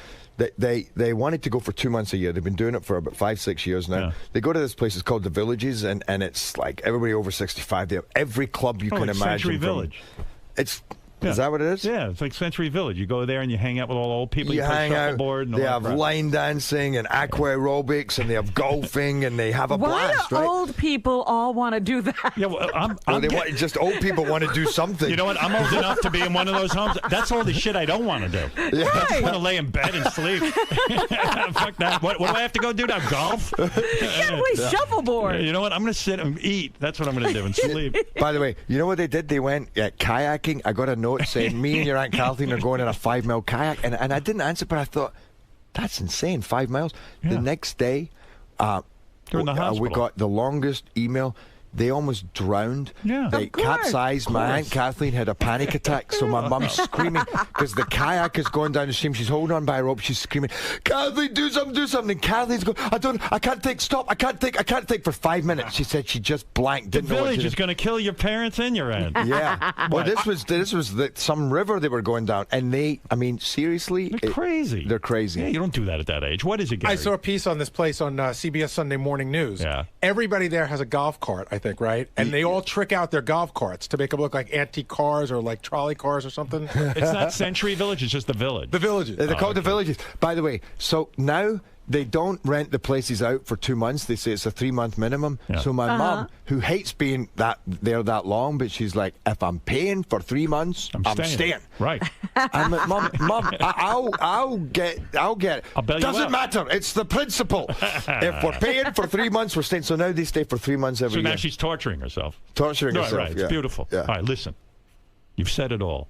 they wanted to go for 2 months a year. They've been doing it for about 5-6 years now. Yeah. They go to this place. It's called the Villages, and it's like everybody over 65. They have every club you can imagine. Century Village. Is that what it is? Yeah, it's like Century Village. You go there and you hang out with all the old people. You hang play out. Shuffleboard and they all have that line dancing and aqua aerobics, and they have golfing, and they have a blast. Why do right? old people all want to do that? Yeah, well, just old people want to do something. You know what? I'm old enough to be in one of those homes. That's all the shit I don't want to do. Yeah. I just want to lay in bed and sleep. Fuck that. What do I have to go do now? Golf? You can't play shuffleboard. You know what? I'm going to sit and eat. That's what I'm going to do and sleep. By the way, you know what they did? They went kayaking. I got a note saying me and your Aunt Kathleen are going in a 5-mile kayak, and I didn't answer, but I thought that's insane. 5 miles. Yeah. The next day, They're in the hospital. we got the longest email. they almost drowned. Yeah. They Of course. capsized. My Aunt Kathleen had a panic attack, so my mum's screaming because the kayak is going down the stream. She's holding on by a rope. She's screaming, Kathleen, do something, do something. And Kathleen's going, I can't think, stop, I can't think for 5 minutes. She said she just blanked, The didn't know what to village do. is going to kill your parents and your aunt. Yeah. Well, this was some river they were going down, and seriously, They're crazy. They're crazy. Yeah, you don't do that at that age. What is it, Gary? I saw a piece on this place on CBS Sunday Morning News. Yeah. Everybody there has a golf cart, I think, right? And they all trick out their golf carts to make them look like antique cars or like trolley cars or something. It's not Century Village, it's just the village. The villages. They're called the villages. By the way, so now they don't rent the places out for 2 months. They say it's a 3-month minimum. Yeah. So my mum, who hates being there that long, but she's like, if I'm paying for 3 months, I'm staying. Right. I'm like, Mum, I'll get it. I'll bail you Doesn't out. matter. It's the principle. If we're paying for 3 months, we're staying. So now they stay for 3 months every So now year. she's torturing herself. Torturing Right, herself. right. It's yeah. beautiful. Yeah. All right, listen. You've said it all.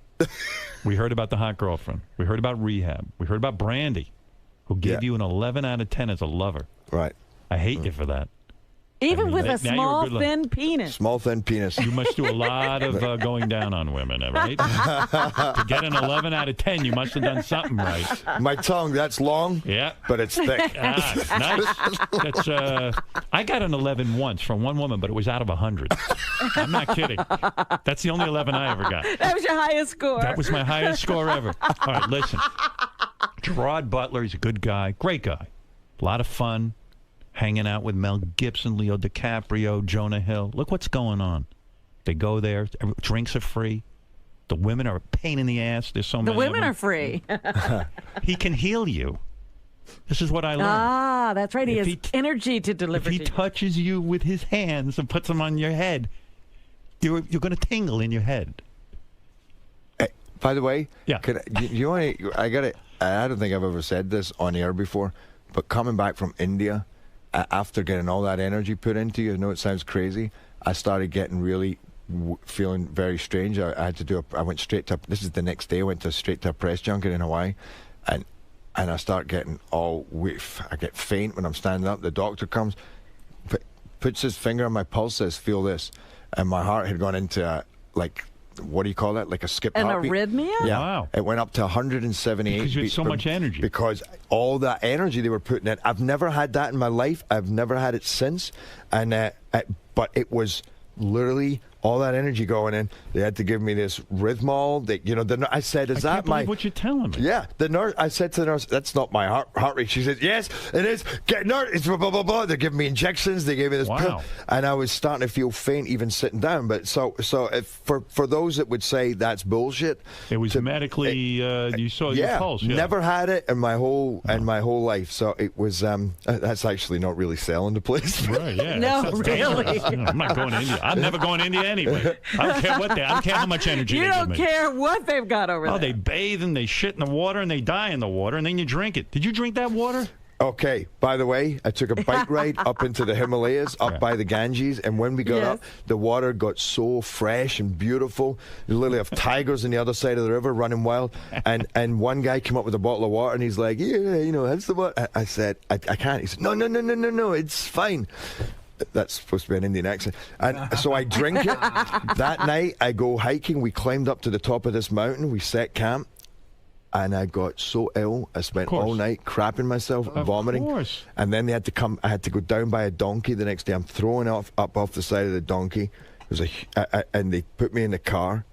We heard about the hot girlfriend. We heard about rehab. We heard about Brandy, who gave you an 11 out of 10 as a lover. Right. I hate you for that. Even with now a you're a small, good look- thin penis. Small, thin penis. You must do a lot of going down on women, right? To get an 11 out of 10, you must have done something right. My tongue, that's long, Yeah. but it's thick. Nice. That's, I got an 11 once from one woman, but it was out of 100. I'm not kidding. That's the only 11 I ever got. That was your highest score. That was my highest score ever. All right, listen. Gerard Butler, he's a good guy, great guy. A lot of fun, hanging out with Mel Gibson, Leo DiCaprio, Jonah Hill. Look what's going on. They go there, drinks are free. The women are a pain in the ass. There's so The many women of them. are free. He can heal you. This is what I learned. Ah, that's right. He If has energy to If deliver he to you. touches you with his hands and puts them on your head, you're going to tingle in your head. By the way, Yeah. you want to? I got it. I don't think I've ever said this on air before, but coming back from India, after getting all that energy put into you, I know it sounds crazy. I started getting really feeling very strange. I had to do. I went straight to. This is the next day. I went straight to a press junket in Hawaii, and I start getting all. I get faint when I'm standing up. The doctor comes, puts his finger on my pulse, says, "Feel this," and my heart had gone into what do you call that? Like a skip An heartbeat. arrhythmia? Yeah. Wow. It went up to 178. Because you had beats so per- much energy. Because all that energy they were putting in. I've never had that in my life. I've never had it since. And but it was literally all that energy going in. They had to give me this Rhythmol. I said, "Is I that can't my?" believe what you're telling me. Yeah, the nurse. I said to the nurse, "That's not my heart rate." She said, "Yes, it is. Get nurse. It's blah blah blah." They're giving me injections. They gave me this pill, Wow. and I was starting to feel faint even sitting down. But so if for those that would say that's bullshit, It was medically, you saw your pulse. Yeah. never had it in my whole life. So it was. That's actually not really selling the place. Right, yeah. No, That's really. dangerous. I'm not going to India. I'm never going to India anyway. I don't care what I don't care how much energy You they don't give me. care what they've got over Oh, there. they bathe and they shit in the water and they die in the water and then you drink it. Did you drink that water? Okay, by the way, I took a bike ride up into the Himalayas, up by the Ganges, and when we got Yes. up, the water got so fresh and beautiful. You literally have tigers on the other side of the river running wild. And one guy came up with a bottle of water and he's like, "Yeah, that's the water." I said, I can't. He said, No, it's fine. That's supposed to be an Indian accent. And so I drink it. That night, I go hiking. We climbed up to the top of this mountain. We set camp. And I got so ill, I spent all night crapping myself, vomiting. course. And then they had to come. I had to go down by a donkey the next day. I'm throwing up off the side of the donkey. And they put me in the car.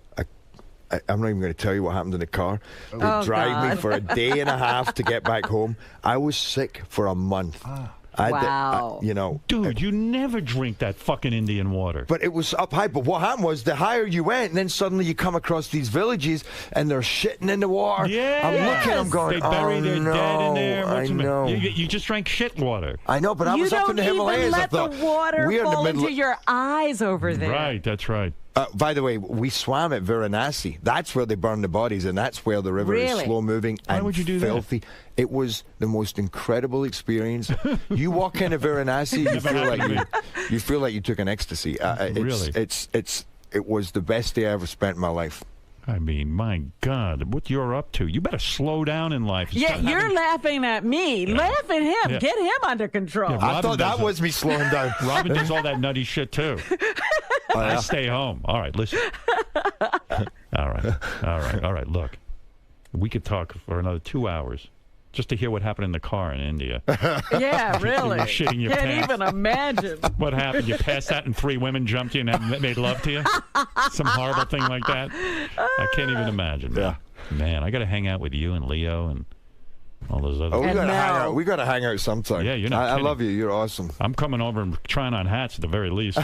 I'm not even going to tell you what happened in the car. They drive me God. for a day and a half to get back home. I was sick for a month. Wow. Dude, you never drink that fucking Indian water. But it was up high. But what happened was the higher you went, and then suddenly you come across these villages, and they're shitting in the water. Yeah. I'm looking, I'm going, They bury their no, dead in there. I know. You just drank shit water. I know, but I You was up in the don't Himalayas. even I let thought, the water we're in the fall middle into of- your eyes over there. Right, that's right. By the way, we swam at Varanasi. That's where they burn the bodies, and that's where the river is Really? slow moving and would you do that? filthy. It was the most incredible experience. You walk into Varanasi, you feel like you took an ecstasy. Really? It was the best day I ever spent in my life. I mean, my God, what you're up to. You better slow down in life. Yeah, you're laughing at me. Laugh at him. Yeah. Get him under control. Yeah, I thought that was me slowing down. Robin does all that nutty shit, too. I stay home. All right, listen. All right. Look, we could talk for another 2 hours just to hear what happened in the car in India. Yeah, really. You were shitting your Can't pants. even imagine. What happened? You passed out and 3 women jumped you and made love to you? Some horrible thing like that? I can't even imagine. Man. Man, I got to hang out with you and Leo and all those other. Oh, we got to hang out sometime. Yeah, you're not I kidding. love you. You're awesome. I'm coming over and trying on hats at the very least.